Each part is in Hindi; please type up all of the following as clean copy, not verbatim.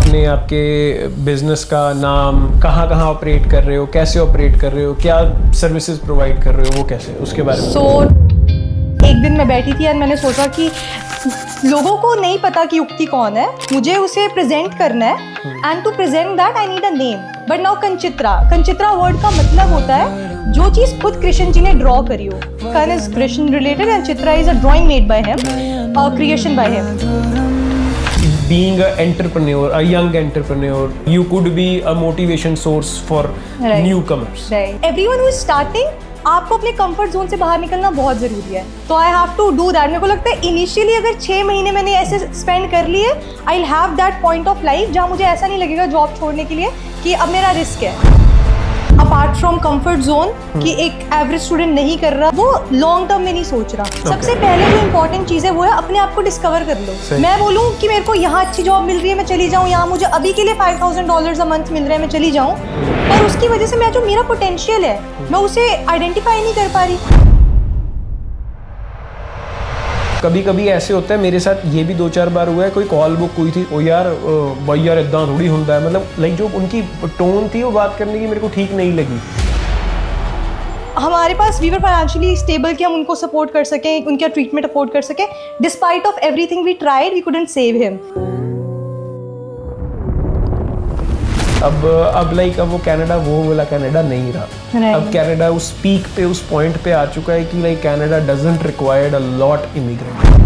अपने आपके बिजनेस का नाम, कहाँ कहाँ ऑपरेट कर रहे हो, कैसे ऑपरेट कर रहे हो, क्या सर्विसेज प्रोवाइड कर रहे हो, वो कैसे, उसके बारे में। एक दिन मैं बैठी थी और मैंने सोचा कि लोगों को नहीं पता कि युक्ति कौन है, मुझे उसे प्रेजेंट करना है and to present that I need a name. But now Kanchitra word का मतलब होता है जो चीज़ खुद कृष्ण जी ने ड्रॉ करी हो। Karna is Krishna related and Chitra is a drawing made by him और creation by him. Being an entrepreneur, a young entrepreneur, you could be a motivation source for newcomers. Right. Everyone who is starting, आपको अपने कंफर्ट जोन से बाहर निकलना बहुत ज़रूरी है। तो I have to do that. मेरे को लगता है इनिशियली अगर 6 महीने मैंने ऐसे स्पेंड कर लिए, I will have that point of life जहाँ मुझे ऐसा नहीं लगेगा जॉब छोड़ने के लिए कि अब मेरा रिस्क है। अपार्ट फ्रॉम कंफर्ट जोन कि एक एवरेज स्टूडेंट नहीं कर रहा, वो लॉन्ग टर्म में नहीं सोच रहा। सबसे पहले जो इंपॉर्टेंट चीज़ है वो है अपने आप को डिस्कवर कर लो। मैं बोलूँ कि मेरे को यहाँ अच्छी जॉब मिल रही है, मैं चली जाऊँ, यहाँ मुझे अभी के लिए $5,000 अ मंथ मिल रहा है, मैं चली जाऊँ, पर उसकी वजह से मैं जो मेरा पोटेंशियल है मैं उसे आइडेंटिफाई नहीं कर पा रही। कभी कभी ऐसे होता है, मेरे साथ ये भी 2-4 बार हुआ है, कोई कॉल बुक हुई थी, ओ यार भाई यार इतना थोड़ी होता है, मतलब लाइक जो उनकी टोन थी वो बात करने की मेरे को ठीक नहीं लगी। हमारे पास वी वर फाइनेंशियली स्टेबल कि हम उनको सपोर्ट कर सकें, उनका ट्रीटमेंट अफोर्ड कर सकें। Despite of everything we tried, we couldn't save him. अब लाइक अब वो कनाडा वो वाला कनाडा नहीं रहा। अब कनाडा उस पीक पे, उस पॉइंट पे आ चुका है कि like Canada doesn't required a lot immigrant.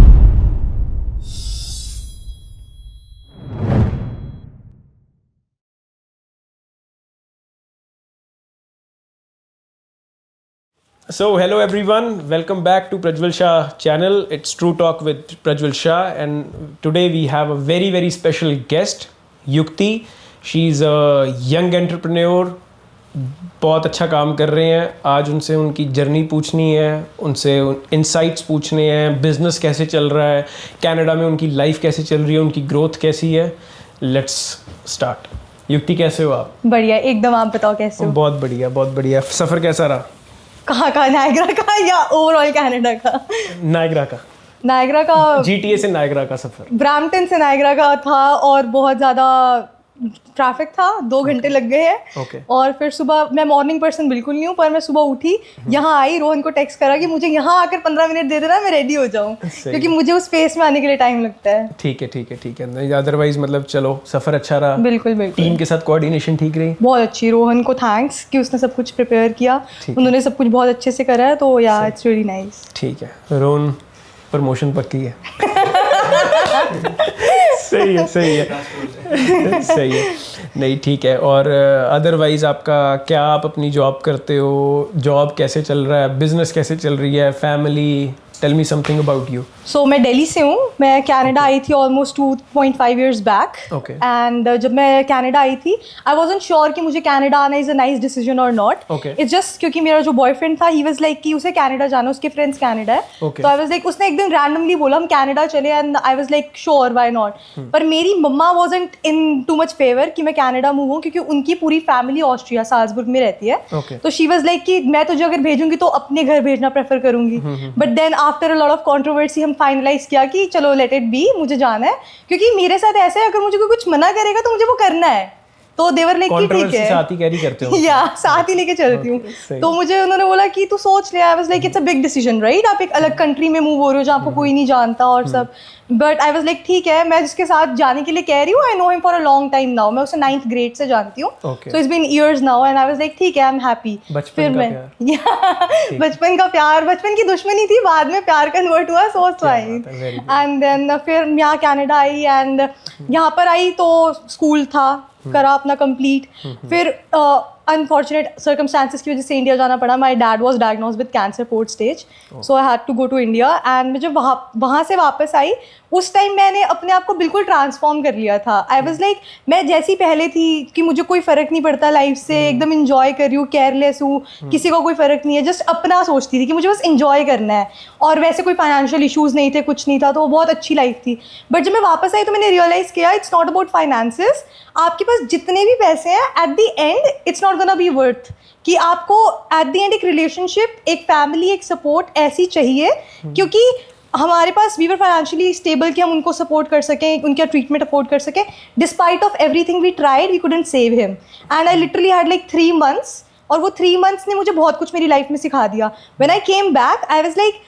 So hello everyone, welcome back to Prajwal Shah channel. It's True Talk with Prajwal Shah, and today we have a very special guest, Yukti. She's a young entrepreneur, बहुत अच्छा काम कर रहे हैं। आज उनसे उनकी जर्नी पूछनी है, उनसे इंसाइट्स पूछने हैं, बिजनेस कैसे चल रहा है, कनाडा में उनकी लाइफ कैसे चल रही है, उनकी ग्रोथ कैसी है। Let's start. युक्ति कैसे हो आप? बढ़िया एकदम, आप बताओ कैसे हो? बहुत बढ़िया, बहुत बढ़िया। सफ़र कैसा रहा? कहाँ का, नायग्रा का या ओवरऑल कनाडा का? नायग्रा का GTA से नायग्रा का सफ़र। ब्रैम्पटन से नायग्रा का था और बहुत ज़्यादा ट्रैफिक था, 2 घंटे लग गए हैं। और फिर सुबह, मैं मॉर्निंग पर्सन बिल्कुल नहीं हूँ, पर मैं सुबह उठी, यहाँ आई, रोहन को टेक्स्ट करा कि मुझे यहाँ आकर 15 मिनट दे देना, मैं रेडी हो जाऊँ, क्योंकि मुझे उस फेस में आने के लिए टाइम लगता है। ठीक है। नहीं अदरवाइज मतलब चलो सफ़र अच्छा रहा। बिल्कुल। टीम के साथ कोऑर्डिनेशन ठीक रही? बहुत अच्छी। रोहन को थैंक्स कि उसने सब कुछ प्रिपेयर किया, उन्होंने सब कुछ बहुत अच्छे से करा है, तो या इट्स रियली नाइस। ठीक है। रोहन प्रमोशन पक्की है। सही है। नहीं ठीक है। और अदरवाइज आपका क्या, आप अपनी जॉब करते हो, जॉब कैसे चल रहा है, बिजनेस कैसे चल रही है, family, tell me something about you. So मैं दिल्ली से हूँ। मैं कनाडा आई थी ऑलमोस्ट 2.5 years बैक। एंड जब मैं कनाडा आई थी, आई वॉजंट श्योर कि मुझे कनाडा आना इज़ अ नाइस डिसीजन और नॉट। इट्स जस्ट क्योंकि मेरा जो बॉयफ्रेंड था, ही वाज लाइक कि उसे कनाडा जाना, उसके फ्रेंड्स कनाडा है। तो आई वाज लाइक, उसने एक दिन रैंडमली बोला हम कनाडा चले, and I was like sure, why not. पर मेरी मम्मा वॉजंट इन टू मच फेवर कि मैं कनाडा मूव हूँ, क्योंकि उनकी पूरी फैमिली ऑस्ट्रिया, साल्जबर्ग में रहती है। तो शी वाज लाइक कि मैं तुझे अगर भेजूंगी तो अपने घर भेजना प्रेफर करूंगी। But then after a lot of controversy हम फाइनलाइज किया कि चलो लेट इट बी, मुझे जाना है। क्योंकि मेरे साथ ऐसा है, अगर मुझे कोई कुछ मना करेगा तो मुझे वो करना है। तो देवर लाइक कि ठीक है, साथ ही कैरी करते हो? या साथ ही लेके चलती हूँ। तो मुझे उन्होंने बोला कि तू सोच ले। आई was like it's a big decision right, आप एक अलग कंट्री में मूव हो रहे हो जहाँ आपको कोई नहीं जानता और सब। बट आई वाज लाइक ठीक है, मैं जिसके साथ जाने के लिए कह रही हूँ, I know him for a long time now, मैं उसे 9th grade से जानती हूँ। So it's been years now, and I was like ठीक है, आई एम हैप्पी। फिर मैं बचपन का प्यार, बचपन की दुश्मनी थी, बाद में प्यार कन्वर्ट हुआ, so it's fine. And then फिर यहाँ कनाडा आई, एंड यहाँ पर आई तो स्कूल था, करा अपना कंप्लीट। फिर अनफॉर्चुनेट सर्कमस्टांसिस की वजह से इंडिया जाना पड़ा। My dad was diagnose with cancer 4th stage, so I had to go to India. And मैं जब वहाँ से वापस आई, उस टाइम मैंने अपने आप को बिल्कुल ट्रांसफॉर्म कर लिया था। आई वाज लाइक, मैं जैसी पहले थी कि मुझे कोई फ़र्क नहीं पड़ता लाइफ से, एकदम इंजॉय कर रही हूँ, केयरलेस हूँ, किसी को कोई फ़र्क नहीं है, जस्ट अपना सोचती थी कि मुझे बस इंजॉय करना है। और वैसे कोई फाइनेंशियल इशूज़ नहीं थे, कुछ नहीं था, तो वो बहुत अच्छी लाइफ थी। बट जब मैं वापस आई तो मैंने रियलाइज़ किया इट्स नॉट अबाउट फाइनेंसेस। आपके पास जितने भी पैसे हैं, at the end it's not gonna be worth. कि आपको एट द एंड एक रिलेशनशिप, एक फैमिली, एक सपोर्ट ऐसी चाहिए, क्योंकि हमारे पास वी वर फाइनेंशियली स्टेबल कि हम उनको सपोर्ट कर सकें, उनका ट्रीटमेंट अफोर्ड कर सकें. Despite of everything we tried, we couldn't save him. And I literally had like 3 months, और वो 3 months ने मुझे बहुत कुछ मेरी लाइफ में सिखा दिया. When I came back I was like,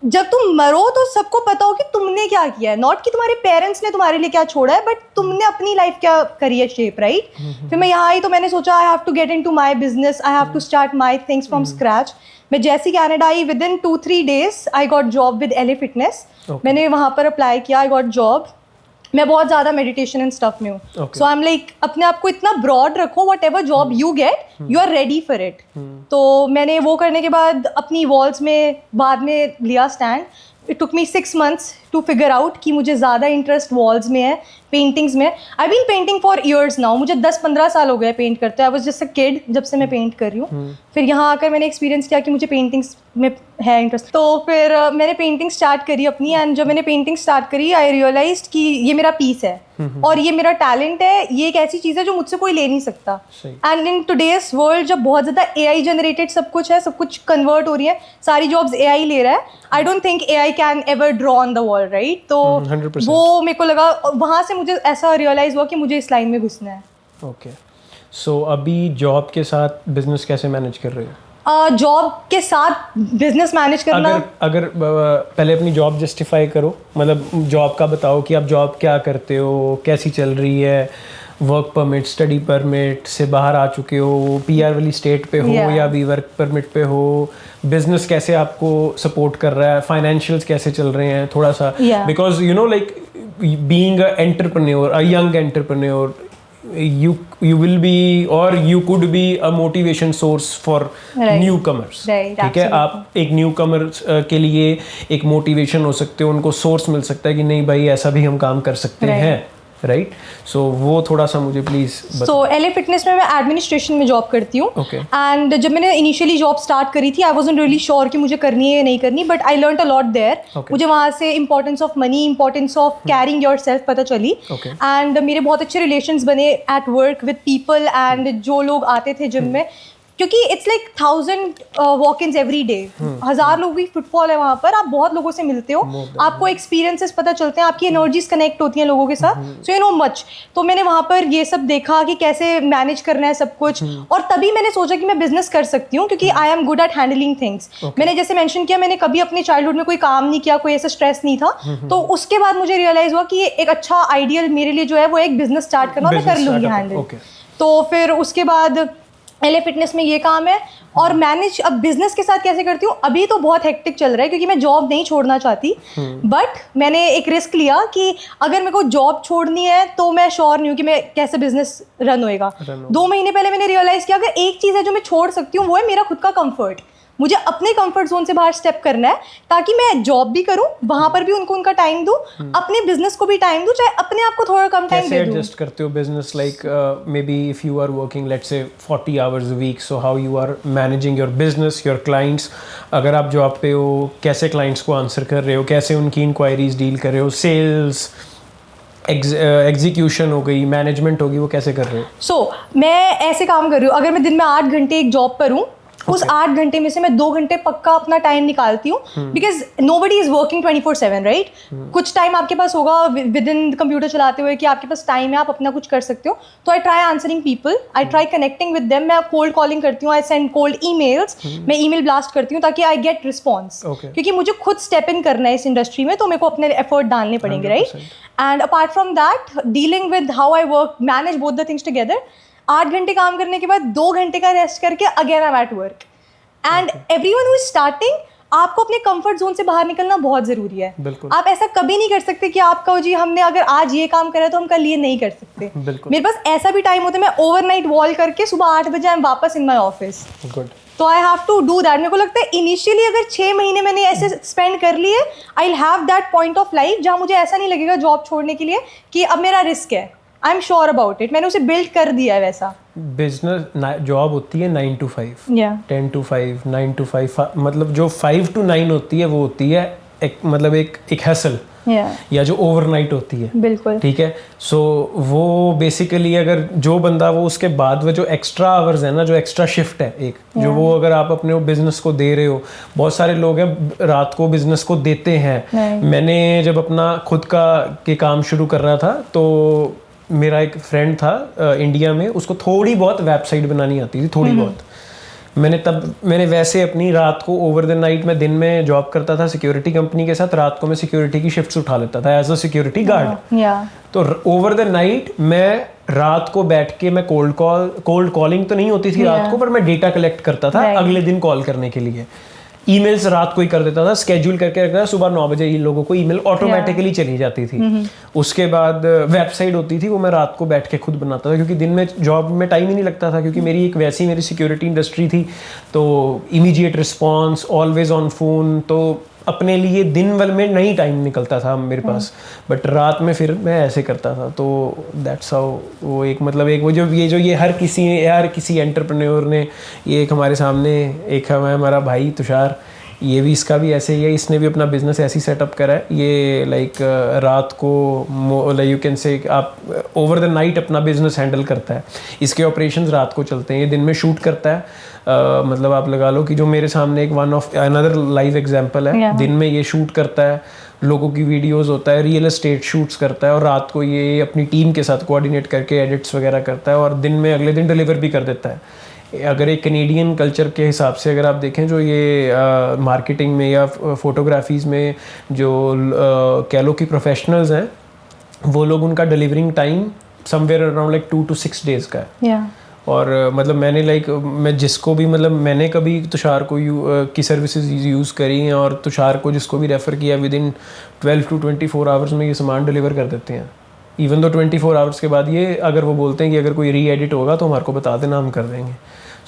जब तुम मरो तो सबको पता हो कि तुमने क्या किया है, नॉट कि तुम्हारे पेरेंट्स ने तुम्हारे लिए क्या छोड़ा है, बट तुमने अपनी लाइफ क्या करी है शेप, राइट. फिर मैं यहाँ आई तो मैंने सोचा I have to get into my business, I have to start my things from scratch. मैं जैसी कनाडा आई, within 2-3 days I got job with LA fitness. मैंने वहाँ पर अप्लाई किया, आई गॉट जॉब. मैं बहुत ज़्यादा मेडिटेशन एंड स्टफ में हूँ, सो आई एम लाइक अपने आप को इतना ब्रॉड रखो, whatever job you get you are ready for it. तो मैंने वो करने के बाद अपनी वॉल्स में बाद में लिया stand. It took me 6 months to figure out कि मुझे ज़्यादा इंटरेस्ट वॉल्स में है, पेंटिंग्स में. I been painting for years now, मुझे 10-15 साल हो गए पेंट करते. I was just a kid जब से मैं पेंट कर रही हूँ. फिर यहाँ आकर मैंने एक्सपीरियंस किया कि मुझे पेंटिंग्स में है इंटरेस्ट, तो फिर मैंने पेंटिंग स्टार्ट करी अपनी. एंड जब मैंने पेंटिंग स्टार्ट करी आई रियलाइज्ड कि ये मेरा पीस है और ये मेरा टैलेंट है. ये एक ऐसी चीज़ है जो मुझसे कोई ले नहीं सकता. एंड इन टुडेज वर्ल्ड जब बहुत ज़्यादा AI जनरेटेड सब कुछ है, सब कुछ कन्वर्ट हो रही है, सारी जॉब्स AI ले रहा है. I don't think AI can ever draw on the wall, right. तो 100%. वो मेरे को लगा, वहाँ से मुझे ऐसा रियलाइज हुआ कि मुझे इस लाइन में घुसना है. ओके, सो अभी जॉब के साथ बिजनेस कैसे मैनेज कर रहे हो? जॉब के साथ बिजनेस मैनेज करना, अगर पहले अपनी जॉब जस्टिफाई करो, मतलब जॉब का बताओ कि आप जॉब क्या करते हो, कैसी चल रही है, वर्क परमिट, स्टडी परमिट से बाहर आ चुके हो, PR वाली स्टेट पे हो या अभी वर्क परमिट पे हो, बिजनेस कैसे आपको सपोर्ट कर रहा है, फाइनेंशियल्स कैसे चल रहे हैं थोड़ा सा, because you know like being a entrepreneur, a young entrepreneur, you will be or you could be a motivation source for newcomers. ठीक है, आप एक न्यूकमर के लिए एक मोटिवेशन हो सकते हो, उनको सोर्स मिल सकता है कि नहीं भाई ऐसा भी हम काम कर सकते हैं, राइट. सो वो थोड़ा सा मुझे प्लीज. सो LA फिटनेस में मैं एडमिनिस्ट्रेशन में जॉब करती हूँ. एंड जब मैंने इनिशियली जॉब स्टार्ट करी थी आई वाज़न्ट रियली श्योर कि मुझे करनी है या नहीं करनी, but I learned a lot there. मुझे वहाँ से importance of money, importance of carrying yourself पता चली. एंड मेरे बहुत अच्छे रिलेशंस बने at work with people. And जो लोग आते थे जिम में, क्योंकि it's like 1000 walk-ins every day, 1000 लोगों की फुटफॉल है वहाँ पर. आप बहुत लोगों से मिलते हो, आपको एक्सपीरियंसेस पता चलते हैं, आपकी एनर्जीज कनेक्ट होती हैं लोगों के साथ, सो यू नो मच. तो मैंने वहाँ पर ये सब देखा कि कैसे मैनेज करना है सब कुछ, और तभी मैंने सोचा कि मैं बिजनेस कर सकती हूँ क्योंकि I am good at handling things. मैंने जैसे मेंशन किया, मैंने कभी अपने चाइल्डहुड में कोई काम नहीं किया, कोई ऐसा स्ट्रेस नहीं था. तो उसके बाद मुझे रियलाइज हुआ कि ये एक अच्छा आइडियल मेरे लिए जो है वो एक बिजनेस स्टार्ट करना, मैं कर लूँगी हैंडल. तो फिर उसके बाद LA फिटनेस में ये काम है. और मैनेज अब बिजनेस के साथ कैसे करती हूँ, अभी तो बहुत हेक्टिक चल रहा है क्योंकि मैं जॉब नहीं छोड़ना चाहती. बट मैंने एक रिस्क लिया कि अगर मेरे को जॉब छोड़नी है तो मैं श्योर नहीं हूँ कि मैं कैसे बिजनेस रन होएगा. 2 महीने पहले मैंने रियलाइज़ किया अगर एक चीज़ है जो मैं छोड़ सकती हूँ वो है मेरा खुद का कंफर्ट. मुझे अपने कंफर्ट जोन से बाहर स्टेप करना है ताकि मैं जॉब भी करूं, वहां पर भी उनको उनका टाइम दूं, अपने बिजनेस को भी टाइम दूं, चाहे अपने आप को थोड़ा कम टाइम दे दूं. कैसे एडजस्ट करते हो business, like maybe if you are working let's say 40 hours a week, so how you are managing your business, your clients. अगर आप जॉब पे हो, कैसे क्लाइंट्स को आंसर कर रहे हो, कैसे उनकी इंक्वायरीज डील कर रहे हो, सेल्स, एग्जीक्यूशन हो गई, मैनेजमेंट होगी, वो कैसे कर रहे हो? सो मैं ऐसे काम कर रही हूँ, अगर मैं दिन में 8 घंटे एक जॉब पर हूँ, उस 8 घंटे में से मैं 2 घंटे पक्का अपना टाइम निकालती हूँ, because nobody is working 24/7, right. कुछ टाइम आपके पास होगा विद इन कंप्यूटर चलाते हुए कि आपके पास टाइम है, आप अपना कुछ कर सकते हो. तो I try answering people, I try connecting with them. मैं कोल्ड कॉलिंग करती हूँ, आई सेंड कोल्ड ईमेल्स, मैं ईमेल ब्लास्ट करती हूँ ताकि आई गेट रिस्पॉन्स. क्योंकि मुझे खुद स्टेप इन करना है इस इंडस्ट्री में, तो मेरे को अपने एफर्ट डालने पड़ेंगे, right. And apart from that, dealing with how I work, manage both the things together. 8 घंटे काम करने के बाद 2 घंटे का रेस्ट करके again I am at work. And everyone who is starting, आपको अपने कंफर्ट जोन से बाहर निकलना बहुत जरूरी है. आप ऐसा कभी नहीं कर सकते कि आप कहो जी हमने अगर आज ये काम करा तो हम कल ये नहीं कर सकते. मेरे पास ऐसा भी टाइम होता है, मैं ओवरनाइट वॉल करके सुबह 8 बजे आई एम वापस इन माई ऑफिस. तो I have to do that. मेरे को लगता है इनिशियली अगर 6 महीने मैंने ऐसे स्पेंड कर लिए, I will have that point of life जहाँ मुझे ऐसा नहीं लगेगा जॉब छोड़ने के लिए कि अब मेरा रिस्क है. I am sure about it, मैंने उसे बिल्ड कर दिया है वैसा. बिजनेस जॉब होती है 9 to 5, 10 to 5, 9 to 5, मतलब जो 5 to 9 होती है वो होती है एक मतलब एक हसल, या जो ओवरनाइट होती है, बिल्कुल ठीक है। सो वो बेसिकली अगर जो बंदा वो उसके बाद वो जो एक्स्ट्रा आवर्स है ना, जो एक्स्ट्रा शिफ्ट है एक जो वो अगर आप अपने बिजनेस को दे रहे हो, बहुत सारे लोग हैं रात को बिजनेस को देते हैं। मैंने जब अपना खुद का के काम शुरू कर रहा था तो मेरा एक फ्रेंड था इंडिया में, उसको थोड़ी बहुत वेबसाइट बनानी आती थी, थोड़ी बहुत। मैंने वैसे अपनी रात को ओवर द नाइट, मैं दिन में जॉब करता था सिक्योरिटी कंपनी के साथ, रात को मैं सिक्योरिटी की शिफ्ट्स उठा लेता था एज अ सिक्योरिटी गार्ड। तो ओवर द नाइट मैं रात को बैठ के मैं कोल्ड कॉलिंग तो नहीं होती थी रात को, पर मैं डेटा कलेक्ट करता था अगले दिन कॉल करने के लिए। ईमेल्स रात को ही कर देता था, स्केड्यूल करके रखता था, सुबह 9 बजे इन लोगों को ईमेल ऑटोमेटिकली चली जाती थी। उसके बाद वेबसाइट होती थी, वो मैं रात को बैठ के खुद बनाता था, क्योंकि दिन में जॉब में टाइम ही नहीं लगता था, क्योंकि मेरी एक वैसी मेरी सिक्योरिटी इंडस्ट्री थी, तो immediate response, always on phone, तो अपने लिए दिन भर में नहीं टाइम निकलता था मेरे पास, बट रात में फिर मैं ऐसे करता था। तो दैट्स हाउ वो एक मतलब एक वो जो ये हर किसी एंटरप्रेन्योर ने, ये एक हमारे सामने एक हमारा भाई तुषार, ये भी इसका भी ऐसे ही है, इसने भी अपना बिजनेस ऐसे ही सेटअप करा है। ये लाइक रात को यू कैन से आप ओवर द नाइट अपना बिजनेस हैंडल करता है। इसके ऑपरेशंस रात को चलते हैं, ये दिन में शूट करता है। मतलब आप लगा लो कि जो मेरे सामने एक one of another live example है, दिन में ये शूट करता है, लोगों की वीडियोस होता है, रियल एस्टेट शूट्स करता है, और रात को ये अपनी टीम के साथ कोऑर्डिनेट करके एडिट्स वगैरह करता है, और दिन में अगले दिन डिलीवर भी कर देता है। अगर एक कैनेडियन कल्चर के हिसाब से अगर आप देखें, जो ये मार्केटिंग में या फोटोग्राफीज़ में जो कह लो कि प्रोफेशनल्स हैं, वो लोग उनका delivering time somewhere around like 2 to 6 days का है। और मतलब मैंने मैं जिसको भी मतलब मैंने कभी तुषार को की सर्विसेज यूज़ करी हैं, और तुषार को जिसको भी रेफ़र किया, विद इन 12 to 24 आवर्स में ये सामान डिलीवर कर देते हैं। इवन दो 24 आवर्स के बाद ये अगर वो बोलते हैं कि अगर कोई री एडिट होगा तो हमारे को बता देना, हम कर देंगे।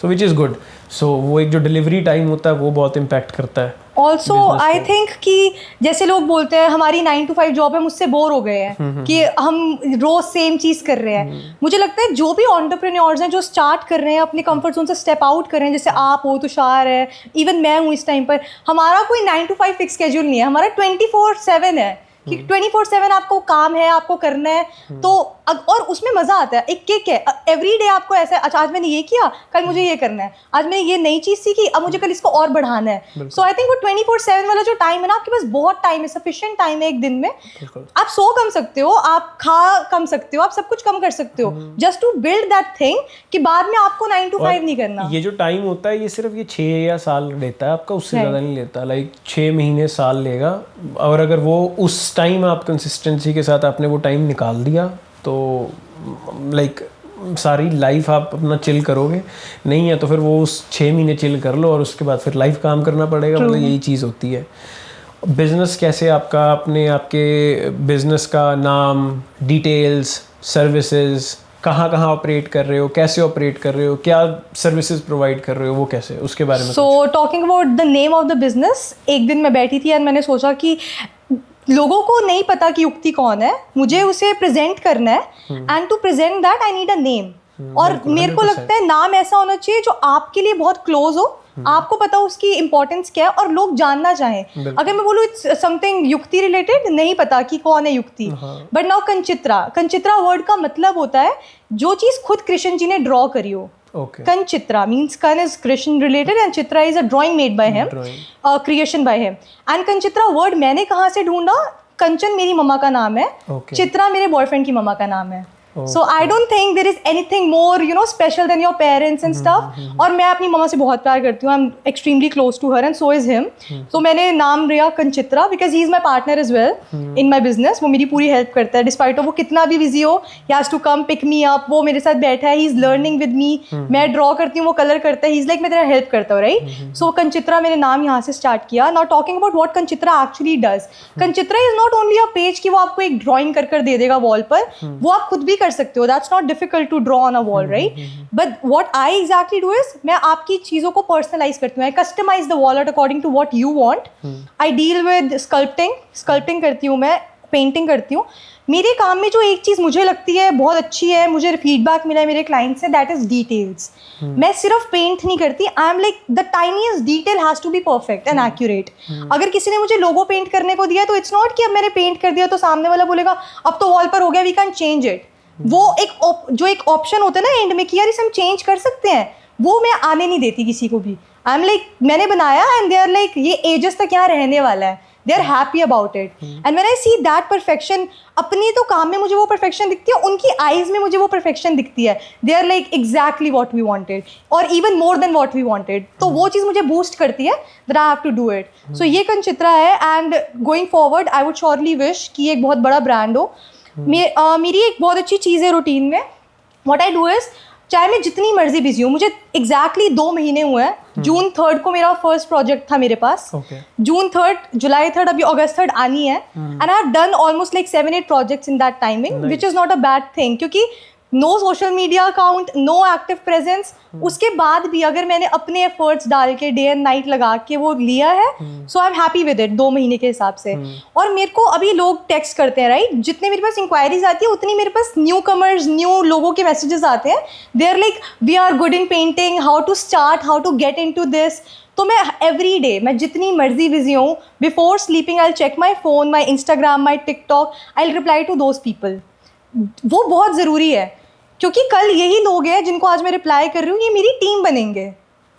सो विच इज़ गुड। सो वो एक जो डिलीवरी टाइम होता है वो बहुत इम्पैक्ट करता है। ऑल्सो आई थिंक कि जैसे लोग बोलते हैं हमारी 9 to 5 जॉब है, मुझसे बोर हो गए हैं कि हम रोज सेम चीज़ कर रहे हैं। मुझे लगता है जो भी एंटरप्रेन्योर्स हैं जो स्टार्ट कर रहे हैं, अपने कंफर्ट जोन से स्टेप आउट कर रहे हैं, जैसे आप हो, तुषार है, इवन मैं हूँ इस टाइम पर, हमारा कोई 9 to 5 फिक्स स्केड्यूल नहीं है, हमारा 24/7 है कि 24/7 आपको काम है, आपको करना है। तो और उसमें मज़ा आता है, एक किक है। एवरी डे आपको ऐसा है, अच्छा आज मैंने ये किया, कल मुझे ये करना है, आज मैंने ये नई चीज़ सीखी, अब मुझे कल इसको और बढ़ाना है। सो आई थिंक वो 24/7 वाला जो टाइम है ना, आपके पास बहुत टाइम है, सफिशिएंट टाइम है एक दिन में। आप सो कम सकते हो, आप खा कम सकते हो, आप सब कुछ कम कर सकते हो, just to build that thing कि बाद में आपको 9 to 5 नहीं करना। ये जो टाइम होता है ये सिर्फ ये 6 या साल लेता है आपका, उससे ज़्यादा नहीं लेता। लाइक 6 महीने साल लेगा, और अगर वो उस टाइम आप कंसिस्टेंसी के साथ आपने वो टाइम निकाल दिया तो लाइक सारी लाइफ आप अपना चिल करोगे। नहीं है तो फिर वो उस 6 महीने चिल कर लो और उसके बाद फिर लाइफ काम करना पड़ेगा। मतलब यही चीज़ होती है। बिजनेस कैसे आपका, आपके बिजनेस का नाम, डिटेल्स, सर्विसेज, कहाँ ऑपरेट कर रहे हो, कैसे ऑपरेट कर रहे हो, क्या सर्विसेज प्रोवाइड कर रहे हो, वो कैसे, उसके बारे में। So talking about the name of the business, एक दिन मैं बैठी थी और मैंने सोचा कि लोगों को नहीं पता कि युक्ति कौन है, मुझे उसे प्रेजेंट करना है, and to present that I need a name. और मेरे को लगता है नाम ऐसा होना चाहिए जो आपके लिए बहुत क्लोज हो, आपको पता हो उसकी इंपॉर्टेंस क्या है और लोग जानना चाहें। अगर मैं बोलूँ इट्स समथिंग युक्ति रिलेटेड, नहीं पता कि कौन है युक्ति, बट नाउ कंचित्रा वर्ड का मतलब होता है जो चीज़ खुद कृष्ण जी ने ड्रॉ करी हो। Kanchitra means Kan is Krishna related and Chitra is a drawing made by him, creation by him. And Kanchitra word मैंने कहाँ से ढूंढा? कंचन मेरी मम्मा का नाम है, चित्रा मेरे बॉयफ्रेंड की मम्मा का नाम है। So I don't think there is anything more special than your parents and stuff. और मैं अपनी मम्मा से बहुत प्यार करती हूँ, I'm extremely close to her and so is him. So मैंने नाम लिया कंचित्रा because he is my partner as well in my business. वो मेरी पूरी हेल्प करता है, डिस्पाइट वो कितना भी बिजी हो, he has to come pick me up. वो मेरे साथ बैठा है, he is learning with me. मैं ड्रॉ करती हूँ, वो कलर करता है, he is like मैं तेरा हेल्प करता हूँ, right? So कंचित्रा मैंने नाम यहाँ से स्टार्ट किया। Now talking about what कंचित्रा actually does. कंचित्रा is not only a page कि वो आपको एक ड्रॉइंग कर दे देगा वॉल पर, वो आप खुद भी कर सकते हो। That's not difficult to draw on a wall, right? But what I exactly do is मैं आपकी चीज़ों को personalize करती हूँ। I customize the wall art according to what you want. I deal with sculpting करती हूँ मैं, painting करती हूँ। मेरे काम में जो एक चीज़ मुझे लगती है बहुत अच्छी है, मुझे फीडबैक मिला है मेरे क्लाइंट से, दैट इज़ डिटेल्स। मैं सिर्फ पेंट नहीं करती, I am like the tiniest detail has to be perfect and accurate. अगर किसी ने मुझे लोगो पेंट करने को दिया तो इट्स नॉट कि अब मैंने पेंट कर दिया तो सामने वाला बोलेगा अब तो वॉल पर हो गया, वी कैन चेंज इट। वो एक ऑप्शन होता है ना एंड में कि यार इसे हम चेंज कर सकते हैं, वो मैं आने नहीं देती किसी को भी। आई एम लाइक मैंने बनाया एंड दे आर लाइक ये एजेस तक यहाँ रहने वाला है, they are happy about it. And when I see that perfection, अपने तो काम में मुझे वो परफेक्शन दिखती है, उनकी आईज में मुझे वो परफेक्शन दिखती है, they are like exactly what we wanted और even more than what we wanted. तो वो चीज़ मुझे बूस्ट करती है that I have to do it. So ये कंचित्रा है and going forward I would surely wish कि एक बहुत बड़ा ब्रांड हो। मेरी एक बहुत अच्छी चीज़ है रूटीन में, व्हाट आई डू इज़, चाहे मैं जितनी मर्जी बिजी हूँ, मुझे एग्जैक्टली 2 महीने हुए हैं। जून 3 को मेरा फर्स्ट प्रोजेक्ट था मेरे पास, जून 3, जुलाई 3, अभी अगस्त 3 आनी है, and I have done almost like 7-8 projects in that timing, which is not a bad thing, क्योंकि no social media account, no active presence, उसके बाद भी अगर मैंने अपने एफर्ट्स डाल के डे एंड नाइट लगा के वो लिया है, so I am happy with it 2 महीने के हिसाब से। और मेरे को अभी लोग टेक्स्ट करते हैं, राइट, जितने मेरे पास इंक्वायरीज आती है उतनी मेरे पास न्यू कमर्स, न्यू लोगों के मैसेजेस आते हैं, they are like we are good in painting, how to start, how to get into this. तो मैं एवरी डे, मैं जितनी मर्जी बिजी हूँ, before sleeping I check my phone, my Instagram, my TikTok, I reply to those people. वो बहुत ज़रूरी है, क्योंकि कल यही लोग हैं जिनको आज मैं रिप्लाई कर रही हूँ, ये मेरी टीम बनेंगे।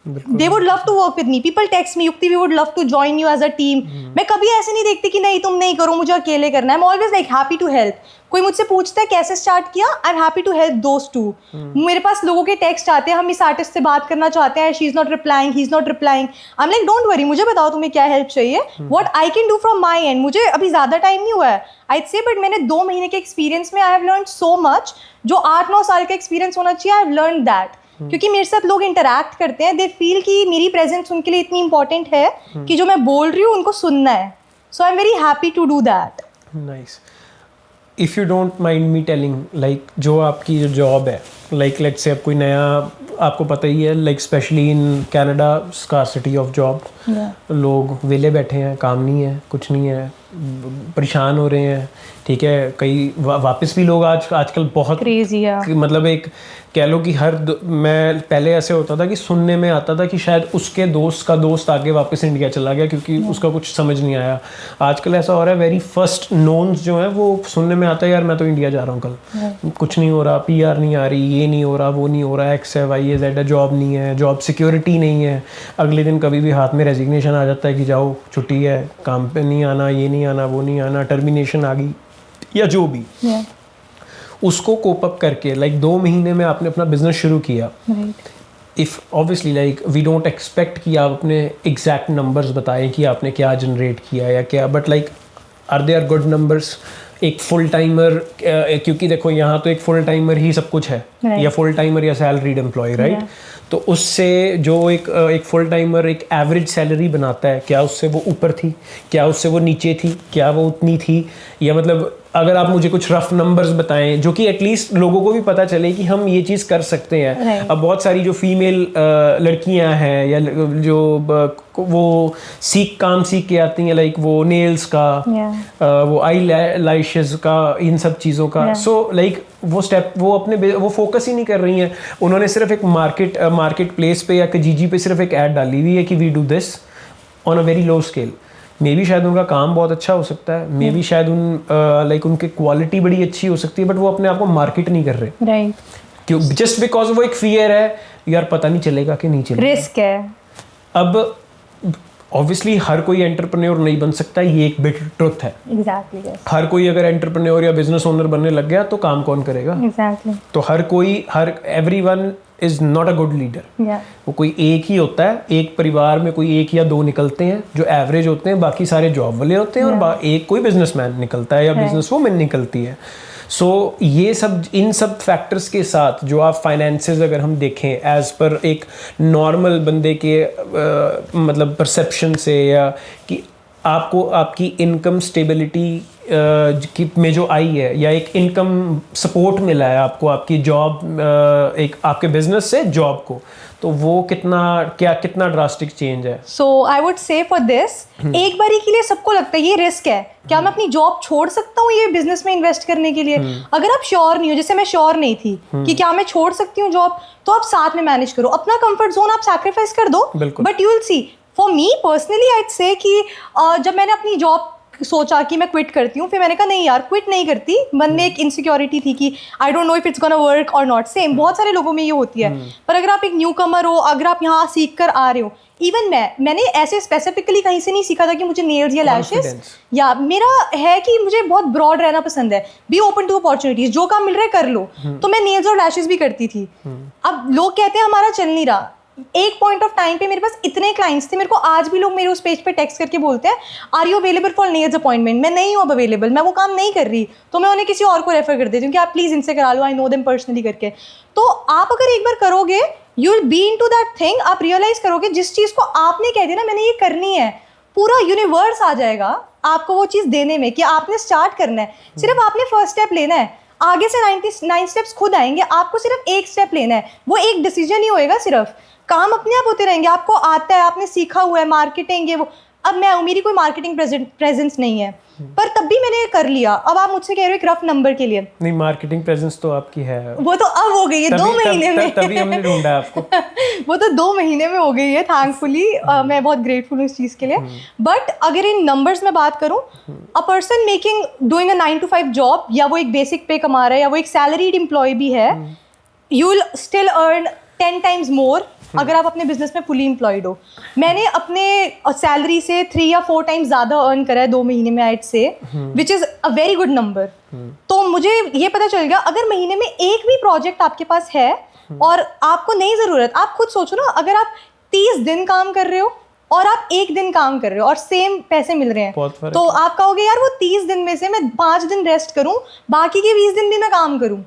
They would love to work with me, people text me, Yukti we would love to join you as a team. मैं कभी ऐसे नहीं देखती कि नहीं तुम नहीं करो, मुझे अकेले करना है। I am always like happy to help. कोई मुझसे पूछता है कैसे स्टार्ट किया, I am happy to help those too. मेरे पास लोगों के टेक्स्ट आते हैं, हम इस आर्टिस्ट से बात करना चाहते हैं, she is not replying, he is not replying. I am like don't worry, मुझे बताओ तुम्हें क्या हेल्प चाहिए, what I can do from my and. मुझे अभी ज़्यादा टाइम नहीं हुआ है I'd say, बट मैंने 2 महीने के एक्सपीरियंस में I have learn so much, जो 8-9 साल का एक्सपीरियंस होना चाहिए, आई हैव लर्न दैट। क्योंकि मेरे साथ लोग इंटरैक्ट करते हैं, दे फील कि मेरी प्रेजेंस उनके लिए इतनी इंपॉर्टेंट है कि जो मैं बोल रही हूँ उनको सुनना है। So I am very happy to do that. Nice. If you don't mind me telling, like जो आपकी जो जॉब है, लाइक लेट्स से अब कोई नया, आपको पता ही है, like specially in Canada, scarcity of job, लोग वेले बैठे हैं, काम नहीं है, कुछ नहीं है, परेशान हो रहे हैं, ठीक है। कई वापस भी लोग आजकल बहुत क्रेजी है, मतलब एक कह लो कि मैं पहले ऐसे होता था कि सुनने में आता था कि शायद उसके दोस्त का दोस्त आगे वापस इंडिया चला गया क्योंकि उसका कुछ समझ नहीं आया। आजकल ऐसा हो रहा है, वेरी फर्स्ट नोन्स जो है वो सुनने में आता है, यार मैं तो इंडिया जा रहा हूँ कल, कुछ नहीं हो रहा, PR नहीं आ रही, ये नहीं हो रहा, वो नहीं हो रहा, XYZ, जॉब नहीं है, जॉब सिक्योरिटी नहीं है। अगले दिन कभी भी हाथ में रेजिग्नेशन आ जाता है कि जाओ छुट्टी है, काम पे नहीं आना, ये नहीं आना, वो नहीं आना, टर्मिनेशन आ गई या जो भी। उसको कोप अप करके लाइक 2 महीने में आपने अपना बिजनेस शुरू किया। If obviously like we don't expect कि आप अपने एग्जैक्ट नंबर्स बताएं कि आपने क्या जनरेट किया या क्या, but like are they are good numbers. एक फुल टाइमर, क्योंकि देखो यहाँ तो एक फुल टाइमर ही सब कुछ है, या फुल टाइमर या सैलरीड एम्प्लॉय, राइट। तो उससे जो एक फुल टाइमर एक एवरेज सैलरी बनाता है, क्या उससे वो ऊपर थी, क्या उससे वो नीचे थी, क्या वो उतनी थी, या मतलब अगर आप मुझे कुछ रफ नंबर्स बताएं जो कि एटलीस्ट लोगों को भी पता चले कि हम ये चीज़ कर सकते हैं। अब बहुत सारी जो फीमेल लड़कियां हैं या जो वो काम सीख के आती हैं, लाइक वो नेल्स का, वो आई लैशेस का, इन सब चीज़ों का। सो लाइक वो अपने वो फोकस ही नहीं कर रही हैं। उन्होंने सिर्फ एक मार्केट प्लेस पे या Kijiji पे सिर्फ एक ऐड डाली हुई है कि we do this on a very low scale. Maybe शायद उनका काम बहुत अच्छा हो सकता है, मे बी शायद लाइक उनकी क्वालिटी बड़ी अच्छी हो सकती है, बट वो अपने आप को मार्केट नहीं कर रहे, राइट। क्यों? जस्ट बिकॉज वो एक फियर है, यार पता नहीं चलेगा कि नहीं चलेगा, रिस्क है। अब ऑब्वियसली हर कोई एंटरप्रेन्योर नहीं बन सकता, ये एक बिटर ट्रुथ है। एग्जैक्टली, हर कोई अगर एंटरप्रेन्योर या बिजनेस ओनर बनने लग गया तो काम कौन करेगा? एग्जैक्टली। तो everyone is not a good leader. वो कोई एक ही होता है, एक परिवार में कोई 1 या 2 निकलते हैं जो एवरेज होते हैं, बाकी सारे जॉब वाले होते हैं, और एक कोई बिजनेसमैन निकलता है या बिजनेस वुमन निकलती है। सो ये सब, इन सब फैक्टर्स के साथ जो आप फाइनेंसेस अगर हम देखें एज पर एक नॉर्मल बंदे के मतलब परसेप्शन से, या कि आपको आपकी इनकम स्टेबिलिटी में जो आई है या एक इनकम सपोर्ट मिला है आपको आपकी जॉब, एक आपके बिजनेस से जॉब को, तो वो कितना ड्रास्टिक चेंज है? So I would say for this, एक बारी के लिए सबको लगता है ये रिस्क है, क्या मैं अपनी जॉब छोड़ सकता हूँ ये बिजनेस में इन्वेस्ट करने के लिए? अगर आप श्योर नहीं हो, जैसे मैं श्योर नहीं थी कि क्या मैं छोड़ सकती हूँ जॉब, तो आप साथ में मैनेज करो, अपना कंफर्ट जोन आप सैक्रिफाइस कर दो, but you will see. For me personally I से कि जब मैंने अपनी जॉब सोचा कि मैं क्विट करती हूँ, फिर मैंने कहा नहीं यार क्विट नहीं करती, मन में एक इनसिक्योरिटी थी कि I don't know if it's gonna work और नॉट। सेम बहुत सारे लोगों में ये होती है, पर अगर आप एक न्यू कमर हो, अगर आप यहाँ सीख कर आ रहे हो, इवन मैंने ऐसे स्पेसिफिकली कहीं से नहीं सीखा था कि मुझे नेल्स या लैशेस, या मेरा है कि मुझे बहुत ब्रॉड रहना पसंद है, बी ओपन टू अपॉर्चुनिटीज, जो काम मिल रहा है कर लो। तो मैं नेल्स और लैशेस भी करती थी। अब लोग कहते हैं हमारा चल नहीं रहा, एक पॉइंट ऑफ टाइम पे मेरे पास इतने क्लाइंट्स थे, मेरे को आज भी लोग मेरे उस पेज पे टेक्स्ट करके बोलते हैं are you available for nails appointment? मैं नहीं हूँ अब अवेलेबल, मैं वो काम नहीं कर रही, तो मैं उन्हें किसी और को रेफर कर देती हूँ कि आप प्लीज़ इनसे करा लो, आई नो देम पर्सनली करके। तो आप अगर एक बार करोगे, you will be into that thing, आप रियलाइज करोगे जिस चीज़ को आपने कह दिया ना मैंने ये करनी है, पूरा यूनिवर्स आ जाएगा आपको वो चीज़ देने में कि आपने स्टार्ट करना है, सिर्फ आपने फर्स्ट स्टेप लेना है, आगे से 99 स्टेप्स खुद आएंगे, आपको सिर्फ एक स्टेप लेना है, वो एक डिसीजन ही होएगा, सिर्फ काम अपने आप होते रहेंगे, आपको आता है, आपने सीखा हुआ है मार्केटिंग ये वो। अब मैं मेरी कोई मार्केटिंग प्रेजेंस नहीं है, पर तब भी मैंने कर लिया। अब आप मुझसे कह रहे हो एक रफ नंबर के लिए, नहीं मार्केटिंग प्रेजेंस तो आपकी है, वो तो अब हो गई है 2 महीने में, तभी हमने ढूंढा आपको। वो तो 2 महीने में हो गई है थैंकफुली, मैं बहुत ग्रेटफुल हूँ इस चीज़ के लिए। बट अगर इन नंबर्स में बात करूँ, a person making doing a 9 to 5 job, या वो एक बेसिक पे कमा रहा है या वो एक सैलरीड एम्प्लॉय भी है, you will still earn 10 times मोर अगर आप अपने बिजनेस में फुली एम्प्लॉयड हो। मैंने अपने सैलरी से 3 या 4 times ज़्यादा अर्न करा है 2 महीने में, आई से, विच is a very good number. तो मुझे ये पता चल गया, अगर महीने में एक भी प्रोजेक्ट आपके पास है और आपको नहीं ज़रूरत, आप खुद सोचो ना, अगर आप 30 दिन काम कर रहे हो और आप 1 दिन काम कर रहे हो और सेम पैसे मिल रहे हैं, तो आप कहोगे यार वो 30 दिन में से मैं 5 दिन रेस्ट करूं, बाकी के 20 दिन भी मैं काम करूं,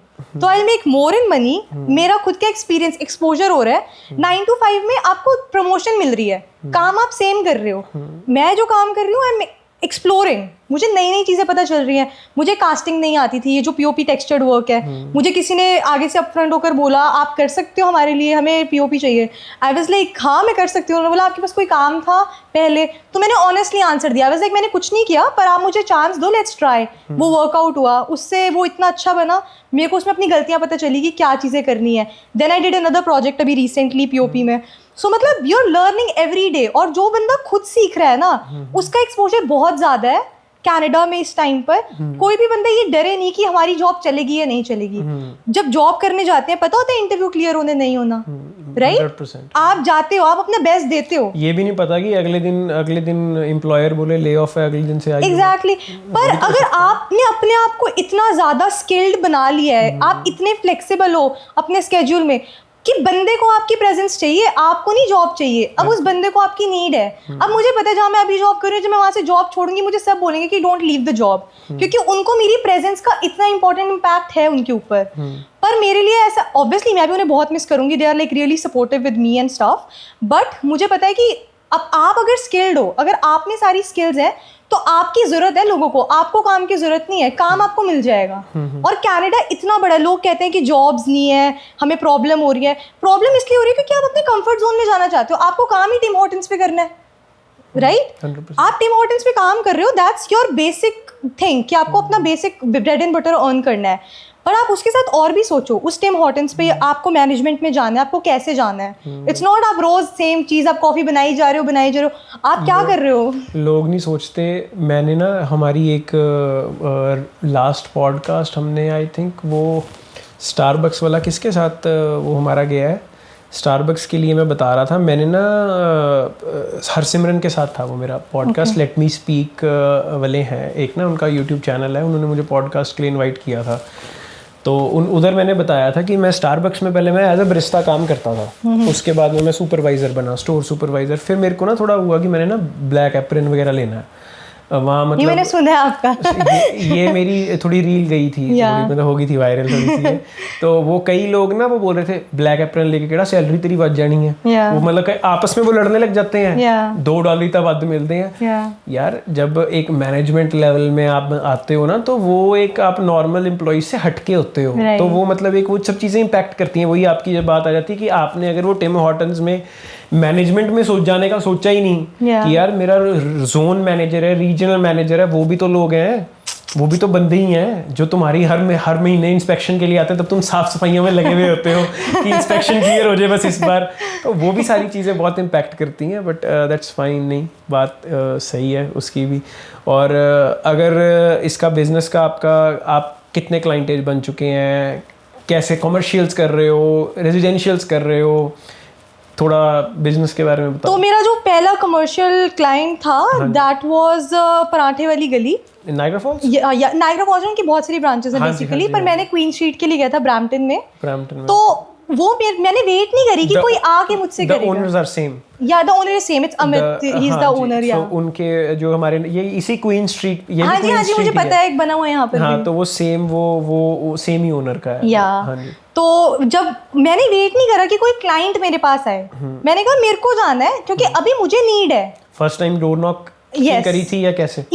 तो I make more in money. मेरा खुद का एक्सपीरियंस, एक्सपोजर हो रहा है। 9 to 5 में आपको प्रमोशन मिल रही है, काम आप सेम कर रहे हो। मैं जो काम कर रही हूँ, आई एम एक्सप्लोरिंग, मुझे नई नई चीज़ें पता चल रही हैं। मुझे कास्टिंग नहीं आती थी, ये जो पीओपी टेक्सचर्ड वर्क है, मुझे किसी ने आगे से अपफ्रंट होकर बोला आप कर सकते हो हमारे लिए, हमें पीओपी चाहिए। आई वाज लाइक हाँ मैं कर सकती हूँ। उन्होंने बोला आपके पास कोई काम था पहले? तो मैंने ऑनेस्टली आंसर दिया, आई वाज लाइक मैंने कुछ नहीं किया, पर आप मुझे चांस दो, लेट्स ट्राई। वो वर्कआउट हुआ, उससे वो इतना अच्छा बना, मेरे को उसमें अपनी गलतियाँ पता चली कि क्या चीज़ें करनी है। Then I did another project अभी रिसेंटली पीओपी में। सो मतलब you are learning every day, और जो बंदा खुद सीख रहा है ना, उसका एक्सपोजर बहुत ज़्यादा है कनाडा में इस टाइम पर। कोई भी बंदा ये डरे नहीं कि हमारी जॉब चलेगी या नहीं चलेगी। जब जॉब करने जाते हैं पता होता है इंटरव्यू क्लियर होने नहीं होना, राइट? 100%। आप जाते हो, आप अपना बेस्ट देते हो, ये भी नहीं पता कि अगले दिन एम्प्लॉयर बोले ले ऑफ है, अगले दिन से आएगी। एग्जैक्टली। पर अगर आपने अपने आप को इतना ज़्यादा स्किल्ड बना लिया है, आप इतने फ्लेक्सिबल हो अपने स्केड्यूल में कि बंदे को आपकी प्रेजेंस चाहिए, आपको नहीं जॉब चाहिए, अब उस बंदे को आपकी नीड है। अब मुझे पता है जहाँ मैं अभी जॉब कर रही हूँ, जब मैं वहाँ से जॉब छोड़ूंगी मुझे सब बोलेंगे कि डोंट लीव द जॉब, क्योंकि उनको मेरी प्रेजेंस का इतना इंपॉर्टेंट इम्पैक्ट है उनके ऊपर। पर मेरे लिए ऐसा, ऑब्वियसली मैं भी उन्हें बहुत मिस करूंगी, they are like really supportive with me and stuff. But मुझे पता है कि अब आप अगर स्किल्ड हो, अगर आप में सारी स्किल्स हैं, तो आपकी ज़रूरत है लोगों को, आपको काम की ज़रूरत नहीं है, काम आपको मिल जाएगा। और कनाडा इतना बड़ा है, लोग कहते हैं कि जॉब्स नहीं है, हमें प्रॉब्लम हो रही है। प्रॉब्लम इसलिए हो रही है क्योंकि आप अपने कंफर्ट जोन में जाना चाहते हो। आपको काम ही टिम हॉर्टन्स पे करना है, राइट? आप टिम हॉर्टन्स पे काम कर रहे हो, दैट्स योर बेसिक थिंग कि आपको अपना basic bread and butter earn करना है। पर आप उसके साथ और भी सोचो, उस टिम हॉर्टन्स पे आपको मैनेजमेंट में जाना है, आपको कैसे जाना है। इट्स नॉट आप रोज सेम चीज़, आप कॉफ़ी बनाई जा रहे हो, आप क्या कर रहे हो। लोग नहीं सोचते। मैंने ना हमारी एक लास्ट पॉडकास्ट हमने आई थिंक वो स्टारबक्स वाला किसके साथ वो हमारा गया है, स्टारबक्स के लिए मैं बता रहा था। मैंने ना हरसिमरन के साथ था वो मेरा पॉडकास्ट, लेट मी स्पीक वाले हैं एक ना, उनका यूट्यूब चैनल है, उन्होंने मुझे पॉडकास्ट के लिए इनवाइट किया था। तो उधर मैंने बताया था कि मैं स्टारबक्स में पहले मैं एज अ बरिस्ता काम करता था, उसके बाद में मैं सुपरवाइज़र बना, स्टोर सुपरवाइज़र। फिर मेरे को ना थोड़ा हुआ कि मैंने ना ब्लैक एप्रन वगैरह लेना है। वहाँ ये मतलब मैंने सुना है आपका। ये मेरी थोड़ी रील गई थी, थोड़ी मतलब हो गई थी वायरल थोड़ी सी। तो वो कई लोग ना वो बोल रहे थे ब्लैक एप्रन लेके केड़ा सैलरी तेरी बच जानी है। वो मतलब आपस में वो लड़ने लग जाते हैं, $2 तब बाद मिलते हैं। यार जब एक मैनेजमेंट लेवल में आप आते हो ना, तो वो एक आप नॉर्मल एम्प्लॉय से हटके होते हो, तो वो मतलब एक वो सब चीज़ें इम्पैक्ट करती हैं। वही आपकी जब बात आ जाती है कि आपने अगर वो टिम हॉर्टन्स में मैनेजमेंट में जाने का सोचा ही नहीं कि यार मेरा जोन मैनेजर है, रीजनल मैनेजर है, वो भी तो लोग हैं, वो भी तो बंदे ही हैं जो तुम्हारी हर महीने इंस्पेक्शन के लिए आते हैं। तब तुम साफ सफाइयों में लगे हुए होते हो कि इंस्पेक्शन क्लियर हो जाए बस इस बार। तो वो भी सारी चीज़ें बहुत इम्पैक्ट करती हैं, बट दैट्स फाइन। नहीं, बात सही है उसकी भी। और अगर इसका बिजनेस का आप कितने क्लाइंटेज बन चुके हैं, कैसे कमर्शियल्स कर रहे हो, रेजिडेंशियल्स कर रहे हो, थोड़ा बिजनेस के बारे में बताओ। तो मेरा जो पहला कमर्शियल क्लाइंट था दैट वाज पराठे वाली गली, नाइग्रा फॉल्स। नाइग्रा फॉल्स में उनकी बहुत सारी ब्रांचेस हैं बेसिकली, पर मैंने क्वीन स्ट्रीट के लिए गया था ब्रैम्पटन में। तो वो मैंने वेट नहीं करी कि कोई आके मुझसे करेगा। The owners are same. Yeah, the owner is same. It's Amit. He's the owner. Yeah. So उनके जो हमारे ये इसी क्वीन स्ट्रीट, ये हाँ जी मुझे पता है, एक बना हुआ है यहाँ पर। हाँ, तो वो सेम वो सेम ही ओनर का है। हाँ जी। तो जब मैंने वेट नहीं करा कि कोई क्लाइंट मेरे पास आए, मैंने कहा मेरे को जाना है क्योंकि अभी मुझे नीड है। फर्स्ट टाइम डोर नॉक करी थी या कैसे?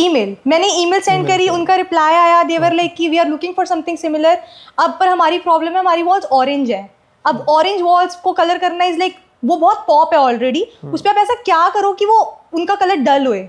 मैंने ईमेल सेंड करी, उनका रिप्लाई आया, दे वर लाइक कि we are looking for something similar. अब पर हमारी प्रॉब्लम है, हमारी वॉल्स ऑरेंज है। अब ऑरेंज वॉल्स को कलर करना इज लाइक, वो बहुत पॉप है ऑलरेडी, उस पर आप ऐसा क्या करो कि वो उनका कलर डल हुए।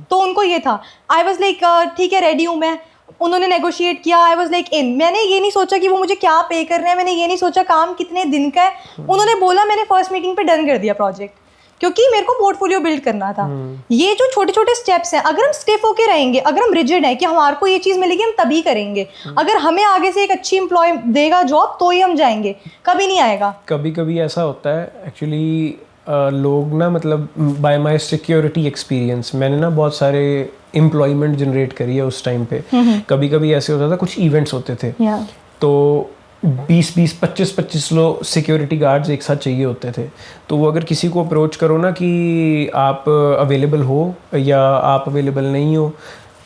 तो उनको ये था, आई वाज लाइक ठीक है रेडी हूँ मैं। उन्होंने नेगोशिएट किया, आई वाज लाइक इन। मैंने ये नहीं सोचा कि वो मुझे क्या पे कर रहे हैं, मैंने ये नहीं सोचा काम कितने दिन का है। उन्होंने बोला, मैंने फर्स्ट मीटिंग पे डन कर दिया प्रोजेक्ट, क्योंकि मेरे को पोर्टफोलियो बिल्ड करना था। ये जो छोटे छोटे स्टेप्स हैं, अगर हम स्टिफ होके रहेंगे, अगर हम रिजिड हैं कि हमारे को ये चीज़ मिलेगी हम तभी करेंगे, अगर हमें आगे से एक अच्छी एम्प्लॉय देगा जॉब तो ही हम जाएंगे, कभी नहीं आएगा। कभी कभी ऐसा होता है एक्चुअली, लोग ना मतलब बाय माई सिक्योरिटी एक्सपीरियंस, मैंने ना बहुत सारे एम्प्लॉयमेंट जनरेट करी है उस टाइम पे। कभी कभी ऐसे होता था, कुछ इवेंट्स होते थे तो 20-20, 25-25 लोग सिक्योरिटी गार्ड्स एक साथ चाहिए होते थे। तो वो अगर किसी को अप्रोच करो ना कि आप अवेलेबल हो या आप अवेलेबल नहीं हो,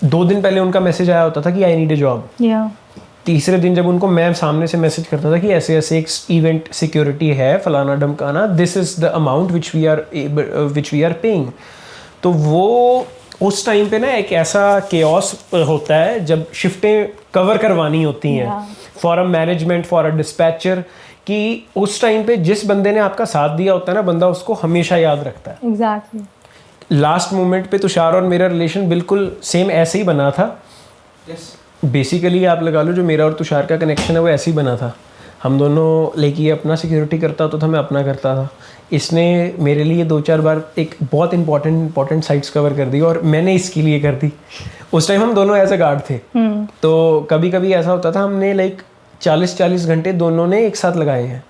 2 दिन पहले उनका मैसेज आया होता था कि आई नीड ए जॉब। तीसरे दिन जब उनको मैं सामने से मैसेज करता था कि ऐसे ऐसे एक इवेंट सिक्योरिटी है फलाना ढमकाना, this is the amount which we are paying. तो वो उस टाइम पे ना एक ऐसा केओस होता है जब शिफ्टें कवर करवानी होती हैं for a management, for a dispatcher, कि उस टाइम पे जिस बंदे ने आपका साथ दिया होता है ना, बंदा उसको हमेशा याद रखता है। एग्जैक्टली। लास्ट मोमेंट पे तुषार और मेरा रिलेशन बिल्कुल सेम ऐसे ही बना था। बेसिकली आप लगा लो जो मेरा और तुषार का कनेक्शन है वो ऐसे ही बना था। हम दोनों, लेकिन ये अपना सिक्योरिटी करता होता था, मैं अपना करता था। इसने मेरे लिए 2-4 बार एक बहुत इंपॉर्टेंट साइट्स कवर कर दी और मैंने इसके लिए कर दी। उस टाइम हम दोनों एज अ गार्ड थे। तो कभी कभी ऐसा होता था, हमने लाइक 40-40 घंटे दोनों ने एक साथ लगाए हैं।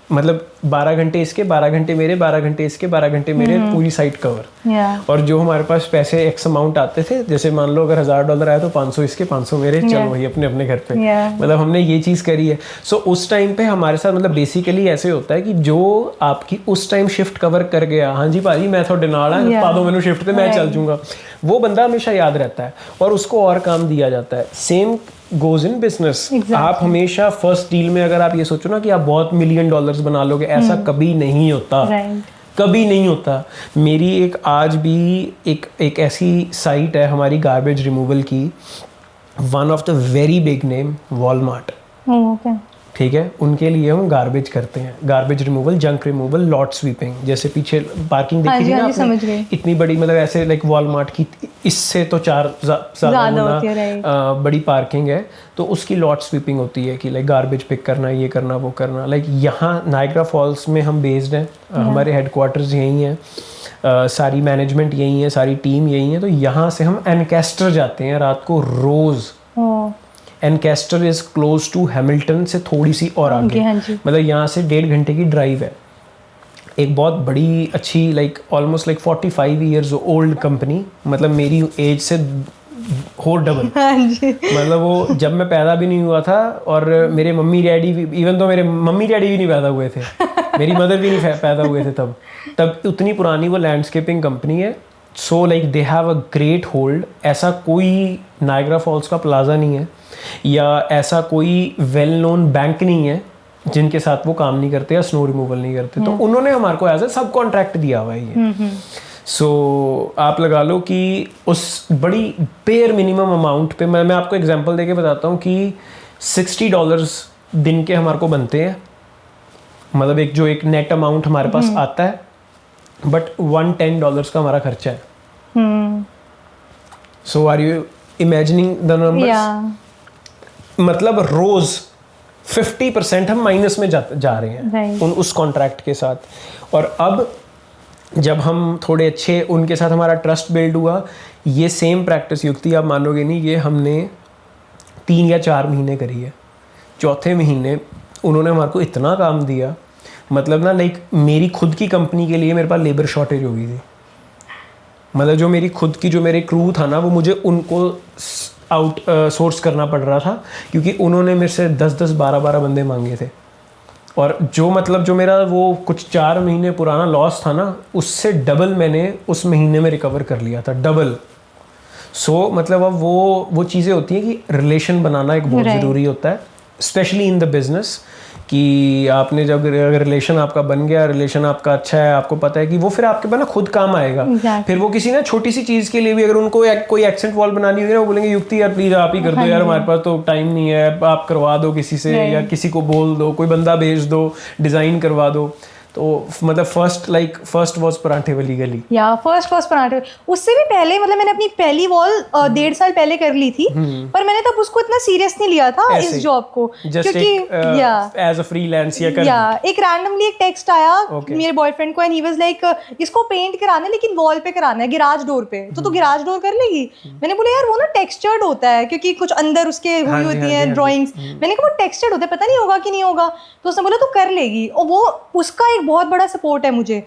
मतलब 12 घंटे इसके, 12 घंटे मेरे, 12 घंटे इसके, 12 घंटे मेरे, पूरी साइट कवर। और जो हमारे पास पैसे एक्स अमाउंट आते थे, जैसे मान लो अगर $1000 आया तो 500 इसके, 500 मेरे, चलो वही अपने अपने घर पे। मतलब हमने ये चीज़ करी है। सो उस टाइम पे हमारे साथ मतलब बेसिकली ऐसे होता है कि जो आपकी उस टाइम शिफ्ट कवर कर गया, हाँ जी भाजी मैं थोड़े नाल हाँ, पा दो मैनू शिफ्ट पे, मैं चल जूँगा, वो बंदा हमेशा याद रहता है और उसको और काम दिया जाता है। Same goes in business. आप हमेशा फर्स्ट डील में अगर आप ये सोचो ना कि आप बहुत $1 मिलियन बना लोगे, ऐसा कभी नहीं होता। कभी नहीं होता। मेरी एक आज भी एक ऐसी साइट है हमारी गार्बेज रिमूवल की, one of the very big name Walmart. ठीक है, उनके लिए हम गार्बेज करते हैं, garbage removal, junk removal, lot sweeping. जैसे पीछे पार्किंग देखी थी ना आपने, इतनी बड़ी, मतलब ऐसे लाइक वॉलमार्ट की इससे तो 4 ज़्यादा बड़ी पार्किंग है, तो उसकी लॉट स्वीपिंग होती है कि लाइक गार्बेज पिक करना, ये करना, वो करना। लाइक यहाँ नाइग्रा फॉल्स में हम बेस्ड हैं, हमारे हेडक्वार्टर्स यहीं हैं, सारी मैनेजमेंट यहीं है, सारी टीम यहीं है। तो यहाँ से हम एनकेस्टर जाते हैं रात को रोज़। एनकेस्टर इज क्लोज टू हैमिल्टन से थोड़ी सी और आगे, मतलब यहाँ से 1.5 घंटे की ड्राइव है। एक बहुत बड़ी अच्छी like almost like 45 years old company, मतलब मेरी एज से और डबल। मतलब वो जब मैं पैदा भी नहीं हुआ था और मेरे मम्मी डैडी भी, इवन तो मेरे मम्मी डैडी भी नहीं पैदा हुए थे, मेरी मदर भी नहीं पैदा हुए थे तब उतनी पुरानी वो लैंडस्केपिंग कंपनी है। So like they have a great hold. ऐसा कोई नायग्रा फॉल्स का प्लाजा नहीं है या ऐसा कोई वेल नोन बैंक नहीं है जिनके साथ वो काम नहीं करते या स्नो रिमूवल नहीं करते. तो उन्होंने हमारे को एज ए सब कॉन्ट्रैक्ट दिया हुआ है ये. सो आप लगा लो कि उस बड़ी बेयर मिनिमम अमाउंट पे मैं आपको एग्जांपल देके बताता हूँ कि $60 दिन के हमारे को बनते हैं. मतलब एक नेट अमाउंट हमारे पास आता है, बट $110 का हमारा खर्चा है. So are you imagining the numbers? मतलब रोज 50% हम माइनस में जा रहे हैं उस कॉन्ट्रैक्ट के साथ. और अब जब हम थोड़े अच्छे उनके साथ हमारा ट्रस्ट बिल्ड हुआ, ये सेम प्रैक्टिस युक्ति आप मानोगे नहीं, ये हमने 3 या 4 महीने करी है. चौथे महीने उन्होंने हमारे को इतना काम दिया, मतलब ना लाइक मेरी खुद की कंपनी के लिए मेरे पास लेबर शॉर्टेज हो गई थी. मतलब जो मेरी खुद की जो मेरे क्रू था ना, वो मुझे उनको आउट सोर्स करना पड़ रहा था क्योंकि उन्होंने मेरे से 10-10, 12-12 बंदे मांगे थे. और जो मेरा वो कुछ 4 महीने पुराना लॉस था ना, उससे डबल मैंने उस महीने में रिकवर कर लिया था, डबल. सो मतलब अब वो चीज़ें होती हैं कि रिलेशन बनाना एक बहुत ज़रूरी होता है, स्पेशली इन द बिजनेस. कि आपने जब रिलेशन आपका बन गया, रिलेशन आपका अच्छा है, आपको पता है कि वो फिर आपके पास ना खुद काम आएगा. फिर वो किसी ना छोटी सी चीज़ के लिए भी अगर उनको कोई एक्सेंट वॉल बनानी होगी ना, वो बोलेंगे युक्ति यार प्लीज़ आप ही कर दो यार, हमारे पास तो टाइम नहीं है, आप करवा दो किसी से, या किसी को बोल दो, कोई बंदा भेज दो, डिज़ाइन करवा दो. तो मतलब फर्स्ट वाज पराठे वाली गली. फर्स्ट पराठे. उससे भी पहले मतलब मैंने अपनी पहली वॉल 1.5 साल पहले कर ली थी, पर मैंने तब उसको इतना सीरियस नहीं लिया था इस जॉब को, क्योंकि एज अ फ्रीलांस एक रैंडमली एक टेक्स्ट आया मेरे बॉयफ्रेंड को, एंड ही वाज लाइक इसको पेंट कराना है लेकिन वॉल पे कराना है, गिराज डोर पे, तो तू गिराज डोर कर लेगी? मैंने बोला यार वो ना टेक्सचर्ड होता है, क्योंकि कुछ अंदर उसके हुई होती है ड्राइंग्स. मैंने कहा वो टेक्सचर्ड होता है, पता नहीं होगा कि नहीं होगा. तो उसने बोला तू कर लेगी. और वो उसका बहुत बड़ा सपोर्ट है मुझे,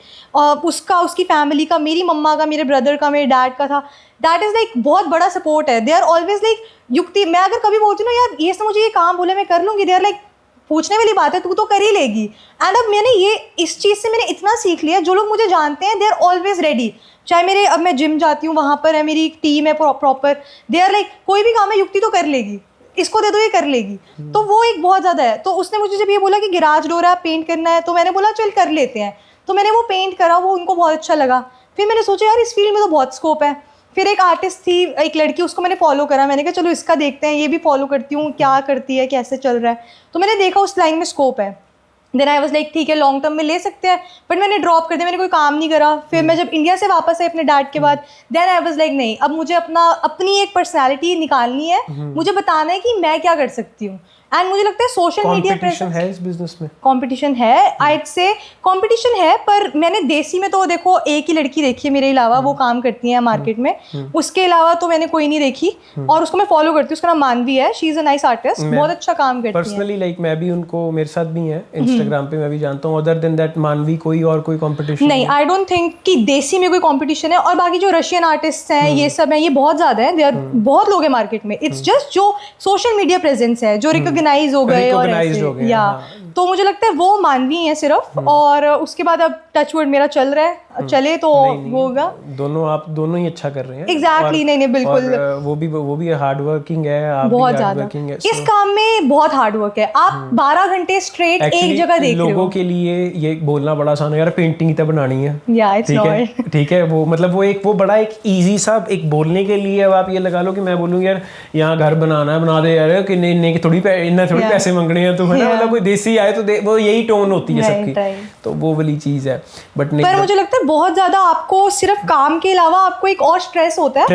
उसका, उसकी फैमिली का, मेरी मम्मा का, मेरे ब्रदर का, मेरे डैड का था. दैट इज लाइक बहुत बड़ा सपोर्ट है. दे आर ऑलवेज लाइक युक्ति, मैं अगर कभी बोलती हूँ ना यार ये मुझे ये काम बोले मैं कर लूंगी, दे आर लाइक पूछने वाली बात है, तू तो कर ही लेगी. एंड अब मैंने ये इस चीज़ से मैंने इतना सीख लिया, जो लोग मुझे जानते हैं दे आर ऑलवेज रेडी. चाहे अब मैं जिम जाती हूँ, वहाँ पर है मेरी एक टीम है प्रॉपर, दे आर लाइक कोई भी काम है युक्ति तो कर लेगी, इसको दे दो ये कर लेगी. तो वो एक बहुत ज़्यादा है. तो उसने मुझे जब ये बोला कि गिराज डोर है, पेंट करना है, तो मैंने बोला चल कर लेते हैं. तो मैंने वो पेंट करा, वो उनको बहुत अच्छा लगा. फिर मैंने सोचा यार इस फील्ड में तो बहुत स्कोप है. फिर एक आर्टिस्ट थी, एक लड़की, उसको मैंने फॉलो करा. मैंने कहा चलो इसका देखते हैं, ये भी फॉलो करती हूँ, क्या करती है, कैसे चल रहा है. तो मैंने देखा उस लाइन में स्कोप है. देन आई वाज लाइक ठीक है लॉन्ग टर्म में ले सकते हैं, बट मैंने ड्रॉप कर दिया, मैंने कोई काम नहीं करा. फिर मैं जब इंडिया से वापस आई अपने डैड के बाद, देन आई वाज लाइक नहीं, अब मुझे अपनी एक पर्सनैलिटी निकालनी है, मुझे बताना है कि मैं क्या कर सकती हूँ. एंड मुझे लगता है सोशल मीडिया कंपटीशन है इस बिजनेस में. कंपटीशन है, आइड से कंपटीशन है, पर मैंने देसी में तो देखो एक ही लड़की देखी है मेरे अलावा, वो काम करती है मार्केट में. उसके अलावा तो मैंने कोई नहीं देखी, और उसको मैं फॉलो करती हूँ. उसका नाम मानवी है, she is a nice artist, बहुत अच्छा काम करती है. पर्सनली लाइक मैं भी उनको, मेरे साथ भी है इंस्टाग्राम पे, मैं भी जानता हूँ. अदर देन दैट मानवी कोई और कोई कंपटीशन नहीं, आई डोंट थिंक कि देसी में कोई कंपटीशन है. और बाकी जो रशियन आर्टिस्ट हैं ये सब हैं, ये बहुत ज्यादा है, देयर बहुत लोग हैं मार्केट में. इट्स जस्ट जो सोशल मीडिया प्रेजेंस है, जो रिकॉग्नाइज हो गए और ऐसे, या तो मुझे लगता है वो मानवी है सिर्फ. और उसके बाद अब टचवुड मेरा चल रहा है, चले तो होगा. आप दोनों ही अच्छा कर रहे हैं. एग्जैक्टली. नहीं बिल्कुल. वो भी हार्ड वर्किंग है, आप बहुत ज्यादा. इस काम में बहुत हार्ड वर्क है. आप 12 घंटे स्ट्रेट एक जगह देख रहे हो. लोगों के लिए ये बोलना बड़ा आसान है यार, पेंटिंग ही तो बनानी है. ठीक है. वो मतलब वो बड़ा एक इजी सा एक बोलने के लिए. अब आप ये लगा लो कि मैं बोलूँ यार यहाँ घर बनाना है, बना दे यार, कि नहीं थोड़ी पैसे मांगने हैं, तो है ना. मतलब कोई देसी आए तो वो यही टोन होती है सबकी. तो वो वाली चीज है. बट मुझे लगता है बहुत ज्यादा आपको सिर्फ काम के अलावा आपको एक और स्ट्रेस होता है.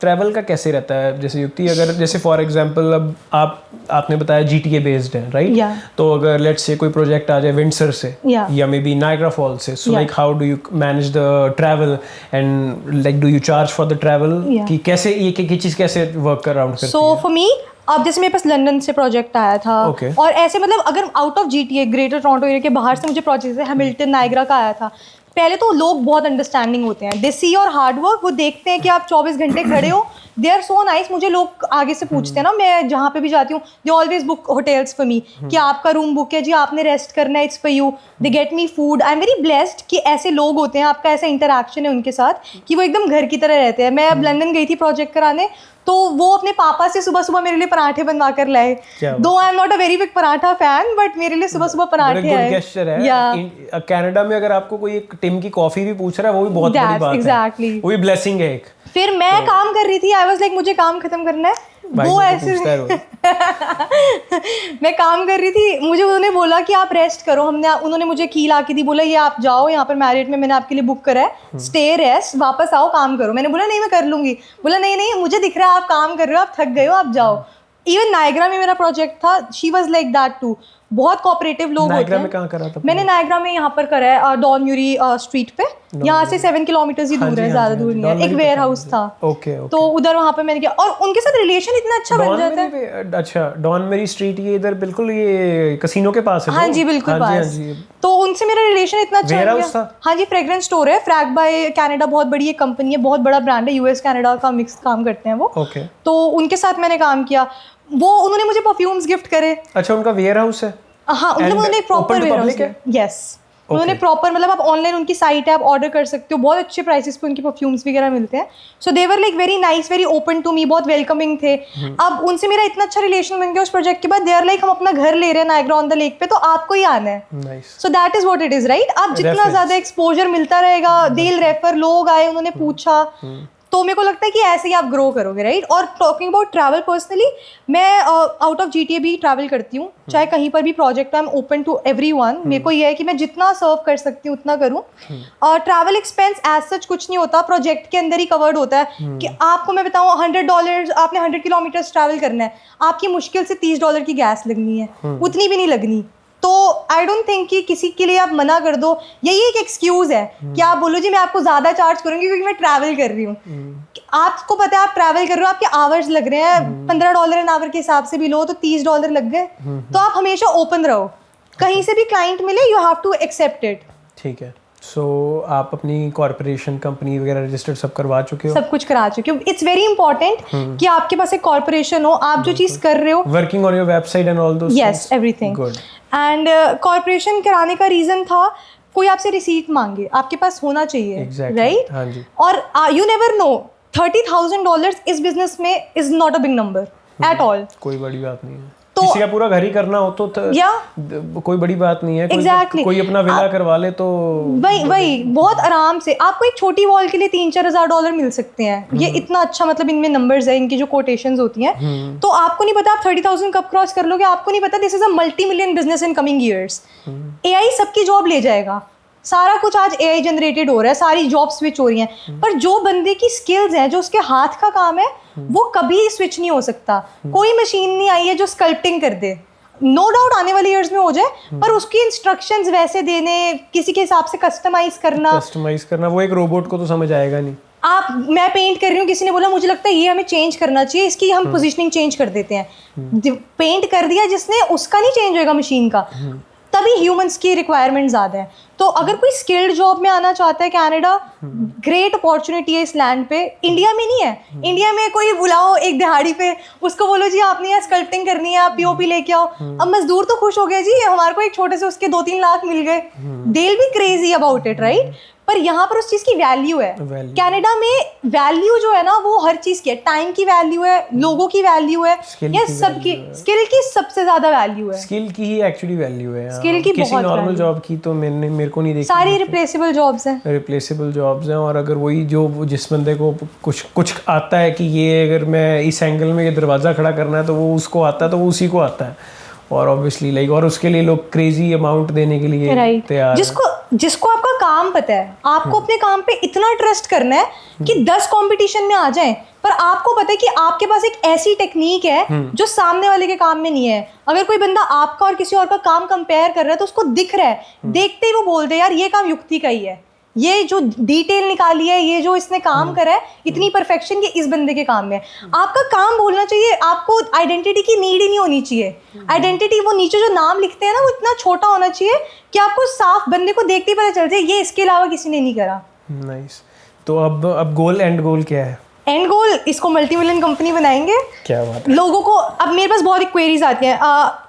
ट्रैवल का कैसे रहता है? जैसे युक्ति, अगर जैसे फॉर एग्जांपल अब आपने बताया GTA बेस्ड है, राइट? तो अगर लेट्स से कोई प्रोजेक्ट आ जाए विंडसर से या मे बी नायग्रा फॉल्स से, so like how do you manage the travel, and like do you charge for the travel, कि कैसे ये चीज कैसे वर्क अराउंड करती है? सो फॉर मी, अब जैसे मेरे पास लंदन से प्रोजेक्ट आया था, और ऐसे मतलब अगर out of GTA, greater Toronto area के बाहर से मुझे प्रोजेक्ट, हैमिल्टन, नायग्रा का आया था, पहले तो लोग बहुत अंडरस्टैंडिंग होते हैं, दे सी योर हार्ड वर्क, वो देखते हैं कि आप 24 घंटे खड़े हो, दे आर सो नाइस। मुझे लोग आगे से पूछते हैं ना, मैं जहाँ पे भी जाती हूँ, they always book hotels for me, कि आपका रूम बुक है जी, आपने रेस्ट करना है, it's for you, they get me food. I am very blessed कि ऐसे लोग होते हैं, आपका ऐसा इंटरेक्शन है उनके साथ कि वो एकदम घर की तरह रहते हैं। मैं अब लंदन गई थी प्रोजेक्ट कराने, तो वो अपने पापा से सुबह सुबह मेरे लिए पराठे बनवा कर लाए। दो I am not a very big paratha fan, but मेरे लिए सुबह सुबह पराठे है। कनाडा में अगर आपको कोई एक टिम की कॉफी भी पूछ रहा है, वो भी बहुत बड़ी बात exactly. है, वो भी ब्लेसिंग है एक। फिर मैं काम कर रही थी, आई वाज लाइक मुझे काम खत्म करना है, वो ऐसे मैं काम कर रही थी, मुझे उन्होंने बोला कि आप रेस्ट करो, उन्होंने मुझे की ला के दी, बोला ये आप जाओ, यहाँ पर मैरियट में मैंने आपके लिए बुक करा है, स्टे रेस्ट, वापस आओ काम करो। मैंने बोला नहीं मैं कर लूंगी, बोला नहीं नहीं मुझे दिख रहा है आप काम कर रहे हो, आप थक गए हो, आप जाओ। इवन नायग्रा में मेरा प्रोजेक्ट था, she was like that too, बहुत कोऑपरेटिव लोग होते हैं। में कहाँ करा था? मैंने नायग्रा में यहाँ पर करा है, डॉन म्यूरी स्ट्रीट पे, यहाँ से 7 किलोमीटर ही दूर है, ज्यादा दूर नहीं है, एक वेयर हाउस था। तो उधर वहाँ पे मैंने किया, और उनके साथ रिलेशन इतना अच्छा बन जाता है। अच्छा, डॉन मेरी स्ट्रीट ये इधर बिल्कुल ये कसिनो के पास है? हाँ जी बिल्कुल पास। तो उनसे मेरा रिलेशन इतना अच्छा बन गया। हाँ जी, फ्रेग्रेंस स्टोर है, फ्रैग बाय कनाडा, बहुत बड़ी एक कंपनी है, बहुत बड़ा ब्रांड है, यूएस कनाडा का मिक्स काम करते हैं वो। तो उनके साथ मैंने काम किया, वो उन्होंने मुझे परफ्यूम्स गिफ्ट करे। अच्छा, उनका वेयर हाउस है? हाँ, उन्होंने प्रॉपर वेयर हाउस है। यस, उन्होंने प्रॉपर, मतलब आप ऑनलाइन उनकी साइट है, आप ऑर्डर कर सकते हो, बहुत अच्छे प्राइसेस पे उनके परफ्यूम्स वगैरह मिलते हैं। So they were like very nice, very open to me, बहुत वेलकमिंग थे। अब उनसे मेरा इतना अच्छा रिलेशन बन गया उस प्रोजेक्ट के बाद, दे आर लाइक हम अपना घर ले रहे हैं नायग्रा ऑन द लेक पे, तो आपको ही आना है। So that is what it is, right? आप जितना ज्यादा एक्सपोजर मिलता रहेगा, डील रेफर, लोग आए, उन्होंने पूछा, तो मेरे को लगता है कि ऐसे ही आप ग्रो करोगे, राइट? और टॉकिंग अबाउट ट्रैवल, पर्सनली मैं आउट ऑफ GTA भी ट्रैवल करती हूँ, चाहे कहीं पर भी project, I am open to everyone. मेरे को ये है कि मैं जितना सर्व कर सकती हूँ उतना करूँ। और ट्रैवल एक्सपेंस एज सच कुछ नहीं होता, प्रोजेक्ट के अंदर ही कवर्ड होता है। कि आपको मैं बताऊँ, $100 आपने 100 किलोमीटर्स ट्रैवल करना है, आपकी मुश्किल से $30 की गैस लगनी है, उतनी भी नहीं लगनी। तो आई डोंट थिंक कि किसी के लिए आप मना कर दो, यही एक एक्सक्यूज है कि आप बोलो जी मैं आपको ज़्यादा चार्ज करूँगी क्योंकि मैं ट्रैवल कर रही हूँ। आपको पता है आप ट्रैवल कर रहे हो, आपके आवर्स लग रहे हैं, $15 एन आवर के हिसाब से भी लो तो $30 लग गए। तो आप हमेशा ओपन रहो, कहीं से भी क्लाइंट मिले, you have to accept it. ठीक है। सो आप अपनी कॉर्पोरेशन, कंपनी वगैरह रजिस्टर्ड सब करवा चुके हो? सब कुछ करा चुके हो। इट्स वेरी इंपॉर्टेंट कि आपके पास एक कॉर्पोरेशन हो, आप जो चीज़ कर रहे हो, working on your website and all those, yes, everything good. And corporation कराने का रीज़न था, कोई आपसे रिसीट मांगे, आपके पास होना चाहिए, राइट? हाँ जी। और यू नेवर नो, $30,000 इस बिजनेस में is not a big number at all. कोई बड़ी बात नहीं है, तो किसी का पूरा घर ही करना हो तो कोई बड़ी बात नहीं है। Exactly. कोई अपना विला करवा ले तो वही बहुत आराम से आपको एक छोटी वॉल के लिए $3-4 मिल सकते हैं। ये इतना अच्छा, मतलब इनमें नंबर्स है, इनकी जो कोटेशंस होती हैं, तो आपको नहीं पता आप 30,000 कब क्रॉस कर लोगे, आपको नहीं पता। This is a multi-million business in coming years. AI सबकी जॉब ले जाएगा, सारा कुछ आज AI जनरेटेड हो रहा है, सारी जॉब स्विच हो रही हैं, पर जो बंदे की स्किल्स हैं, जो उसके हाथ का काम है, वो कभी स्विच नहीं हो सकता। कोई मशीन नहीं आई है जो स्कल्पटिंग कर दे, नो डाउट आने वाले ईयर्स में हो जाए, पर उसकी इंस्ट्रक्शंस वैसे देने, किसी के हिसाब से कस्टमाइज करना वो एक रोबोट को तो समझ आएगा नहीं। मैं पेंट कर रही हूँ, किसी ने बोला मुझे लगता है ये हमें चेंज करना चाहिए, इसकी हम पोजीशनिंग चेंज कर देते हैं, पेंट कर दिया जिसने, उसका नहीं चेंज होएगा मशीन का। तभी ह्यूमंस की रिक्वायरमेंट ज़्यादा है। तो अगर कोई स्किल्ड जॉब में आना चाहता है कनाडा, ग्रेट अपॉर्चुनिटी है इस लैंड पे। इंडिया में नहीं है, इंडिया में कोई बुलाओ एक दिहाड़ी पे, उसको बोलो जी आपने यहाँ स्कल्पटिंग करनी है, आप POP लेके आओ, अब मजदूर तो खुश हो गया जी, हमारे को एक छोटे से उसके 2-3 लाख मिल गए, they will be crazy about it, right? पर यहाँ पर उस चीज़ की वैल्यू है। कनाडा में वैल्यू जो है ना, वो हर चीज़ की है, टाइम की वैल्यू है, लोगों की वैल्यू है, या सबकी स्किल की सबसे ज़्यादा वैल्यू है। स्किल की ही एक्चुअली वैल्यू है, स्किल की किसी नॉर्मल जॉब की तो मेरे को नहीं देखी। सारी रिप्लेसेबल जॉब्स हैं, रिप्लेसेबल जॉब्स हैं। और अगर वही जो जिस बंदे को कुछ आता है कि ये अगर मैं इस एंगल में ये दरवाज़ा खड़ा करना है तो वो उसको आता है, तो वो उसी को आता है। और ऑब्वियसली लाइक, और उसके लिए लोग क्रेजी अमाउंट देने के लिए तैयार हैं। जिसको आपका काम पता है, आपको अपने काम पे इतना ट्रस्ट करना है कि 10 कंपटीशन में आ जाएं, पर आपको पता है कि आपके पास एक ऐसी टेक्निक है जो सामने वाले के काम में नहीं है। अगर कोई बंदा आपका और किसी और का काम कंपेयर कर रहा है तो उसको दिख रहा है, देखते ही वो बोल दे यार ये काम युक्ति का ही है, ये जो डिटेल निकाली है, ये जो इसने काम करा है, इतनी परफेक्शन, ये इस बंदे के काम में है। आपका काम बोलना चाहिए, आपको आइडेंटिटी की नीड ही नहीं होनी चाहिए। आइडेंटिटी, वो नीचे जो नाम लिखते हैं ना, वो इतना छोटा होना चाहिए कि आपको साफ बंदे को देखते ही पता चल जाए ये इसके अलावा किसी ने नहीं करा। नाइस। तो अब गोल, एंड गोल क्या है? एंड गोल, इसको मल्टी मिलियन कंपनी बनाएंगे। क्या बात है। लोगों को, अब मेरे पास बहुत क्वेरीज आती हैं,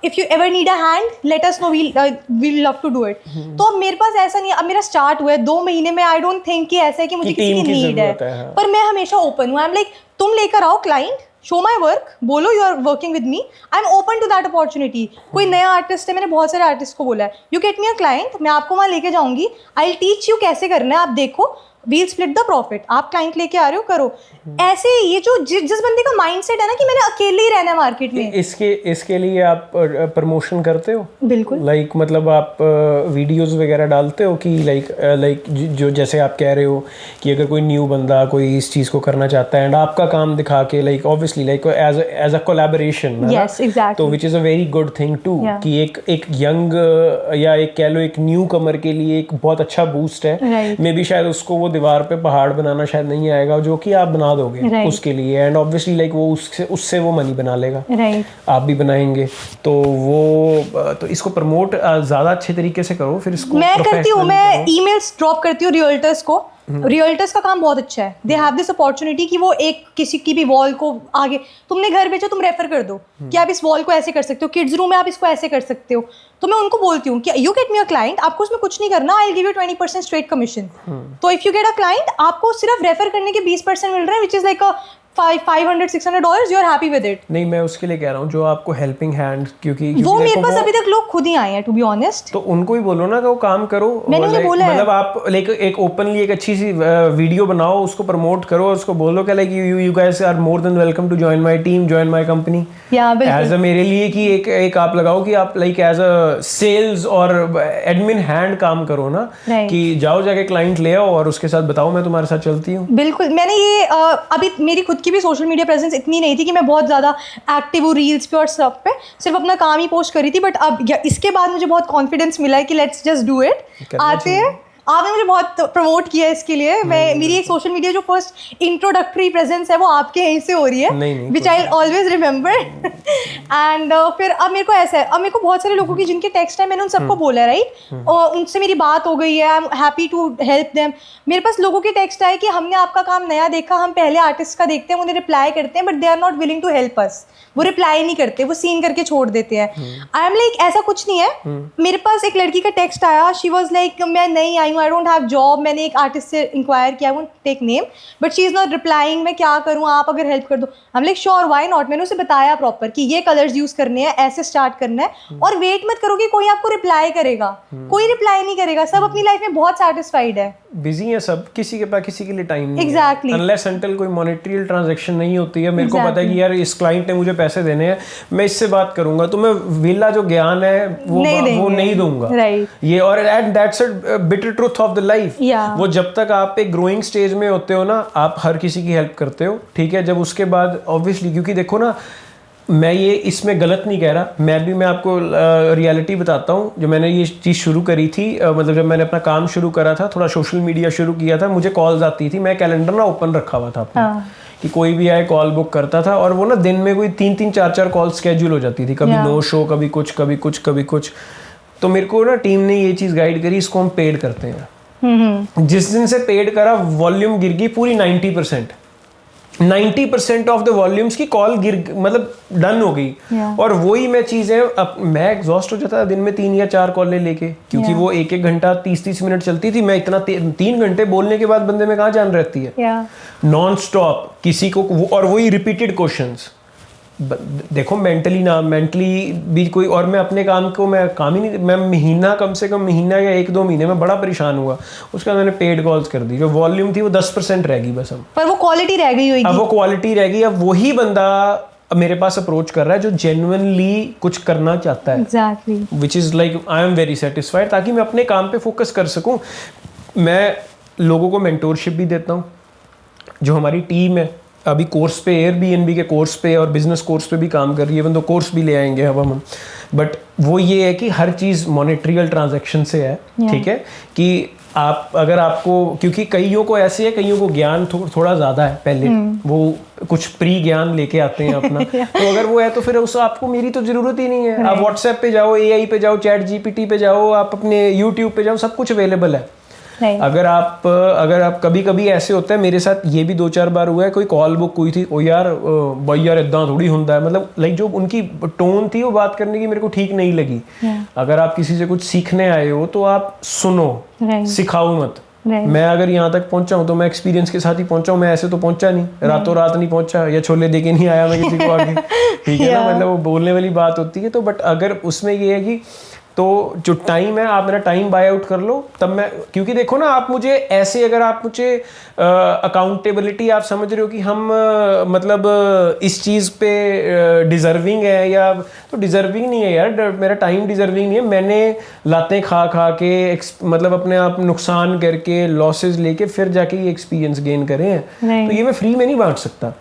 if you ever need a hand let us know, we'll love to do it. तो अब मेरे पास ऐसा नहीं है, अब मेरा स्टार्ट हुआ है 2 महीने में, आई डोंट थिंक कि ऐसा है कि मुझे किसी की नीड है, पर मैं हमेशा ओपन हूँ। आई एम लाइक, तुम लेकर आओ क्लाइंट, शो माई वर्क, बोलो you are working with me, I am open to that opportunity. कोई नया आर्टिस्ट है, मैंने बहुत सारे आर्टिस्ट को बोला है, you get me a client, मैं आपको वहाँ लेके जाऊंगी, आई विल टीच यू कैसे करना है, आप देखो, वील स्प्लिट द प्रॉफिट, आप क्लाइंट लेके आ रहे हो, करो। ऐसे ये जो जिस बंदे का माइंडसेट है ना कि मैंने अकेले ही रहना है मार्केट में, इसके लिए आप प्रमोशन करते हो? बिल्कुल। लाइक मतलब आप वीडियोस वगैरह डालते हो कि लाइक जो जैसे आप कह रहे हो कि अगर कोई न्यू बंदा कोई इस चीज़ को करना चाहता है एंड आपका काम दिखा के, like obviously like as a collaboration, yes exactly, तो which is a very good thing too, कि एक यंग या एक कह लो एक न्यू कमर के लिए एक बहुत अच्छा बूस्ट है। मे बी शायद उसको वो दीवार पे पहाड़ बनाना शायद नहीं आएगा जो कि आप बना दोगे उसके लिए, एंड ऑब्वियसली लाइक वो उससे वो मनी बना लेगा, आप भी बनाएंगे। तो वो तो इसको प्रमोट ज़्यादा अच्छे तरीके से करो, फिर इसको मैं करती हूँ, मैं ईमेल्स ड्रॉप करती हूँ रियल्टर्स को। रियल्टर्स का काम बहुत अच्छा है, दे हैव दिस अपॉर्चुनिटी कि वो एक किसी की भी वॉल को आगे, तुमने घर बेचो, तुम रेफर कर दो कि आप इस वॉल को ऐसे कर सकते हो, किड्स रूम में आप इसको ऐसे कर सकते हो। तो मैं उनको बोलती हूँ कि you get me a client, आपको उसमें कुछ नहीं करना, I will give you 20% straight commission. तो if you get a client, आपको सिर्फ रेफर करने के 20% मिल रहे हैं, which is like $500-600, you are happy with it. नहीं, मैं उसके लिए कह रहा हूँ जो आपको हेल्पिंग हैंड, क्योंकि वो मेरे पास अभी तक लोग खुद ही आए हैं, टू बी ऑनेस्ट। तो उनको ही बोलो ना कि वो काम करो। मैंने उन्हें बोला है, मतलब आप लाइक एक ओपनली एक अच्छी सी वीडियो बनाओ, उसको प्रमोट करो और उसको बोलो कि like you guys are more than welcome to join my team, join my company. As a मेरे लिए कि एक आप लगाओ कि आप लाइक एज अ सेल्स और एडमिन हैंड काम करो ना, कि जाओ जाके क्लाइंट ले आओ और उसके साथ बताओ मैं तुम्हारे साथ चलती हूँ। बिल्कुल। मैंने ये अभी मेरी खुद की भी सोशल मीडिया प्रेजेंस इतनी नहीं थी कि मैं बहुत ज़्यादा एक्टिव हूँ रील्स पे और सब पे, सिर्फ अपना काम ही पोस्ट करी थी। बट अब इसके बाद मुझे बहुत कॉन्फिडेंस मिला है कि लेट्स जस्ट डू इट। आते हैं, आपने मुझे बहुत प्रमोट किया है इसके लिए। मैं मेरी एक सोशल मीडिया जो फर्स्ट इंट्रोडक्टरी प्रेजेंस है वो आपके यहीं से हो रही है, विच आई ऑलवेज रिमेंबर। एंड फिर अब मेरे को ऐसा है, अब मेरे को बहुत सारे लोगों की जिनके टेक्स्ट है, मैंने उन सबको बोला है, राइट, और उनसे मेरी बात हो गई है, I am happy to help them. मेरे पास लोगों के टेक्स्ट आए कि हमने आपका काम नया देखा, हम पहले आर्टिस्ट का देखते हैं, उन्हें रिप्लाई करते हैं, but they are not willing to help us. वो रिप्लाई नहीं करते, वो सीन करके छोड़ देते हैं। आई एम लाइक, ऐसा कुछ नहीं है। मेरे पास एक लड़की का टेक्स्ट आया, शी वॉज लाइक, मैं नहीं आई हूँ, आई डोंट हैव जॉब। मैंने एक आर्टिस्ट से इंक्वायर किया, I won't take name, but she is not replying, मैं क्या करूँ, आप अगर हेल्प कर दो। I am like sure, why not. मैंने उसे बताया प्रॉपर कि ये कलर्स यूज़ करने हैं, ऐसे स्टार्ट करना है, और वेट मत करो कि कोई आपको रिप्लाई करेगा। कोई रिप्लाई नहीं करेगा, सब अपनी लाइफ में बहुत सेटिस्फाइड है, बिजी है सब, किसी के पास किसी के लिए टाइम नहीं exactly. है, अनलेस अनटिल कोई मॉनेटरी ट्रांजैक्शन नहीं होती है। मेरे को पता है कि यार इस क्लाइंट ने मुझे पैसे देने हैं, मैं इससे बात करूंगा, तो मैं वेला जो ज्ञान है वो नहीं दूंगा, ये। और that's a bitter truth of the life. वो जब तक आप एक ग्रोइंग स्टेज में होते हो ना, आप हर किसी की हेल्प करते हो, ठीक है। जब उसके बाद ऑब्वियसली, क्योंकि देखो ना, मैं ये इसमें गलत नहीं कह रहा, मैं आपको रियलिटी बताता हूँ। जो मैंने ये चीज़ शुरू करी थी, मतलब जब मैंने अपना काम शुरू करा था, थोड़ा सोशल मीडिया शुरू किया था, मुझे कॉल्स आती थी, मैं कैलेंडर ना ओपन रखा हुआ था अपना, कि कोई भी आए कॉल बुक करता था, और वो ना दिन में कोई 3-3, 4-4 कॉल स्केड्यूल हो जाती थी, कभी नो शो, कभी कुछ कभी कुछ कभी कुछ। तो मेरे को ना टीम ने ये चीज़ गाइड करी, इसको हम पेड करते हैं। जिस दिन से पेड करा, वॉल्यूम गिर गई पूरी 90%। 90% ऑफ द वॉल्यूम्स की कॉल मतलब डन हो गई। और वही मैं चीज़ें, अब मैं एग्जॉस्ट हो जाता था दिन में 3 या 4 कॉल लेके, क्योंकि वो 1-1 घंटा 30-30 मिनट चलती थी। मैं इतना 3 घंटे बोलने के बाद बंदे में कहाँ जान रहती है, नॉन स्टॉप किसी को, और वही रिपीटेड क्वेश्चंस। देखो मेंटली भी कोई, और मैं अपने काम को, मैं काम ही नहीं, मैं महीना, कम से कम महीना या 1-2 महीने में बड़ा परेशान हुआ। उसके बाद मैंने पेड कॉल्स कर दी, जो वॉल्यूम थी वो 10% रह गई बस। अब पर वो क्वालिटी रह गई होगी। अब वो क्वालिटी रह गई। अब वही बंदा मेरे पास अप्रोच कर रहा है जो जेन्युइनली कुछ करना चाहता है, exactly, which is like I am very satisfied, ताकि मैं अपने काम पे फोकस कर सकूं। मैं लोगों को मेंटोरशिप भी देता हूं। जो हमारी टीम है अभी कोर्स पे, एयरबीएनबी के कोर्स पे और बिजनेस कोर्स पे भी काम कर रही है, तो कोर्स भी ले आएंगे अब हम। बट वो ये है कि हर चीज़ मॉनेटरियल ट्रांजैक्शन से है, ठीक है, कि आप अगर आपको, क्योंकि कईयों को ऐसे है, कईयों को ज्ञान थोड़ा ज़्यादा है पहले, वो कुछ प्री ज्ञान लेके आते हैं अपना तो अगर वो है तो फिर उस आपको मेरी तो ज़रूरत ही नहीं है। आप व्हाट्सएप पे जाओ, AI पे जाओ, चैट GPT पे जाओ, आप अपने यूट्यूब पे जाओ, सब कुछ अवेलेबल है। अगर आप कभी कभी ऐसे होता है, मेरे साथ ये भी 2-4 बार हुआ है, कोई कॉल बुक हुई थी, ओ यार भाई यार इतना थोड़ी होता है, मतलब लाइक जो उनकी टोन थी वो बात करने की मेरे को ठीक नहीं लगी। अगर आप किसी से कुछ सीखने आए हो तो आप सुनो, सिखाओ मत। मैं अगर यहाँ तक पहुंचा हूँ तो मैं एक्सपीरियंस के साथ ही पहुंचा हूँ, मैं ऐसे तो पहुंचा नहीं, रातों रात नहीं पहुंचा, या छोले दे के नहीं आया मैं किसी को आगे, ठीक है ना, मतलब वो बोलने वाली बात होती है। तो बट अगर उसमें ये है कि तो जो टाइम है, आप मेरा टाइम बाय आउट कर लो, तब मैं, क्योंकि देखो ना, आप मुझे ऐसे, अगर आप मुझे अकाउंटेबिलिटी आप समझ रहे हो कि हम मतलब इस चीज़ पे डिज़र्विंग है, या तो डिज़र्विंग नहीं है यार, मेरा टाइम डिज़र्विंग नहीं है। मैंने लातें खा खा के मतलब अपने आप नुकसान करके, लॉसेस लेके फिर जाके ये एक्सपीरियंस गेन करे हैं, तो ये मैं फ्री में नहीं बांट सकता।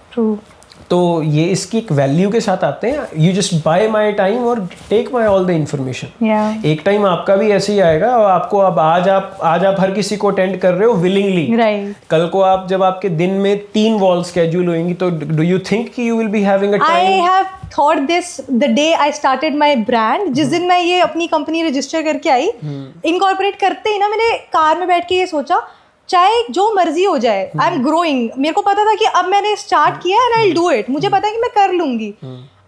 तो ये इसकी एक वैल्यू के साथ आते हैं। You just buy my time और take my all the information. एक टाइम आपका भी ऐसे ही आएगा, और आपको अब आज आप हर किसी को अटेंड कर रहे हो विलिंगली, कल को आप जब आपके दिन में 3 वॉल स्केड्यूल होंगी, तो डू यू थिंक कि you will be having a time? I have thought this the day I started my brand. जिस दिन मैं ये अपनी कंपनी रजिस्टर करके आई, इनकॉर्पोरेट करते ही ना, मैंने कार में बैठ के ये सोचा, चाहे जो मर्जी हो जाए, आई एम ग्रोइंग। मेरे को पता था कि अब मैंने स्टार्ट किया and I will do it, मुझे पता है कि मैं कर लूंगी।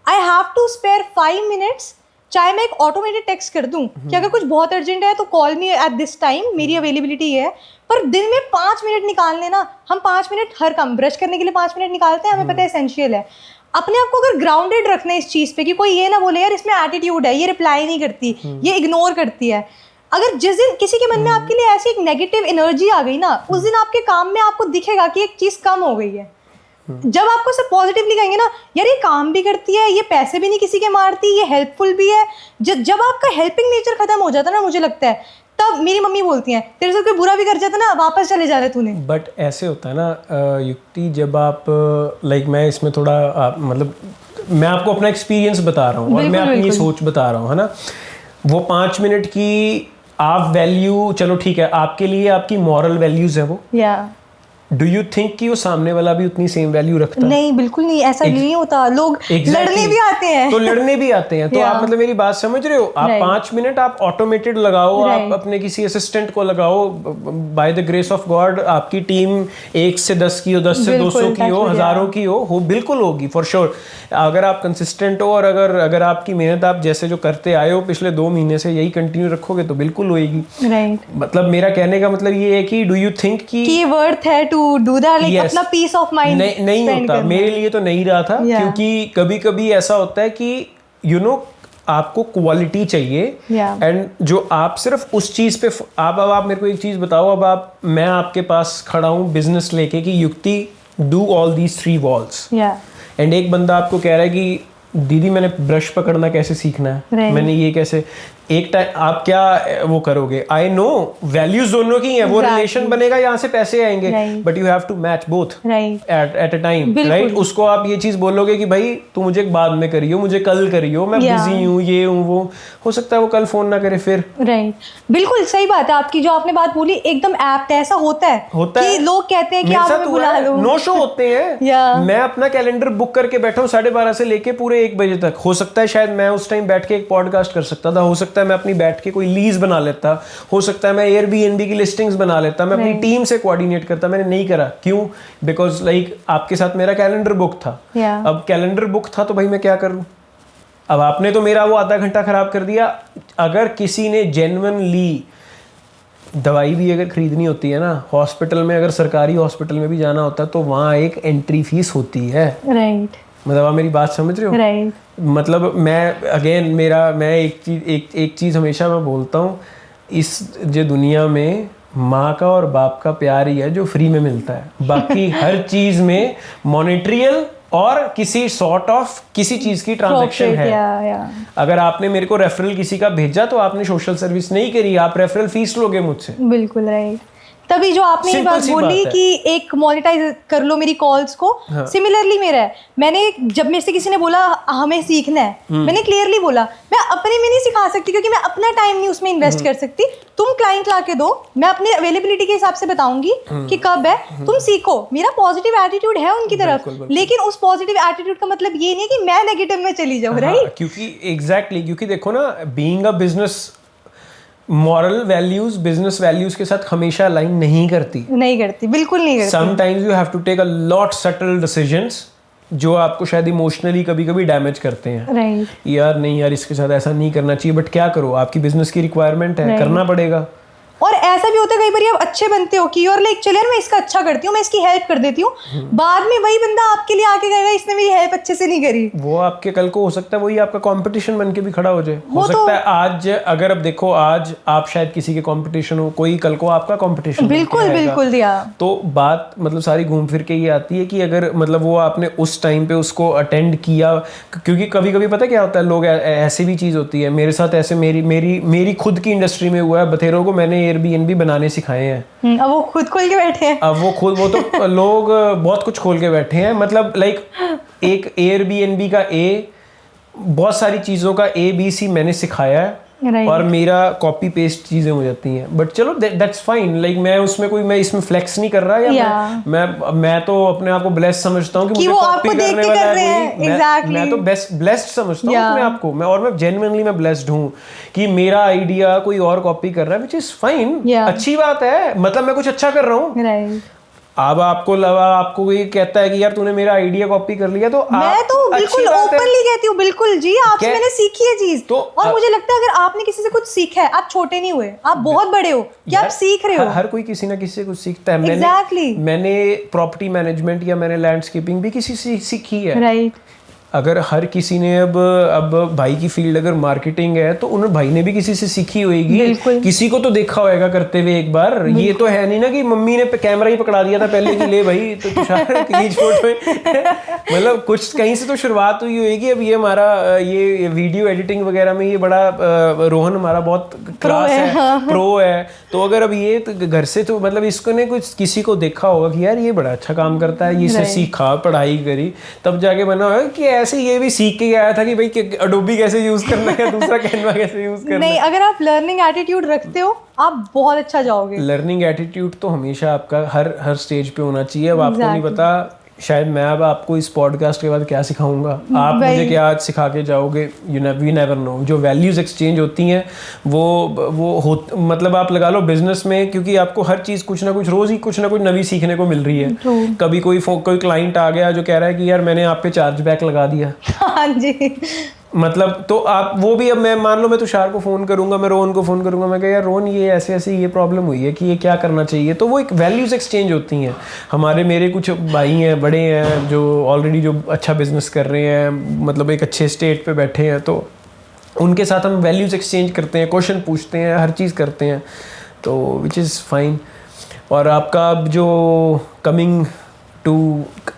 I have to spare 5 minutes, चाहे मैं एक ऑटोमेटेड टेक्स्ट कर दूं कि अगर कुछ बहुत अर्जेंट है तो call me at this time, मेरी अवेलेबिलिटी है। पर दिन में 5 मिनट निकालने ना, हम 5 मिनट हर काम, ब्रश करने के लिए 5 मिनट निकालते हैं, हमें पता है एसेंशियल है। अपने आप को अगर ग्राउंडेड रखना है इस चीज़ पे कि कोई ये ना बोले यार इसमें एटीट्यूड है, ये रिप्लाई नहीं करती, ये इग्नोर करती है। अगर जिस दिन किसी के मन में आपके लिए ऐसी एक नेगेटिव एनर्जी आ गई ना, उस दिन आपके काम में आपको दिखेगा कि एक चीज़ कम हो गई है। जब आपको सब पॉजिटिवली कहेंगे ना, यार ये काम भी करती है, ये पैसे भी नहीं किसी के मारती, ये हेल्पफुल भी है, जब आपका हेल्पिंग नेचर खत्म हो जाता है ना, मुझे लगता है तब मेरी मम्मी बोलती हैं तेरे से कोई बुरा भी कर जाता ना, वापस चले जा रहे तूने। बट ऐसे होता है ना युक्ति, जब आप लाइक मैं इसमें थोड़ा मतलब मैं आपको अपना एक्सपीरियंस बता रहा हूँ और मैं अपनी सोच बता रहा हूँ, है ना। वो 5 मिनट की आप वैल्यू, चलो ठीक है, आपके लिए आपकी मॉरल वैल्यूज है वो, डू यू थिंक कि वो सामने वाला भी उतनी सेम वैल्यू रखता है? नहीं, बिल्कुल नहीं, ऐसा नहीं होता। लोग लड़ने भी आते हैं, तो लड़ने भी आते हैं, तो आप मतलब मेरी बात समझ रहे हो। आप 5 मिनट आप ऑटोमेटेड लगाओ, आप अपने किसी असिस्टेंट को लगाओ, by the grace of God आपकी टीम 1 से 10 की हो, 10 से 200 की हो, हजारों की हो बिल्कुल होगी फॉर श्योर। अगर आप कंसिस्टेंट हो और अगर आपकी मेहनत आप जैसे जो करते आए हो पिछले 2 महीने से यही कंटिन्यू रखोगे तो बिल्कुल होएगी। मतलब मेरा कहने का मतलब ये है कि डू यू थिंक कि वर्थ है टू डू दैट, लाइक अपना पीस ऑफ माइंड नहीं होता। मेरे लिए तो नहीं रहा था, क्योंकि कभी कभी ऐसा होता है कि यू नो आपको क्वालिटी चाहिए, एंड जो आप सिर्फ उस चीज पे आप मेरे को एक चीज बताओ, अब मैं आपके पास खड़ा हूँ बिजनेस लेके कि युक्ति do all these 3 walls, and एक बंदा आपको कह रहा है कि दीदी मैंने ब्रश पकड़ना कैसे सीखना है, मैंने ये कैसे, एक टाइम आप क्या वो करोगे? आई नो वैल्यूज दोनों की हैं, वो रिलेशन बनेगा, यहाँ से पैसे आएंगे, but you have to match both at a time, right. उसको आप ये चीज बोलोगे कि भाई तू मुझे बाद में करियो, मुझे कल करियो, मैं बिजी हूँ, ये हूँ वो, हो सकता है वो कल फोन ना करे फिर। बिल्कुल सही बात है आपकी, जो आपने बात बोली एकदम एप्ट है। ऐसा होता है कि लोग कहते हैं कि आप हमें बुला लो, नो शो होते हैं। मैं अपना कैलेंडर बुक करके बैठा हूँ 12:30 से लेके पूरे 1 बजे तक। हो सकता है शायद मैं उस टाइम बैठ के एक पॉडकास्ट कर सकता था, हो सकता है मैं अपनी बैठ के कोई लीज बना लेता, हो सकता है मैं एयरबीएनबी की लिस्टिंग्स बना लेता, मैं अपनी टीम से कोऑर्डिनेट करता। मैंने नहीं करा, क्यों? बिकॉज लाइक आपके साथ मेरा कैलेंडर बुक था। अब कैलेंडर बुक था तो भाई मैं क्या करूं? अब आपने तो मेरा वो आधा घंटा खराब कर दिया। अगर किसी ने जेन्युइनली दवाई भी अगर खरीदनी होती है ना, हॉस्पिटल में, अगर सरकारी हॉस्पिटल में भी जाना होता है तो वहाँ एक एंट्री फीस होती है, राइट। मतलब आप मेरी बात समझ रहे हो? राइट। मतलब मैं एक चीज़ हमेशा मैं बोलता हूँ, इस जो दुनिया में माँ का और बाप का प्यार ही है जो फ्री में मिलता है। बाकी हर चीज़ में मॉनेटरियल और किसी सॉर्ट ऑफ किसी चीज़ की ट्रांजैक्शन है। अगर आपने मेरे को रेफरल किसी का भेजा तो आपने सोशल सर्विस नहीं करी, आप रेफरल फीस लोगे मुझसे। बिल्कुल राइट। तभी जो आपने ये Simple बात सी बोली बात है। कि एक मोनेटाइज कर लो मेरी कॉल्स को, सिमिलरली मेरा है। मैंने जब मेरे से किसी ने बोला हमें सीखना है, मैंने क्लियरली बोला मैं अपने में नहीं सिखा सकती क्योंकि मैं अपना टाइम नहीं उसमें इन्वेस्ट कर सकती। तुम क्लाइंट ला के दो, मैं अपने अवेलेबिलिटी के हिसाब से बताऊंगी कि कब है, तुम सीखो। मेरा पॉजिटिव एटीट्यूड है उनकी तरफ, लेकिन उस पॉजिटिव एटीट्यूड का मतलब ये नहीं है कि मैं नेगेटिव में चली जाऊँ, राइट? क्योंकि एग्जैक्टली क्योंकि देखो ना, being a business, moral values business values के साथ हमेशा अलाइन नहीं करती, बिल्कुल नहीं करती। Sometimes you have to take a lot subtle decisions जो आपको शायद इमोशनली कभी कभी डैमेज करते हैं। राइट। यार नहीं यार, इसके साथ ऐसा नहीं करना चाहिए, बट क्या करो, आपकी बिजनेस की रिक्वायरमेंट है, करना पड़ेगा। और ऐसा भी होता है कई बार आप अच्छे बनते हो कि और लाइक चल यार मैं इसका अच्छा करती हूँ, मैं इसकी हेल्प कर देती हूँ, बाद में वही बंदा आपके लिए आके कहेगा इसने मेरी हेल्प अच्छे से नहीं करी। वो आपके कल को हो सकता है वही आपका कंपटीशन बन के भी खड़ा हो जाए। हो सकता है आज अगर अब देखो, आज आप शायद किसी के कंपटीशन हो, कोई कल को आपका कंपटीशन बिल्कुल दिया। तो बात मतलब सारी घूम फिर के ये आती है कि अगर मतलब वो आपने उस टाइम पे उसको अटेंड किया, क्योंकि कभी कभी पता क्या होता है, लोग ऐसी भी चीज़ होती है, मेरे साथ ऐसे मेरी खुद की इंडस्ट्री में हुआ है, बथेरों को मैंने एयरबीएनबी बनाने सिखाए हैं। अब वो खुद खोल के बैठे हैं। अब वो तो लोग बहुत कुछ खोल के बैठे हैं, मतलब लाइक एक एयरबीएनबी का बहुत सारी चीज़ों का ABC मैंने सिखाया है। Right. और मेरा कॉपी पेस्ट चीजें हो जाती हैं, बट चलो दैट्स फाइन। लाइक मैं इसमें फ्लेक्स नहीं कर रहा, या मैं तो अपने आप को ब्लेस्ड समझता हूँ कि मुझे कॉपी करने वाला है कोई। मैं तो ब्लेस्ड समझता हूँ अपने आप को, और मैं जेन्युइनली मैं ब्लेस्ड हूँ कि मेरा आइडिया कोई और कॉपी कर रहा है, विच इज फाइन, अच्छी बात है, मतलब मैं कुछ अच्छा कर रहा हूँ। अब आपको ये कहता है कि यार तूने मेरा आइडिया कॉपी कर लिया, तो मैं तो बिल्कुल ओपनली कहती हूँ, बिल्कुल जी, आपसे मैंने सीखी है चीज। तो और मुझे लगता है अगर आपने किसी से कुछ सीखा है, आप छोटे नहीं हुए, आप बहुत बड़े हो कि आप सीख रहे हो। हर कोई किसी ना किसी से कुछ सीखता है। मैंने प्रॉपर्टी मैनेजमेंट या मैंने लैंडस्केपिंग भी किसी से सीखी है, राइट। अगर हर किसी ने अब भाई की फील्ड अगर मार्केटिंग है तो उन भाई ने भी किसी से सीखी होगी, किसी को तो देखा होगा करते हुए एक बार। ये तो है नहीं ना कि मम्मी ने कैमरा ही पकड़ा दिया था पहले कि ले भाई तो तुषार खींच फोटो मतलब कुछ कहीं से तो शुरुआत हुई होगी। अब ये हमारा ये वीडियो एडिटिंग वगैरह में ये बड़ा रोहन हमारा बहुत क्लास है, प्रो है। तो अगर अब ये तो घर से तो मतलब इसको ने कुछ किसी को देखा होगा कि यार ये बड़ा अच्छा काम करता है, ये से सीखा, पढ़ाई करी, तब जाके बना होगा कि ऐसे ये भी सीख के आया था कि भाई अडोबी कैसे यूज करना है, दूसरा कैनवा कैसे यूज करना है। नहीं, अगर आप लर्निंग एटीट्यूड रखते हो आप बहुत अच्छा जाओगे। लर्निंग एटीट्यूड तो हमेशा आपका हर स्टेज पे होना चाहिए। अब आपको नहीं पता शायद मैं अब आपको इस पॉडकास्ट के बाद क्या सिखाऊंगा, आप मुझे क्या आज सिखा के जाओगे, वी नेवर नो। जो वैल्यूज एक्सचेंज होती हैं वो मतलब आप लगा लो बिजनेस में, क्योंकि आपको हर चीज़ कुछ ना कुछ रोज़ ही कुछ ना कुछ नवी सीखने को मिल रही है। कभी कोई क्लाइंट आ गया जो कह रहा है कि यार मैंने आप पे चार्ज बैक लगा दिया, हाँ जी, मतलब तो आप वो भी, अब मैं मान लो मैं तुषार को फ़ोन करूंगा, मैं रोहन को फ़ोन करूंगा, मैं कह यार रोहन ये ऐसे ये प्रॉब्लम हुई है कि ये क्या करना चाहिए। तो वो एक वैल्यूज़ एक्सचेंज होती हैं। मेरे कुछ भाई हैं, बड़े हैं, जो ऑलरेडी जो अच्छा बिजनेस कर रहे हैं, मतलब एक अच्छे स्टेट पे बैठे हैं, तो उनके साथ हम वैल्यूज़ एक्सचेंज करते हैं, क्वेश्चन पूछते हैं, हर चीज़ करते हैं, तो विच इज़ फाइन। और आपका अब जो कमिंग टू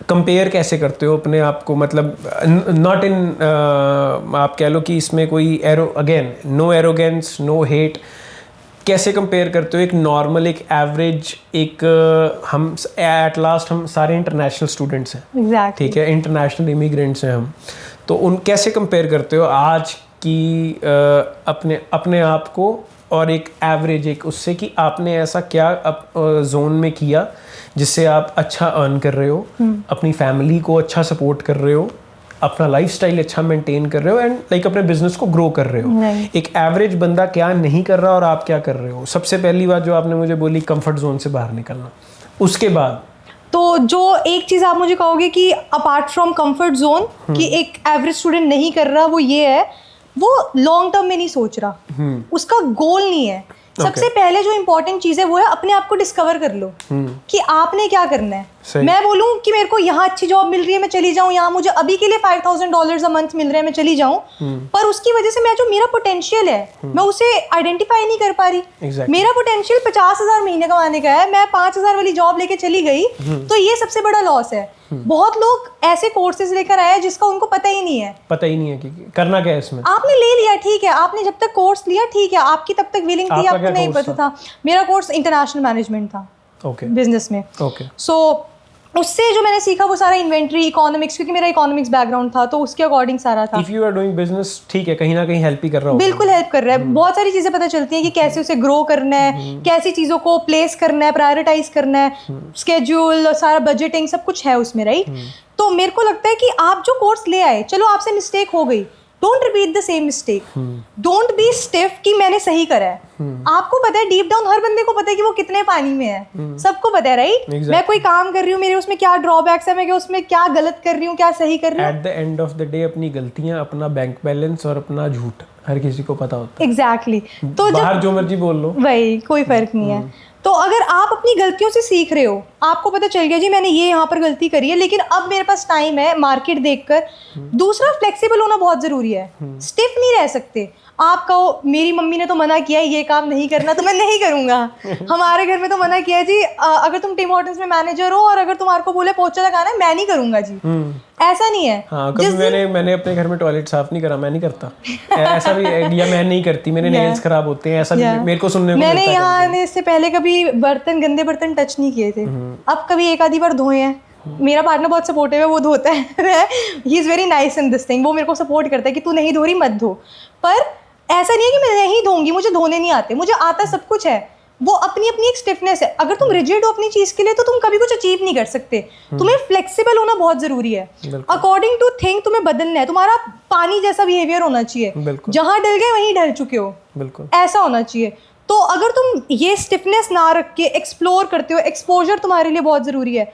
कंपेयर कैसे करते हो अपने आप को, मतलब नॉट इन आप कह लो कि इसमें कोई नो एरोगेंस, नो हेट, कैसे कंपेयर करते हो एक नॉर्मल, एक एवरेज, एक हम एट लास्ट हम सारे इंटरनेशनल स्टूडेंट्स हैं, ठीक है, इंटरनेशनल इमिग्रेंट्स हैं हम, तो उन कैसे कंपेयर करते हो आज की अपने आप को और एक एवरेज, एक उससे कि आपने ऐसा क्या जोन में किया जिससे आप अच्छा अर्न कर रहे हो, अपनी फैमिली को अच्छा सपोर्ट कर रहे हो, अपना लाइफस्टाइल अच्छा मेंटेन कर रहे हो, एंड लाइक अपने बिजनेस को ग्रो कर रहे हो। एक एवरेज बंदा क्या नहीं कर रहा और आप क्या कर रहे हो। सबसे पहली बात जो आपने मुझे बोली, कंफर्ट जोन से बाहर निकलना। उसके बाद तो जो एक चीज़ आप मुझे कहोगे कि अपार्ट फ्रॉम कंफर्ट जोन कि एक एवरेज स्टूडेंट नहीं कर रहा, वो ये है, वो लॉन्ग टर्म में नहीं सोच रहा, उसका गोल नहीं है। सबसे पहले जो इम्पोर्टेंट चीज़ है वो है अपने आप को डिस्कवर कर लो कि आपने क्या करना है। मैं बोलूँ कि मेरे को यहाँ अच्छी जॉब मिल रही है, मैं चली जाऊँ, यहाँ मुझे अभी के लिए $5,000 अ मंथ मिल रहा है, मैं चली जाऊँ, पर उसकी वजह से मैं जो मेरा पोटेंशियल है मैं उसे आइडेंटिफाई नहीं कर पा रही। मेरा पोटेंशियल 50,000 महीने कमाने का है, मैं 5,000 वाली जॉब लेके चली गई, तो ये सबसे बड़ा लॉस है। बहुत लोग ऐसे कोर्सेज लेकर आए जिसका उनको पता ही नहीं है कि करना क्या है इसमें। आपने ले लिया, ठीक है, आपने जब तक कोर्स लिया ठीक है, आपकी तब तक विलिंग थी, आपको नहीं पता था। मेरा कोर्स इंटरनेशनल मैनेजमेंट था, Okay. बिजनेस में. Okay. सो उससे जो मैंने सीखा वो सारा इन्वेंट्री, इकोनॉमिक्स, क्योंकि मेरा इकोनॉमिक्स बैकग्राउंड था तो उसके अकॉर्डिंग सारा था. If you are doing business, ठीक है, कहीं ना कहीं हेल्प ही कर रहा होगा. बिल्कुल हेल्प कर रहा है. बहुत सारी चीजें पता चलती हैं कि कैसे उसे ग्रो करना है, कैसी चीजों को प्लेस करना है, प्रायोरिटाइज करना है, स्केड्यूल, सारा बजटिंग, सब कुछ है उसमें, राइट. तो मेरे को लगता है कि आप जो कोर्स ले आए, चलो आपसे मिस्टेक हो गई, don't repeat the same mistake. Don't be stiff कि मैंने सही करा है. आपको पता है, डीप डाउन हर बंदे को पता है कि वो कितने पानी में है. सबको पता है, राइट. मैं कोई काम कर रही हूँ, मेरे उसमें क्या ड्रॉबैक्स है, मैं उसमें क्या गलत कर रही हूँ, क्या सही कर रही हूँ. At the end of the day अपनी गलतियां, अपना बैंक बैलेंस और अपना झूठ हर किसी को पता होता है. एग्जैक्टली. तो बाहर जो मर्जी बोल लो, वही, कोई फर्क नहीं है. तो अगर आप अपनी गलतियों से सीख रहे हो, आपको पता चल गया जी मैंने ये यहाँ पर गलती करी है, लेकिन अब मेरे पास टाइम है मार्केट देखकर. दूसरा, फ्लेक्सिबल होना बहुत जरूरी है. स्टिफ नहीं रह सकते. आप कहो मेरी मम्मी ने तो मना किया है ये काम नहीं करना, तो मैं नहीं करूंगा. हमारे घर में तो मना किया है जी, अगर तुम टिम हॉर्टन्स में मैनेजर हो और अगर तुम्हारे को बोले पोछा लगाना है, मैं नहीं करूंगा जी. ऐसा नहीं है. हाँ, कभी मैंने अपने घर में टॉयलेट साफ नहीं करा, मैं नहीं करता. ऐसा भी, या मैं नहीं करती, मेरे नेल्स खराब होते हैं, ऐसा भी मेरे को सुनने को मिलता है. मैंने यहाँ आने से पहले कभी गंदे बर्तन टच नहीं किए थे. अब कभी एक आधी बार धोए हैं. मेरा पार्टनर बहुत सपोर्टिव है, वो धोता है. ही is very nice in this thing. वो मेरे को सपोर्ट करता है कि तू नहीं धो रही मत धो. पर ऐसा नहीं है कि मैं नहीं धोऊंगी, मुझे धोने नहीं आते, मुझे आता सब कुछ है. वो अपनी अपनी एक स्टिफनेस है. अगर तुम रिजिड हो अपनी चीज के लिए तो तुम कभी कुछ अचीव नहीं कर सकते. तुम्हें फ्लेक्सिबल होना बहुत जरूरी है. अकॉर्डिंग टू थिंक तुम्हें बदलना है. तुम्हारा पानी जैसा बिहेवियर होना चाहिए. जहां डल गए वहीं ढल चुके हो, ऐसा होना चाहिए. तो अगर तुम ये स्टिफनेस ना रख के एक्सप्लोर करते हो, एक्सपोजर तुम्हारे लिए बहुत जरूरी है.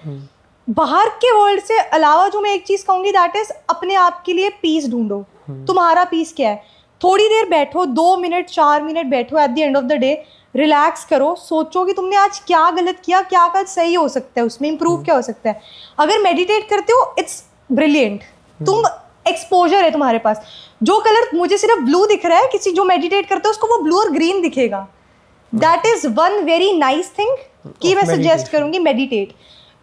बाहर के वर्ल्ड से अलावा जो मैं एक चीज कहूंगी, दैट इज अपने आप के लिए पीस ढूंढो. तुम्हारा पीस क्या है? थोड़ी देर बैठो, 2 मिनट 4 मिनट बैठो, at the end of the day relax करो, सोचो कि तुमने आज क्या गलत किया, क्या कल सही हो सकता है, उसमें इंप्रूव क्या हो सकता है. अगर मेडिटेट करते हो, इट्स ब्रिलियंट. तुम एक्सपोजर है तुम्हारे पास. जो कलर मुझे सिर्फ ब्लू दिख रहा है, किसी जो मेडिटेट करते हो उसको वो ब्लू और ग्रीन दिखेगा. That is one very nice thing कि मैं सजेस्ट करूंगी, meditate.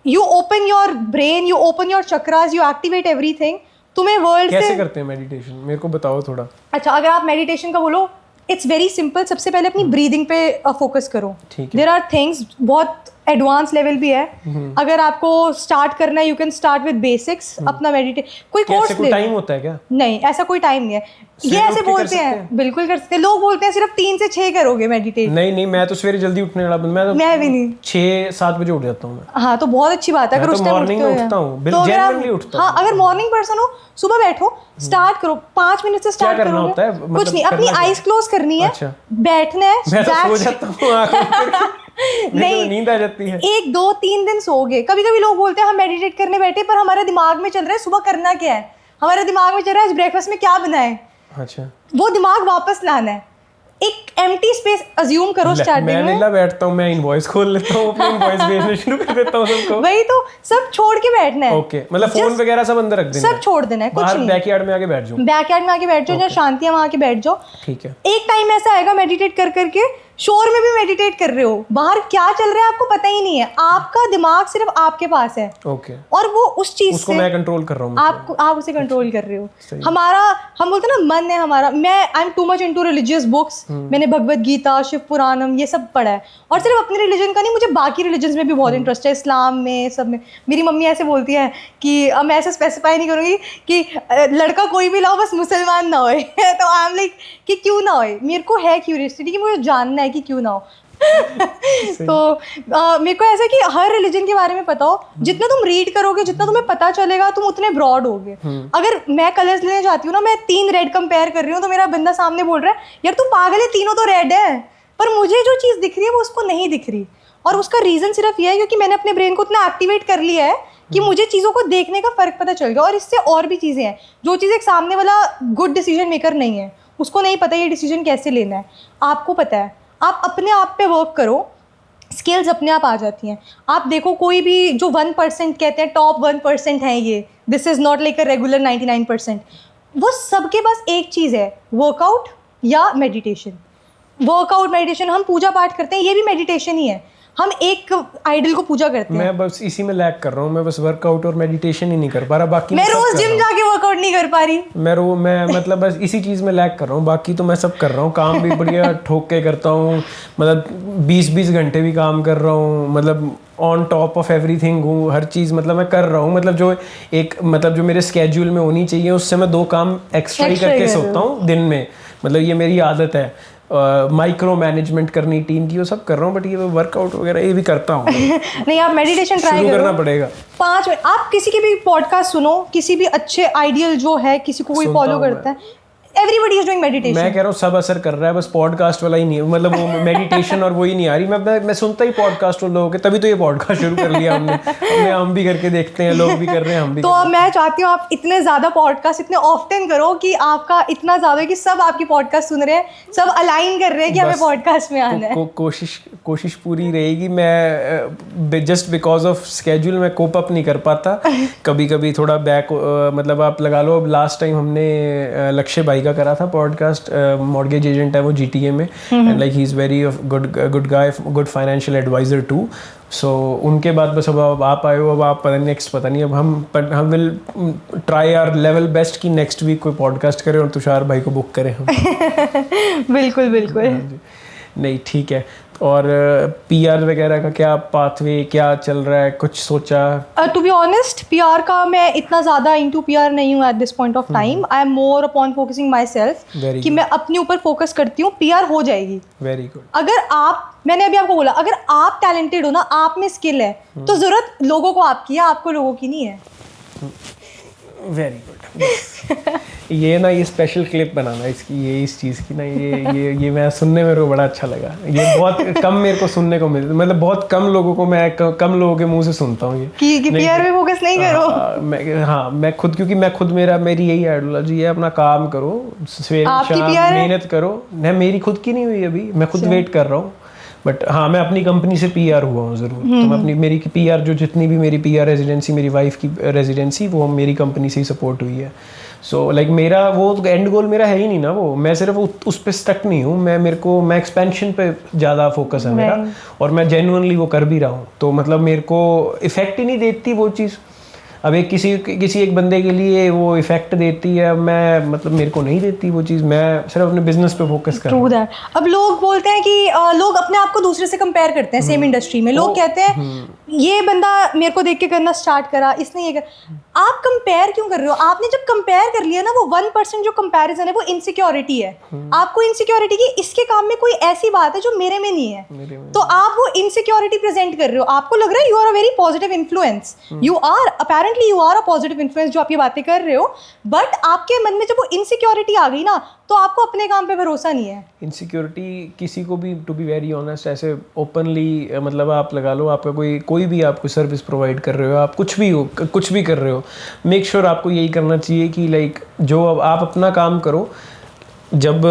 You open your brain, you open your chakras, you activate everything. तुम्हें वर्ल्ड कैसे करते हैं मेडिटेशन, मेरे को बताओ थोड़ा. अच्छा, अगर आप मेडिटेशन का बोलो, इट्स वेरी सिंपल. सबसे पहले अपनी ब्रीदिंग पे फोकस करो. देयर आर थिंग्स, बहुत एडवांस लेवल भी है. अगर आपको स्टार्ट करना है, you can start with basics. अपना मेडिटेट कोई कोर्स ले. टाइम होता है क्या? नहीं, ऐसा कोई टाइम नहीं है. ये ऐसे बोलते हैं, बिल्कुल कर सकते हैं. लोग बोलते हैं सिर्फ 3 से 6 करोगे मेडिटेट. नहीं, मैं तो सवेरे जल्दी उठने वाला बंदा. मैं भी नहीं, 6-7 बजे उठ जाता हूँ मैं. हाँ, तो बहुत अच्छी बात है. अगर उस टाइम मॉर्निंग में उठता हूँ, जनरली उठता हूँ. हाँ, अगर मॉर्निंग पर्सन हो, सुबह बैठो, स्टार्ट करो. 5 मिनट से स्टार्ट करो. कुछ नहीं, अपनी आईज क्लोज करनी है, बैठना है. मैं तो सो जाता हूँ. नहीं, नींद आ जाती है. 1 2 3 दिन सोओगे. कभी कभी लोग बोलते हैं हम मेडिटेट करने बैठे, पर हमारे दिमाग में चल रहा है सुबह करना क्या है, हमारे दिमाग में चल रहा है ब्रेकफास्ट में क्या बनाए. अच्छा, वो दिमाग वापस लाना है. एक एम्प्टी स्पेस अज्यूम करो स्टार्टिंग में. मैं बैठता हूँ, मैं इनवॉइस खोल लेता हूँ, अपनी इनवॉइस भेजना शुरू कर देता हूँ सबको. वही तो, सब छोड़ के बैठना है. ओके, मतलब फोन वगैरह सब अंदर रख देना है, सब छोड़ देना है. कुछ नहीं, बैकयार्ड में आके बैठ जाओ. बैकयार्ड में आके बैठ जाओ, जहाँ शांति है वहाँ आके बैठ जाओ. ठीक है. एक टाइम ऐसा आएगा मेडिटेट कर करके शोर में भी मेडिटेट कर रहे हो, बाहर क्या चल रहा है आपको पता ही नहीं है. आपका दिमाग सिर्फ आपके पास है. ओके. और वो उस चीज उसको मैं कंट्रोल कर रहा हूँ. आप उसे कंट्रोल कर रहे हो. हमारा, हम बोलते हैं ना, मन है हमारा. मैं I am too much into religious books. मैंने भगवत गीता, शिव पुराणम, ये सब पढ़ा है. और सिर्फ अपने रिलीजन का नहीं, मुझे बाकी रिलीजन्स में भी बहुत इंटरेस्ट है. इस्लाम में, सब में. मेरी मम्मी ऐसे बोलती है कि अब मैं ऐसे स्पेसिफाई नहीं करूँगी कि लड़का कोई भी लाओ, बस मुसलमान ना होए. तो आई एम लाइक कि क्यों ना होए. मेरे को है क्यूरियोसिटी कि मुझे जानना है कि क्यों ना हो. तो मेरे को ऐसा कि हर रिलीजन के बारे में पता हो. जितना तुम रीड करोगे, जितना तुम्हें पता चलेगा, तुम उतने ब्रॉड होगे. अगर मैं कलर्स लेने जाती हूँ ना, मैं 3 रेड कंपेयर कर रही हूँ, तो मेरा बंदा सामने बोल रहा है यार तू पागल है, तीनों तो रेड है. पर मुझे जो चीज़ दिख रही है वो उसको नहीं दिख रही. और उसका रीज़न सिर्फ ये है क्योंकि मैंने अपने ब्रेन को इतना एक्टिवेट कर लिया है कि मुझे चीज़ों को देखने का फ़र्क पता चल गया. और इससे और भी चीज़ें हैं, जो चीज़ एक सामने वाला गुड डिसीजन मेकर नहीं है, उसको नहीं पता ये डिसीजन कैसे लेना है. आपको पता है. आप अपने आप पे वर्क करो, स्किल्स अपने आप आ जाती हैं. आप देखो, कोई भी जो 1% कहते हैं, टॉप 1% हैं ये, this is not like a regular 99%. वो सबके पास एक चीज़ है, वर्कआउट या मेडिटेशन. Workout, meditation. हम पूजा पाठ करते हैं, ये भी मेडिटेशन ही है. हम एक आइडल को पूजा करते हैं। मैं बस इसी में लैग कर रहा हूँ, मैं बस वर्कआउट और मेडिटेशन ही नहीं कर पा रहा, बाकी मैं रोज जिम जाके वर्कआउट नहीं कर पा रही। मैं मतलब बस इसी चीज़ में लैग कर रहा हूँ, बाकी तो मैं सब कर रहा हूँ। काम भी बढ़िया ठोक के करता हूँ, मतलब 20-20 घंटे भी काम कर रहा हूँ, मतलब ऑन टॉप ऑफ एवरीथिंग हूँ, हर चीज़ मतलब मैं कर रहा हूँ। मतलब जो मेरे स्केड्यूल में होनी चाहिए उससे मैं 2 काम एक्स्ट्रा ही करके सोता हूँ दिन में, मतलब ये मेरी आदत है। माइक्रो मैनेजमेंट करनी टीम की, वो सब कर रहा हूँ, बट ये वर्कआउट वगैरह ये भी करता हूँ। नहीं, आप मेडिटेशन ट्राई करो, करना पड़ेगा 5 मिनट। आप किसी के भी पॉडकास्ट सुनो, किसी भी अच्छे आइडियल जो है, किसी को कोई फॉलो करता है, एवरीबडी इज डूइंग मेडिटेशन। मैं कह रहा हूँ सब असर कर रहा है, बस पॉडकास्ट वाला ही नहीं, मतलब वो मेडिटेशन और वो ही नहीं आ रही। मैं सुनता ही पॉडकास्ट उन लोगों के, तभी तो ये पॉडकास्ट शुरू कर लिया हमने हम भी करके देखते हैं, लोग भी कर रहे हैं, हम भी। तो अब मैं चाहती हूँ आप इतने ज़्यादा पॉडकास्ट इतने ऑफ्टन करो कि आपका इतना ज़्यादा कि सब आपकी पॉडकास्ट सुन रहे हैं, सब अलाइन कर रहे हैं कि हमें पॉडकास्ट में आना है। कोशिश पूरी रहेगी। मैं जस्ट बिकॉज ऑफ स्केड्यूल मैं कोप अप नहीं कर पाता, कभी कभी थोड़ा बैक, मतलब आप लगा लो। अब लास्ट टाइम हमने लक्ष्य भाई का करा था पॉडकास्ट, मॉर्गेज एजेंट है वो GTA में, and like he is very good guy, good financial advisor too. सो उनके बाद बस अब आप आए हो, अब आप पता नहीं अब हम will try our level best कि नेक्स्ट वीक कोई पॉडकास्ट करें और तुषार भाई को बुक करें हम। बिल्कुल बिल्कुल। नहीं ठीक है। और PR वगैरह का क्या पाथवे, क्या चल रहा है, कुछ सोचा? टू बी ऑनेस्ट, PR का मैं इतना ज़्यादा इनटू PR नहीं हूँ at this point of time. I am more upon focusing my self, कि मैं अपने ऊपर फोकस करती हूँ। PR हो जाएगी। Very good. अगर मैंने अभी आपको बोला, अगर आप टैलेंटेड हो ना, आप में स्किल है, तो जरूरत लोगों को आपकी है, आपको लोगों की नहीं है। Very good. ये स्पेशल क्लिप बनाना इसकी, ये इस चीज़ की ना, ये मैं सुनने में बड़ा अच्छा लगा। ये बहुत कम मेरे को सुनने को मिलता, मतलब बहुत कम लोगों को मैं कम लोगों के मुंह से सुनता हूँ ये कि PR में फोकस नहीं करो। मैं खुद, क्योंकि मैं खुद मेरी यही आइडियोलॉजी है, अपना काम करो, सवेरे शाम मेहनत करो। नहीं, मेरी खुद की नहीं हुई अभी, मैं खुद वेट कर रहा हूँ। बट हाँ, मैं अपनी कंपनी से PR हुआ हूँ ज़रूर। तो मैं मेरी PR जो जितनी भी मेरी PR रेजिडेंसी, मेरी वाइफ की रेजिडेंसी, वो मेरी कंपनी से ही सपोर्ट हुई है। सो लाइक मेरा वो एंड गोल मेरा है ही नहीं ना वो, मैं सिर्फ उस पर स्टक नहीं हूँ। मैं एक्सपेंशन पे ज़्यादा फोकस है मेरा, और मैं जेन्युइनली वो कर भी रहा हूँ। तो मतलब मेरे को इफ़ेक्ट ही नहीं देती वो चीज़। अब किसी एक बंदे के लिए वो इफेक्ट देती है, मैं मतलब मेरे को नहीं देती वो चीज़। मैं सिर्फ अपने बिजनेस पे फोकस कर रहा हूँ। अब लोग बोलते हैं कि लोग अपने आप को दूसरे से कंपेयर करते हैं सेम इंडस्ट्री में। लोग कहते हैं ये बंदा मेरे को देख के करना स्टार्ट करा, इसने ये आप कंपेयर क्यों कर रहे हो? आपने जब कंपेयर कर लिया ना, वो 1% जो कंपैरिजन है वो इनसिक्योरिटी है। आपको इनसिक्योरिटी की इसके काम में कोई ऐसी बात है जो मेरे में नहीं है, तो आप वो इनसिक्योरिटी प्रेजेंट कर रहे हो। आपको लग रहा है you are a very positive influence, you are apparently you are a positive influence जो आप ये बातें कर रहे हो, बट आपके मन में जब वो इनसिक्योरिटी आ गई ना, तो आपको अपने काम पे भरोसा नहीं है। इनसिक्योरिटी किसी को भी, टू बी वेरी ऑनेस्ट, ऐसे ओपनली, मतलब आप लगा लो, आपका कोई भी आपको सर्विस प्रोवाइड कर रहे हो, आप कुछ भी कर रहे हो, मेक श्योर आपको यही करना चाहिए कि लाइक जो अब आप अपना काम करो। जब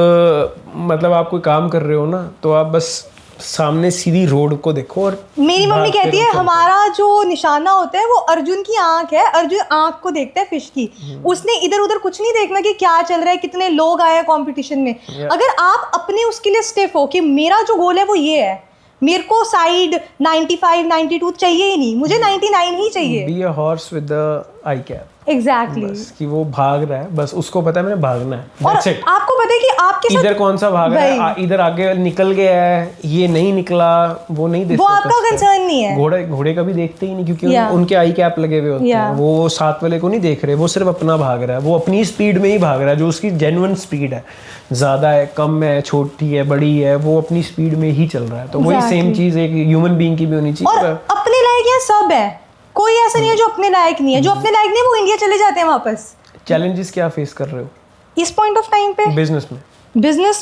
मतलब आप कोई काम कर रहे हो ना, तो आप बस सामने सीधी रोड को देखो। और मेरी मम्मी कहती है हमारा जो निशाना होता है वो अर्जुन की आंख है, अर्जुन आंख को देखता है फिश की। उसने इधर उधर कुछ नहीं देखना कि क्या चल रहा है, कितने लोग आए हैं कंपटीशन में। अगर आप अपने उसके लिए स्टिफ हो कि मेरा जो गोल है वो ये है, मेरे को साइड 95 92 चाहिए ही नहीं, मुझे 99 ही चाहिए। Be a horse with the I cap. Exactly, कि वो भाग रहा है, बस उसको पता है मैंने भागना है। और आपको पता है कि आपके साथ इधर कौन सा भाग रहा है, इधर आगे निकल गया है, ये नहीं निकला, वो नहीं देखते, वो आपका कंसर्न नहीं है। घोड़े का भी देखते ही नहीं, क्योंकि उनके आई कैप लगे हुए होते हैं। वो साथ वाले को नहीं देख रहे, वो सिर्फ अपना भाग रहा है, वो अपनी स्पीड में ही भाग रहा है, जो उसकी जेन्युइन स्पीड है। ज़्यादा है, कम है, छोटी है, बड़ी है, वो अपनी स्पीड में ही चल रहा है। तो वही सेम चीज़ एक ह्यूमन बीइंग की भी होनी चाहिए। और अपने लायक यहाँ सब है, कोई ऐसा नहीं है जो अपने लायक नहीं है। जो अपने लायक नहीं है वो इंडिया चले जाते हैं वापस। चैलेंजेस क्या फेस कर रहे हो इस पॉइंट ऑफ टाइम पे बिजनेस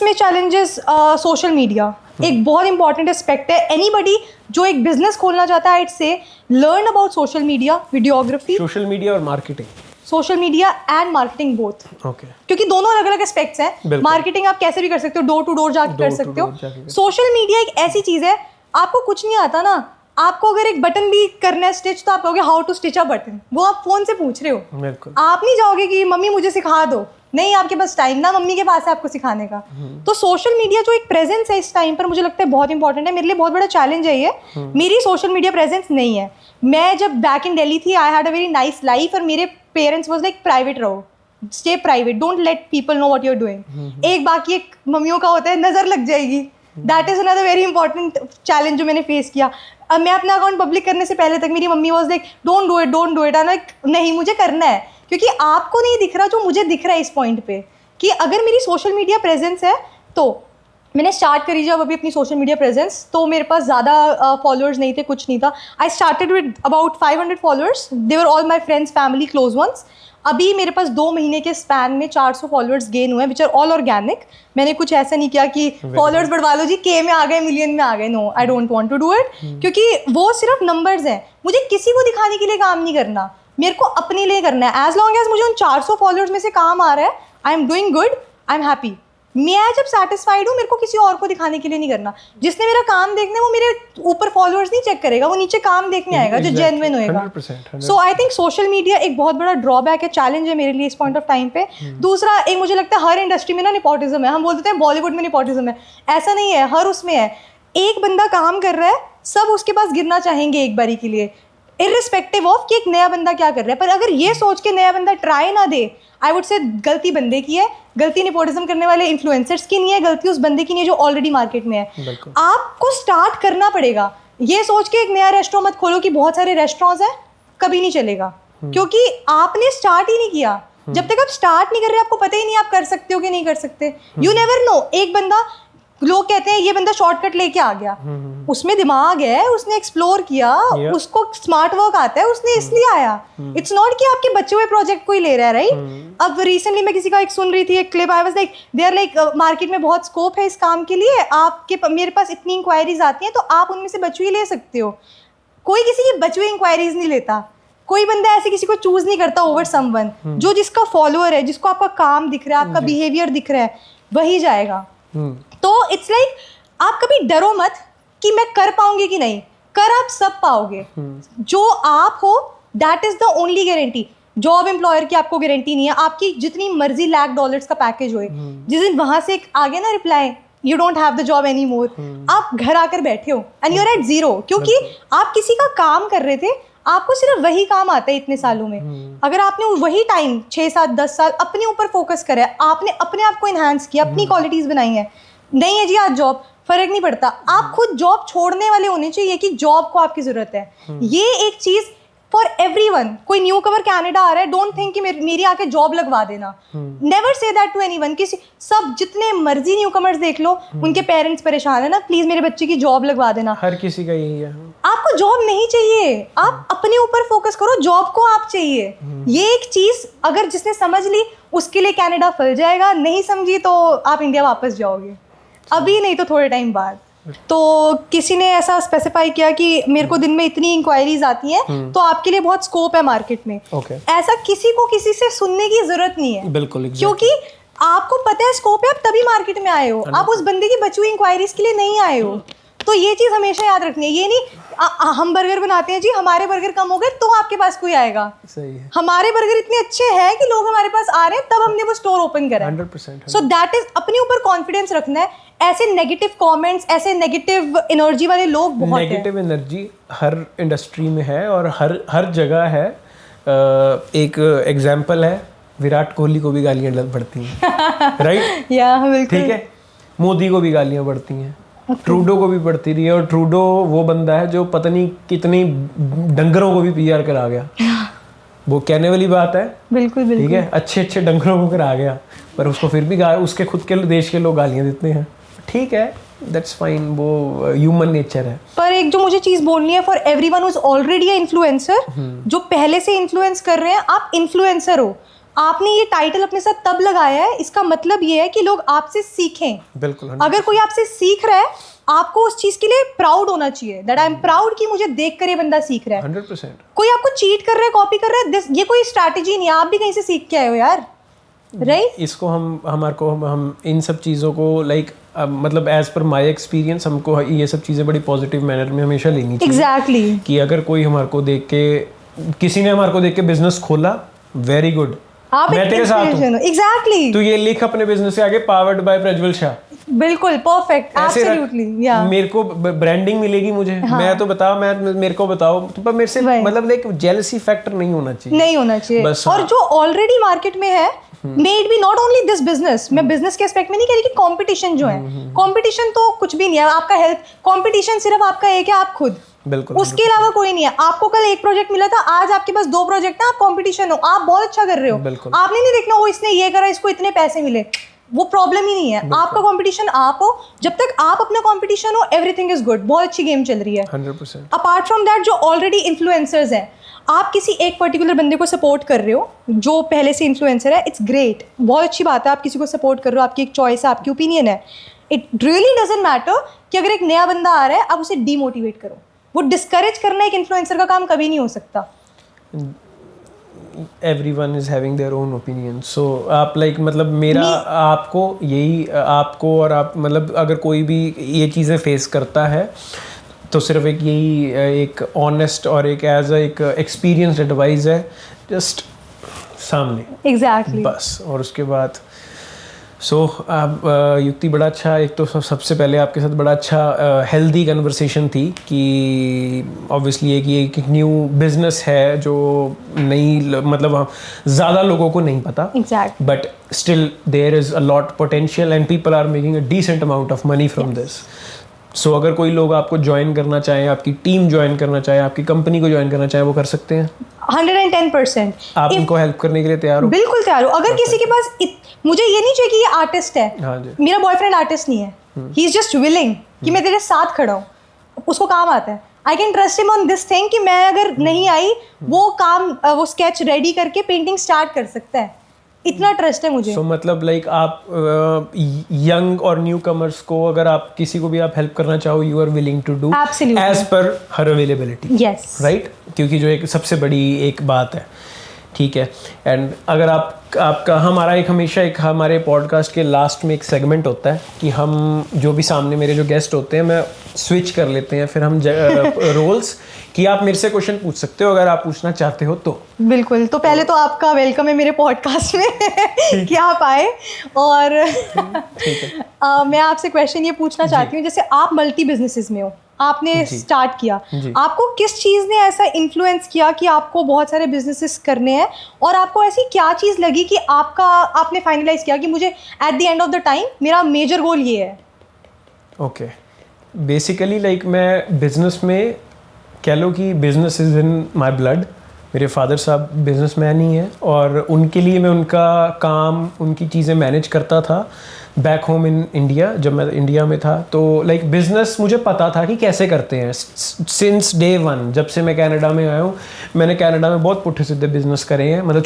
में? चैलेंजेस सोशल मीडिया एक बहुत इंपॉर्टेंट एस्पेक्ट है। एनीबडी जो एक बिजनेस खोलना चाहता है, it's say learn about social media, videography, social media और marketing, social media and marketing both. Okay, क्योंकि दोनों अलग अलग एस्पेक्ट्स हैं। मार्केटिंग आप कैसे भी कर सकते हो, डोर टू डोर जाके कर सकते हो। सोशल मीडिया एक ऐसी चीज है, आपको कुछ नहीं आता ना, आपको अगर एक बटन भी करना है स्टिच, तो आप कहोगे how to stitch a button, वो आप फोन से पूछ रहे हो। बिल्कुल। आप नहीं जाओगे कि मम्मी मुझे सिखा दो, नहीं आपके पास टाइम ना मम्मी के पास है आपको सिखाने का। तो सोशल मीडिया जो एक प्रेजेंस है इस टाइम पर मुझे लगता है बहुत इंपॉर्टेंट है। मेरे लिए बहुत बड़ा चैलेंज है ये, मेरी सोशल मीडिया प्रेजेंस नहीं है। मैं जब बैक इन दिल्ली थी I had a very nice life और मेरे पेरेंट्स वाज लाइक प्राइवेट रहो, stay private, don't let people know what you are doing. एक बाकी एक मम्मियों का होता है नजर लग जाएगी, that is another very important challenge जो मैंने फेस किया। अब मैं अपना अकाउंट पब्लिक करने से पहले तक मेरी mummy was like don't do it, like नहीं मुझे करना है, क्योंकि आपको नहीं दिख रहा जो मुझे दिख रहा है इस पॉइंट पे कि अगर मेरी सोशल मीडिया प्रेजेंस है। तो मैंने स्टार्ट करी जब अभी अपनी सोशल मीडिया प्रेजेंस, तो मेरे पास ज़्यादा फॉलोअर्स नहीं थे, कुछ नहीं था। I started with about 500 followers, they were all my friends, family, close ones. अभी मेरे पास 2 महीने के स्पैन में 400 फॉलोअर्स गेन हुए, विच आर ऑल ऑर्गेनिक। मैंने कुछ ऐसा नहीं किया कि फॉलोअर्स बढ़वा लो जी, के में आ गए, मिलियन में आ गए। No, I don't want to do it, क्योंकि वो सिर्फ नंबर्स हैं। मुझे किसी को दिखाने के लिए काम नहीं करना, मेरे को अपने लिए करना है। एज लॉन्ग एज मुझे उन 400 फॉलोअर्स में से काम आ रहा है, I am doing good, I am happy. मैं जब सेटिस्फाइड हूँ, मेरे को किसी और को दिखाने के लिए नहीं करना। जिसने मेरा काम देखना है वो मेरे ऊपर फॉलोअर्स नहीं चेक करेगा, वो नीचे काम देखने आएगा जो जेन्युइन होएगा। सो आई थिंक सोशल मीडिया एक बहुत बड़ा ड्रॉबैक है, चैलेंज है मेरे लिए इस पॉइंट ऑफ टाइम पे। दूसरा एक मुझे लगता है हर इंडस्ट्री में ना निपोटिज्म है। हम बोलते हैं बॉलीवुड में निपोटिज्म है, ऐसा नहीं है, हर उसमें है। एक बंदा काम कर रहा है, सब उसके पास गिरना चाहेंगे एक बारी के लिए, इर्रिस्पेक्टिव ऑफ कि एक नया बंदा क्या कर रहा है। पर अगर ये सोच के नया बंदा ट्राई ना दे, आई वुड से गलती बंदे की है, गलती निपोटिज्म करने वाले इन्फ्लुएंसर्स की नहीं है, गलती उस बंदे की नहीं है जो ऑलरेडी मार्केट में है। आपको स्टार्ट करना पड़ेगा। ये सोच के एक नया रेस्टोरेंट मत खोलो कि बहुत सारे रेस्टोरेंट्स हैं, कभी नहीं चलेगा, क्योंकि आपने स्टार्ट ही नहीं किया। जब तक आप स्टार्ट नहीं कर रहे, आपको पता ही नहीं आप कर सकते हो कि नहीं कर सकते। You never know. एक बंदा, लोग कहते हैं ये बंदा शॉर्टकट लेके आ गया, उसमें दिमाग है, उसने एक्सप्लोर किया, उसको स्मार्ट वर्क आता है, उसने इसलिए आया। इट्स नॉट कि आपके बच्चे हुए प्रोजेक्ट को ही ले रहा है, राइट। अब रिसेंटली मैं किसी का एक सुन रही थी एक clip, I was like they are like market में बहुत स्कोप है इस काम के लिए, आपके मेरे पास इतनी इंक्वायरीज आती हैं तो आप उनमें से बचुई ले सकते हो। कोई किसी की बचुई इंक्वायरीज नहीं लेता, कोई बंदा ऐसे किसी को चूज नहीं करता ओवर समवन। जो जिसका फॉलोअर है, जिसको आपका काम दिख रहा है, आपका बिहेवियर दिख रहा है, वही जाएगा। तो इट्स लाइक आप कभी डरो मत कि मैं कर पाऊंगी कि नहीं, कर आप सब पाओगे। जो आप हो that is the only guarantee. Job employer की आपको गारंटी नहीं है। आपकी जितनी मर्जी $1,00,000 का पैकेज होए, जिस दिन वहां से आ गया ना reply you don't have the job any more, आप घर आकर बैठे हो and you are at zero, क्योंकि आप किसी का काम कर रहे थे, आपको सिर्फ वही काम आता है इतने सालों में। अगर आपने वही टाइम 6, 7, 10 साल अपने ऊपर फोकस करा है, आपने अपने आप को इन्हांस किया, अपनी क्वालिटीज बनाई है, नहीं है जी आज जॉब, फर्क नहीं पड़ता। आप खुद जॉब छोड़ने वाले होने चाहिए कि जॉब को आपकी जरूरत है। ये एक चीज फॉर एवरीवन। कोई न्यू कवर कनाडा आ रहा है, डोंट थिंक कि मेरी आके जॉब लगवा देना, never say that to anyone. किसी सब जितने मर्जी न्यू कमर्स देख लो, उनके पेरेंट्स परेशान है ना, प्लीज मेरे बच्चे की जॉब लगवा देना। हर किसी का यही है। आपको जॉब नहीं चाहिए, आप अपने ऊपर फोकस करो, जॉब को आप चाहिए। ये एक चीज अगर जिसने समझ ली उसके लिए कनाडा फल जाएगा, नहीं समझी तो आप इंडिया वापस जाओगे, अभी नहीं तो थोड़े टाइम बाद। तो किसी ने ऐसा स्पेसिफाई किया कि मेरे को दिन में इतनी इंक्वायरीज आती हैं, तो आपके लिए बहुत स्कोप है मार्केट में। ऐसा किसी को किसी से सुनने की जरूरत नहीं है, बिल्कुल, क्योंकि आपको पता है स्कोप है, आप तभी मार्केट में आए हो, आप उस बंदे की बची हुई इंक्वायरीज के लिए नहीं आए हो। तो ये चीज़ हमेशा याद रखनी है। ये नहीं हम बर्गर बनाते हैं जी, हमारे बर्गर कम हो गए तो आपके पास कोई आएगा। सही है। हमारे बर्गर इतने अच्छे हैं कि लोग हमारे पास आ रहे हैं, तब हमने वो स्टोर ओपन करा। 100%। सो दैट इज अपने ऊपर कॉन्फिडेंस रखना है। ऐसे नेगेटिव कमेंट्स, ऐसे नेगेटिव एनर्जी वाले लोग बहुत हैं। नेगेटिव एनर्जी हर इंडस्ट्री में है और हर जगह है। एक एग्जांपल है, विराट कोहली को भी गालियां पड़ती हैं, राइट? या बिल्कुल, ठीक है। मोदी को भी गालियां पड़ती हैं, ट्रूडो को भी पड़ती रही है, और ट्रूडो वो बंदा है जो पता नहीं कितनी डंगरों को भी पीआर करा गया। वो कहने वाली बात है, बिल्कुल ठीक है, अच्छे डंगरों को करा गया, पर उसको फिर भी उसके खुद के देश के लोग गालियां देते हैं। ठीक है, दैट्स फाइन, वो ह्यूमन नेचर है। पर एक जो मुझे चीज बोलनी है, for everyone who is already a influencer, जो पहले से इन्फ्लुएंस कर रहे हैं, आप इन्फ्लुएंसर हो। आपने ये टाइटल अपने साथ तब लगाया है, इसका मतलब ये है कि लोग आपसे सीखें। बिल्कुल। अगर कोई आपसे सीख रहा है, आपको उस चीज के लिए प्राउड होना चाहिए, दैट आई एम प्राउड कि मुझे देख कर ये बंदा सीख रहा है। 100%। कोई आपको चीट कर रहा है, कॉपी कर रहा है, ये कोई स्ट्रैटेजी नहीं है, आप भी कहीं से सीख के आए हो यार, राइट? इसको हम इन सब चीज़ों को मतलब एज पर माई एक्सपीरियंस, हमको ये सब चीज़ें बड़ी पॉजिटिव मैनर में हमेशा लेनी चाहिए। एग्जैक्टली। कि अगर कोई हमारे को देख के, किसी ने हमारे को देख के बिजनेस खोला, वेरी गुड, आप मैं तेरे साथ हूँ। एग्जैक्टली। तू ये लिख अपने बिजनेस से आगे, पावर्ड बाय प्रज्वल शाह। बिल्कुल परफेक्ट, एब्सोल्युटली। या मेरे को ब्रांडिंग मिलेगी मुझे। हाँ. मैं तो बताओ, मैं मेरे को बताओ, तो पर मेरे से मतलब एक जेलसी फैक्टर नहीं होना चाहिए, नहीं होना चाहिए बस। और जो ऑलरेडी मार्केट में है, maybe not only this business, मैं बिजनेस के एस्पेक्ट में नहीं कह रही कि कंपटीशन जो है, कंपटीशन तो कुछ भी नहीं है। आपका हेल्थ कंपटीशन सिर्फ आपका एक है, आप खुद, बिल्कुल, उसके अलावा कोई नहीं है। आपको कल एक प्रोजेक्ट मिला था, आज आपके पास 2 प्रोजेक्ट है, आप कंपटीशन हो, आप बहुत अच्छा कर रहे हो, आपने नहीं देखना वो इसने ये करा, इसको इतने पैसे मिले, वो प्रॉब्लम ही नहीं है। आपका कंपटीशन आप हो, जब तक आप अपना कंपटीशन हो, एवरीथिंग इज गुड, बहुत अच्छी गेम चल रही है। 100%। अपार्ट फ्रॉम दैट, जो ऑलरेडी इन्फ्लुएंसर्स हैं, आप किसी एक पर्टिकुलर बंदे को सपोर्ट कर रहे हो जो पहले से इन्फ्लुएंसर है, इट्स ग्रेट, बहुत अच्छी बात है। आप किसी को सपोर्ट कर रहे हो, आपकी एक चॉइस है, आपकी ओपिनियन है। इट रियली डजंट मैटर कि अगर एक नया बंदा आ रहा है, आप उसे डीमोटिवेट करो। वो डिस्करेज करना एक इन्फ्लुएंसर का काम कभी नहीं हो सकता। Everyone is having their own opinion. So आप like मतलब मेरा आपको यही, आपको और आप मतलब अगर कोई भी ये चीज़ें फेस करता है तो सिर्फ एक यही एक ऑनेस्ट और एक एज एक एक्सपीरियंस्ड एडवाइस है, जस्ट सामने एग्जैक्टली बस। और उसके बाद आप युक्ति, बड़ा अच्छा, एक तो सबसे पहले आपके साथ बड़ा अच्छा हेल्दी कन्वर्सेशन थी कि ऑब्वियसली एक न्यू बिजनेस है जो नहीं मतलब ज़्यादा लोगों को नहीं पता, but still there is a lot potential and people are making a decent amount of money from this. So अगर कोई लोग आपको ज्वाइन करना चाहें, आपकी टीम ज्वाइन करना चाहें, आपकी कंपनी को ज्वाइन करना चाहें, वो कर सकते हैं 110%। आप उनको हेल्प करने के लिए तैयार हो? बिल्कुल तैयार हो। अगर किसी के पास मुझे ये नहीं चाहिए कि ये आर्टिस्ट है, हाँ जी, मेरा बॉयफ्रेंड आर्टिस्ट नहीं है, ही इज जस्ट विलिंग कि मैं तेरे साथ खड़ा हूँ, उसको काम आता है, I can trust him on this thing कि मैं अगर नहीं आई, वो काम वो स्केच रेडी करके पेंटिंग स्टार्ट कर सकता है, इतना ट्रस्ट है मुझे। So, मतलब लाइक आप यंग और न्यू कमर्स को अगर आप किसी को भी आप हेल्प करना चाहो, you are willing to do as per her availability, yes right, क्योंकि जो एक सबसे बड़ी एक बात है, ठीक है। एंड अगर आपका हमारा एक हमेशा एक हमारे पॉडकास्ट के लास्ट में एक सेगमेंट होता है कि हम जो भी सामने मेरे जो गेस्ट होते हैं, मैं स्विच कर लेते हैं फिर हम रोल्स कि आप मेरे से क्वेश्चन पूछ सकते हो अगर आप पूछना चाहते हो तो। बिल्कुल। तो पहले तो आपका वेलकम है मेरे पॉडकास्ट में कि आप आए। और मैं आपसे क्वेश्चन ये पूछना चाहती हूँ, जैसे आप मल्टी बिजनेसेस में हो, आपने स्टार्ट किया, आपको किस चीज़ ने ऐसा इन्फ्लुएंस किया कि आपको बहुत सारे बिजनेसेस करने हैं, और आपको ऐसी क्या चीज़ लगी कि आपने फाइनलाइज किया कि मुझे at the end of the time मेरा मेजर गोल ये है? ओके, बेसिकली लाइक मैं बिजनेस में कह लो कि business is in my blood. मेरे फादर साहब बिजनेसमैन ही हैं और उनके लिए मैं उनका काम, उनकी चीज़ें मैनेज करता था बैक होम इन इंडिया। जब मैं इंडिया में था तो लाइक बिज़नेस मुझे पता था कि कैसे करते हैं सिंस डे वन। जब से मैं कनाडा में आया हूँ, मैंने कनाडा में बहुत पुट्ठे सीधे बिजनेस करे हैं, मतलब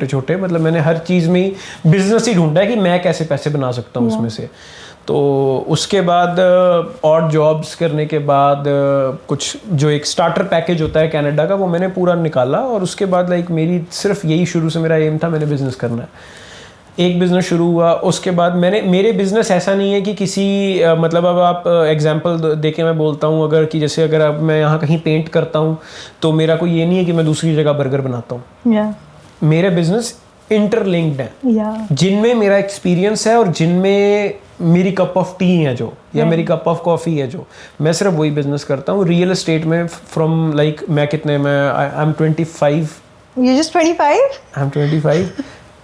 छोटे मतलब मैंने हर चीज़ में बिजनेस ही ढूंढा है कि मैं कैसे पैसे बना सकता हूँ उसमें से। तो उसके बाद और जॉब्स करने के बाद कुछ जो एक स्टार्टर पैकेज होता है कनाडा का, वो मैंने पूरा निकाला। और उसके बाद लाइक मेरी सिर्फ यही शुरू से मेरा एम था, मैंने बिज़नेस करना है। एक बिज़नेस शुरू हुआ, उसके बाद मेरे बिज़नेस ऐसा नहीं है कि किसी मतलब अब आप एग्जांपल देके मैं बोलता हूँ अगर कि जैसे अगर अब मैं यहाँ कहीं पेंट करता हूँ तो मेरा कोई ये नहीं है कि मैं दूसरी जगह बर्गर बनाता हूँ। मेरे बिज़नेस इंटरलिंक्ड है, जिनमें मेरा एक्सपीरियंस है और जिनमें मेरी कप ऑफ टी है जो, या मेरी कप ऑफ कॉफ़ी है जो, मैं सिर्फ वही बिजनेस करता हूँ। रियल एस्टेट में फ्रॉम लाइक मैं कितने में I am 25। You just 25? I am 25।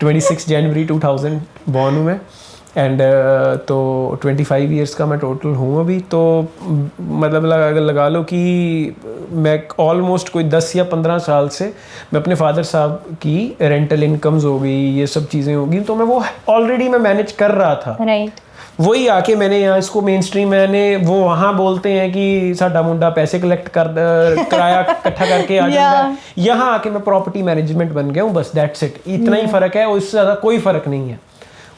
26 January 2000 born हूँ मैं। एंड तो 25 ईयर्स का मैं टोटल हूँ अभी। तो मतलब लगा लो कि मैं ऑलमोस्ट कोई 10 या 15 साल से मैं अपने फादर साहब की रेंटल इनकम्स हो गई, ये सब चीज़ें होगी, तो मैं वो ऑलरेडी मैं मैनेज कर रहा था। राइट। वही आके मैंने यहाँ इसको मेन स्ट्रीम, मैंने वो वहाँ बोलते हैं कि साडा मुंडा पैसे कलेक्ट कर किराया इकट्ठा करके आ जाता है, यहाँ आके मैं प्रॉपर्टी मैनेजमेंट बन गया हूँ, बस दैट्स इट। इतना ही फ़र्क है, उससे ज़्यादा कोई फ़र्क नहीं है।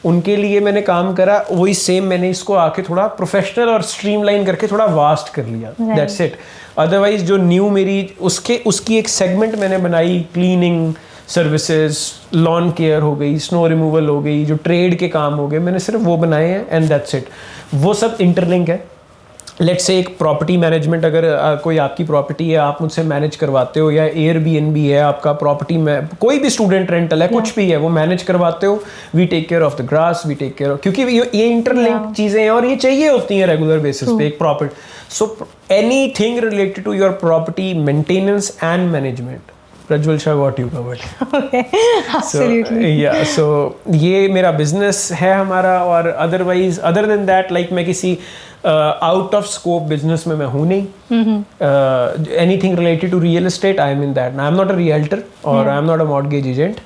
उनके लिए मैंने काम करा, वही सेम मैंने इसको आके थोड़ा प्रोफेशनल और स्ट्रीमलाइन करके थोड़ा वास्ट कर लिया, दैट्स इट। अदरवाइज जो न्यू मेरी उसकी एक सेगमेंट मैंने बनाई, क्लीनिंग सर्विसेज, लॉन केयर हो गई, स्नो रिमूवल हो गई, जो ट्रेड के काम हो गए, मैंने सिर्फ वो बनाए हैं एंड दैट्स इट। वो सब इंटरलिंक है। लेट्स से एक प्रॉपर्टी मैनेजमेंट, अगर कोई आपकी प्रॉपर्टी है, आप मुझसे मैनेज करवाते हो, या एयरबीएनबी है आपका प्रॉपर्टी में, कोई भी स्टूडेंट रेंटल है, कुछ भी है, वो मैनेज करवाते हो, we take care of the grass, we take care of, क्योंकि ये इंटरलिंक चीज़ें हैं और ये चाहिए होती हैं रेगुलर बेसिस पे एक property. So anything related to your property maintenance and management, Prajwal Shah got you covered. So ये मेरा बिजनेस है हमारा. और otherwise other than that, like मैं किसी आउट ऑफ स्कोप बिजनेस में मैं हूँ नहीं. Anything related to real estate, I am in that. I am not a realtor और I am not a mortgage agent,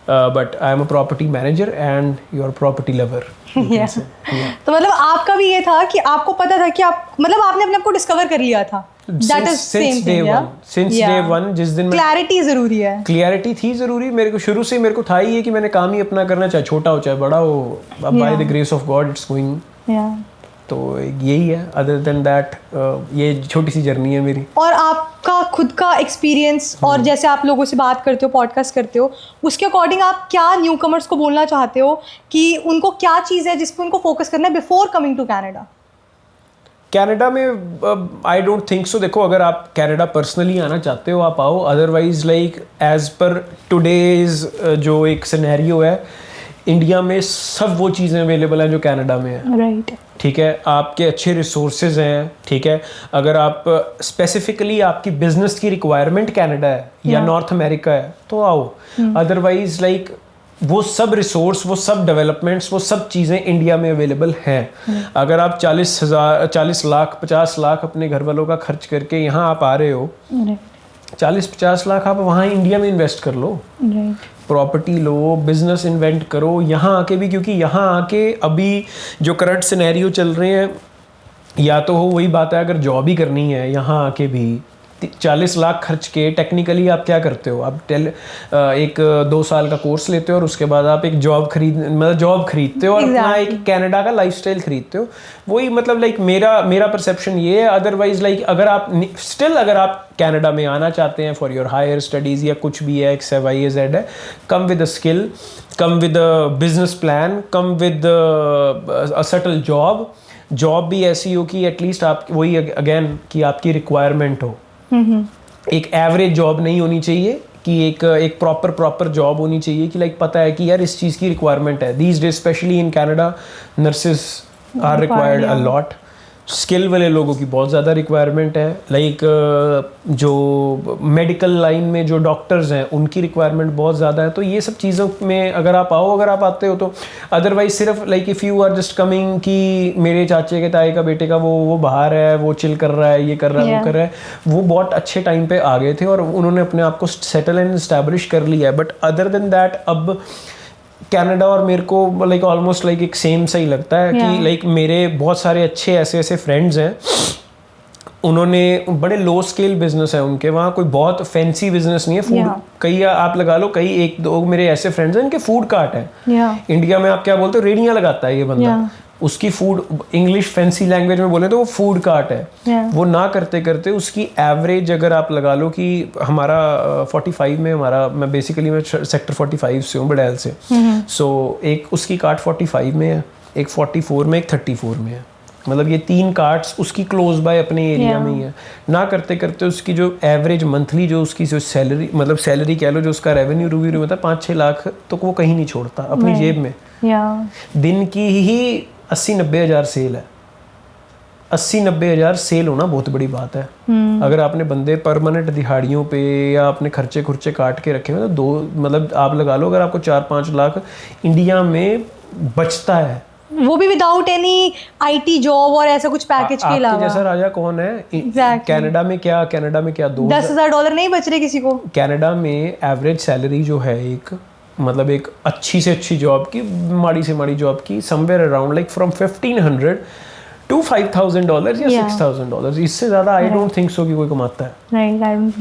but I am a property manager and your property lover. तो मतलब आपका भी ये था कि आपको पता था कि आप, मतलब आपने अपने आप को डिस्कवर कर लिया था. That is same thing, yeah? Since day one, जिस दिन क्लैरिटी जरूरी है. क्लैरिटी थी जरूरी मेरे को, शुरू से मेरे को था ही है कि मैंने काम ही अपना करना, चाहे छोटा हो चाहे बड़ा हो. By the grace of God it's going. तो यही है. अदर देन दैट ये छोटी सी जर्नी है मेरी. और आपका खुद का एक्सपीरियंस और जैसे आप लोगों से बात करते हो, पॉडकास्ट करते हो, उसके अकॉर्डिंग आप क्या न्यू कमर्स को बोलना चाहते हो कि उनको क्या चीज़ है जिस पर उनको फोकस करना है before coming to Canada? Canada में आई डोंट थिंक सो. देखो, अगर आप कनाडा पर्सनली आना चाहते हो आप आओ. Otherwise like as per today's जो एक सिनेरियो है, इंडिया में सब वो चीज़ें अवेलेबल हैं जो कनाडा में है. राइट. ठीक है, आपके अच्छे रिसोर्सेज हैं. ठीक है, अगर आप स्पेसिफिकली आपकी बिजनेस की रिक्वायरमेंट कनाडा है या नॉर्थ अमेरिका है तो आओ. अदरवाइज लाइक वो सब रिसोर्स, वो सब डेवलपमेंट्स, वो सब चीज़ें इंडिया में अवेलेबल हैं. अगर आप 40 लाख 50 लाख अपने घर वालों का खर्च करके यहाँ आप आ रहे हो, 40-50 लाख आप वहाँ इंडिया में इन्वेस्ट कर लो. प्रॉपर्टी लो, बिजनेस इन्वेंट करो यहाँ आके भी. क्योंकि यहाँ आके अभी जो करंट सिनेरियो चल रहे हैं, या तो हो वही बात है, अगर जॉब ही करनी है यहाँ आके भी 40 लाख खर्च के, टेक्निकली आप क्या करते हो, आप एक 2 साल का कोर्स लेते हो और उसके बाद आप एक जॉब खरीदते हो और अपना एक कनाडा का लाइफस्टाइल खरीदते हो. वही मतलब लाइक मेरा परसेप्शन ये है. अदरवाइज लाइक अगर आप कनाडा में आना चाहते हैं फॉर योर हायर स्टडीज़ या कुछ भी है, एक्स है, वाई है, जेड है, come with a skill, come with a business plan, come with a settle job भी ऐसी हो कि एटलीस्ट आप वही अगेन कि आपकी रिक्वायरमेंट हो. एक एवरेज जॉब नहीं होनी चाहिए कि एक प्रॉपर जॉब होनी चाहिए कि लाइक पता है कि यार इस चीज़ की रिक्वायरमेंट है. These days specially in Canada nurses are required a lot. Skill वाले लोगों की बहुत ज़्यादा रिक्वायरमेंट है. लाइक जो मेडिकल लाइन में जो डॉक्टर्स हैं उनकी रिक्वायरमेंट बहुत ज़्यादा है. तो ये सब चीज़ों में अगर आप आते हो तो. अदरवाइज सिर्फ like if you are just coming कि मेरे चाचे के ताए का बेटे का वो बाहर है, वो चिल कर रहा है, ये कर रहा है, वो कर रहा है, वो बहुत अच्छे टाइम पे आ गए थे और उन्होंने अपने आप को सेटल एंड एस्टैब्लिश कर लिया है. बट अदर देन दैट अब कनाडा और मेरे को लाइक ऑलमोस्ट लाइक एक सेम सा ही लगता है कि लाइक मेरे बहुत सारे अच्छे ऐसे फ्रेंड्स हैं, उन्होंने बड़े लो स्केल बिजनेस है उनके, वहाँ कोई बहुत फैंसी बिजनेस नहीं है. फूड कई आप लगा लो, कई 1-2 मेरे ऐसे फ्रेंड्स हैं इनके फूड कार्ट है. इंडिया में आप क्या बोलते हो, रेडियाँ लगाता है ये बंदा. उसकी फूड, इंग्लिश फैंसी लैंग्वेज में बोले तो वो फूड कार्ट है. वो ना करते करते उसकी एवरेज अगर आप लगा लो कि हमारा 45 में, मैं बेसिकली मैं सेक्टर 45 से हूँ, बड़ैल से. सो एक उसकी कार्ट 45 में है, एक 44 में, एक 34 में है. मतलब ये 3 कार्ट्स उसकी क्लोज बाय अपने एरिया में ही है. ना करते करते उसकी जो एवरेज मंथली जो उसकी जो सैलरी, मतलब सैलरी कह लो, जो उसका रेवेन्यू होता है 5-6 लाख, तो वो कहीं नहीं छोड़ता अपनी जेब में. दिन की ही 80-90 हज़ार सेल है. 80-90 हज़ार सेल होना बहुत बड़ी बात है. अगर आपने बंदे परमानेंट दिहाड़ियों पे या अपने खर्चे काट के रखे हुए तो मतलब आप लगा लो अगर आपको 4-5 लाख इंडिया में बचता है, वो भी विदाउट एनी आईटी जॉब और ऐसा कुछ पैकेज के अलावा. जैसा राजा कौन है कनाडा में क्या $10,000 नहीं बच रहे किसी को. कनाडा में एवरेज सैलरी जो है मतलब एक अच्छी से अच्छी जॉब की, माड़ी से माड़ी जॉब की, somewhere around like from $1,500 to $5,000 या $6,000. इससे ज़्यादा आई डोंट थिंक सो कि कोई कमाता है.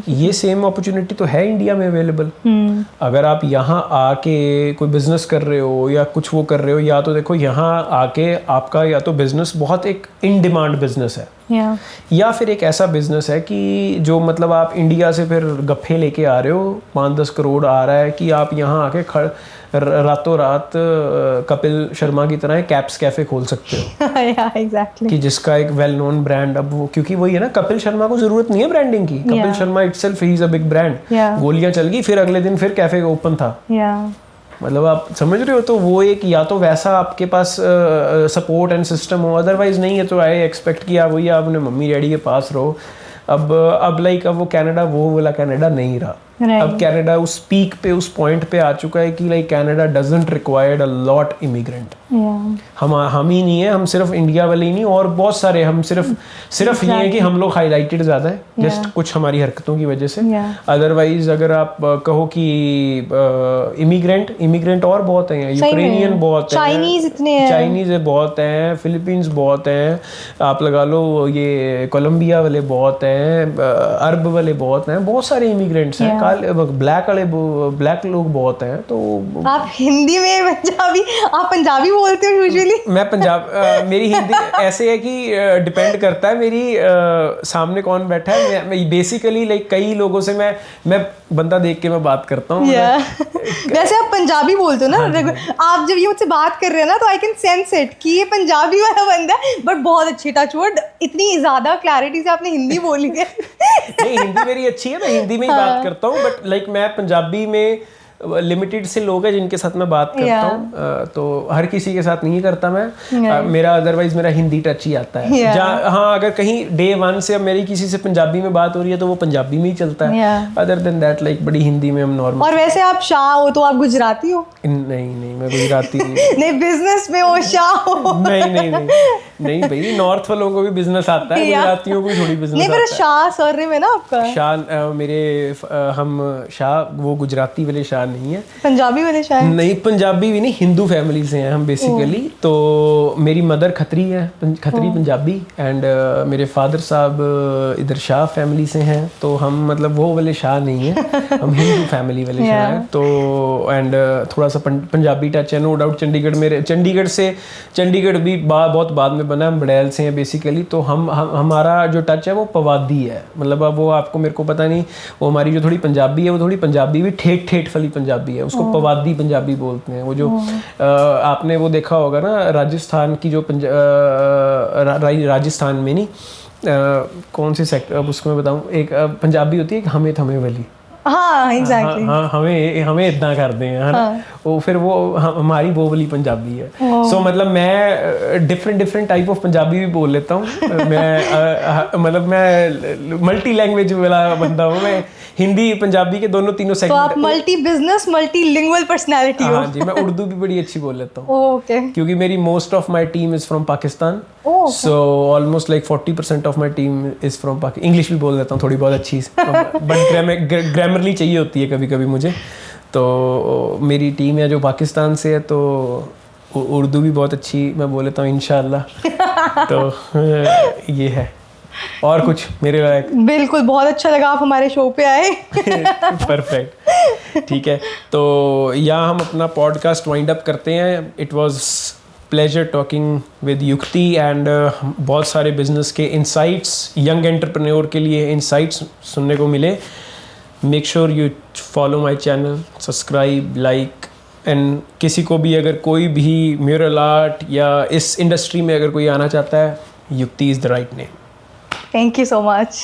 ये सेम अपॉर्चुनिटी तो है इंडिया में अवेलेबल. अगर आप यहाँ आके कोई बिजनेस कर रहे हो या कुछ वो कर रहे हो, या तो देखो यहाँ आके आपका या तो बिजनेस बहुत एक इन डिमांड बिजनेस है. Yeah. या फिर एक ऐसा बिजनेस है कि जो मतलब आप इंडिया से फिर गप्फे लेके आ रहे हो, 5-10 करोड़ आ रहा है कि आप यहाँ आके रातों रात कपिल शर्मा की तरह कैप्स कैफे खोल सकते हो. Yeah, exactly. कि जिसका एक वेल नोन ब्रांड, अब वो क्योंकि वही है ना, कपिल शर्मा को जरूरत नहीं है ब्रांडिंग की. Kapil Sharma itself he is a big brand. गोलियां चल गई, फिर अगले दिन फिर कैफे ओपन था. मतलब आप समझ रहे हो. तो वो एक या तो वैसा आपके पास सपोर्ट एंड सिस्टम हो, अदरवाइज नहीं है तो आई एक्सपेक्ट कि आप वही अपने मम्मी डैडी के पास रहो. अब लाइक अब वो कनाडा वो वाला कनाडा नहीं रहा. अब कनाडा उस पीक पे, उस पॉइंट पे आ चुका है कि like Canada doesn't required a lot immigrant. हम ही नहीं है, हम सिर्फ इंडिया वाले ही नहीं, और बहुत सारे, हम सिर्फ ये है कि हम लोग हाईलाइटेड ज़्यादा है जस्ट कुछ हमारी हरकतों की वजह से. अदरवाइज अगर आप कहो कि इमिग्रेंट और बहुत हैं, यूक्रेनियन बहुत हैं, चाइनीज बहुत हैं, फिलीपींस बहुत हैं, आप लगा लो ये कोलंबिया वाले बहुत हैं, अरब वाले बहुत हैं, बहुत सारे इमिग्रेंट्स हैं. ब्लैक लोग बहुत हैं. तो आप हिंदी में आप पंजाबी बोलते हो यूजुअली? मैं मेरी हिंदी ऐसे है कि डिपेंड करता है मेरी सामने कौन बैठा है. मैं बेसिकली लाइक कई लोगों से मैं बंदा देख के मैं बात करता हूँ. वैसे आप पंजाबी बोलते हो ना. आप जब ये मुझसे बात कर रहे हैं ना तो आई कैन सेंस इट कि ये पंजाबी वाला बंदा है, बट बहुत अच्छी टचवुड इतनी ज्यादा क्लैरिटी से आपने हिंदी बोली है. नहीं, हिंदी मेरी अच्छी है, मैं हिंदी में ही बात करता हूँ, बट लाइक मैं पंजाबी में लिमिटेड से लोग हैं जिनके साथ मैं बात करता हूँ. तो हर किसी के साथ नहीं करता मैं. मेरा अदरवाइज मेरा हिंदी टच ही आता है. हाँ, अगर कहीं डे 1 से अब मेरी किसी से पंजाबी में बात हो रही है तो वो पंजाबी में ही चलता है. अदर देन दैट लाइक बड़ी हिंदी में हम नॉर्मल. और वैसे आप शाह हो तो आप गुजराती हो? नहीं, मैं गुजराती नहीं. बिजनेस में वो शाह हो? नहीं भाई, नॉर्थ वालों को भी बिजनेस आता है, गुजरातियों को भी थोड़ी बिजनेस आता है. नहीं, पर शाह सरनेम है ना आपका? शाह मेरे हम शाह वो गुजराती वाले शाह नहीं है. पंजाबी वाले शाह नहीं, पंजाबी भी नहीं, हिंदू फैमिली से हैं हम बेसिकली. तो मेरी मदर खत्री है, खत्री पंजाबी, एंड मेरे फादर साहब इधर शाह फैमिली से हैं. तो हम मतलब वो वाले शाह नहीं है, हम हिंदू फैमिली वाले शाह हैं. तो एंड थोड़ा सा पंजाबी टच है, नो डाउट. चंडीगढ़ भी बहुत बाद में बना, हम बड़ैल से हैं बेसिकली. तो हमारा जो टच है वो पवादी है. मतलब अब वो आपको मेरे को पता नहीं, वो हमारी जो थोड़ी पंजाबी है वो थोड़ी पंजाबी भी ठेठ वाली पंजाबी है, उसको पवादी पंजाबी बोलते हैं. वो जो आपने वो देखा होगा ना राजस्थान की जो राजस्थान में नहीं कौन से सेक्टर, अब उसको मैं बताऊं, एक पंजाबी होती है एक हमें थमे वाली. हाँ एग्जैक्टली. हाँ, हमें इतना करते हैं, है ना. वो फिर वो हमारी वो वाली पंजाबी है. सो मतलब मैं डिफरेंट टाइप ऑफ पंजाबी भी बोल लेता हूँ. मतलब मैं मल्टी लैंग्वेज वाला बंदा हूँ. मैं हिंदी पंजाबी के दोनों तीनों सेगमेंट. तो आप multi business multi lingual personality हो. हाँ जी, मैं उर्दू भी बड़ी अच्छी बोल लेता हूँ. ओके. क्योंकि मेरी most of my team is from Pakistan. So almost like 40% of my team is from Pakistan. English भी बोल लेता हूँ थोड़ी बहुत अच्छी, बट ग्रामरली चाहिए होती है कभी कभी मुझे. तो मेरी टीम है जो पाकिस्तान से है, तो उर्दू भी बहुत अच्छी मैं बोल लेता हूँ इंशाल्लाह. तो ये है. और कुछ मेरे लायक? बिल्कुल, बहुत अच्छा लगा आप हमारे शो पे आए. परफेक्ट. ठीक है, तो यहाँ हम अपना पॉडकास्ट वाइंड अप करते हैं. It was pleasure talking with युक्ति, एंड बहुत सारे बिजनेस के इंसाइट्स, यंग एंटरप्रेन्योर के लिए इंसाइट्स सुनने को मिले. Make sure you follow my channel, subscribe, like, and किसी को भी अगर कोई भी म्यूरल आर्ट या इस इंडस्ट्री में अगर कोई आना चाहता है, युक्ति is the write name. Thank you so much.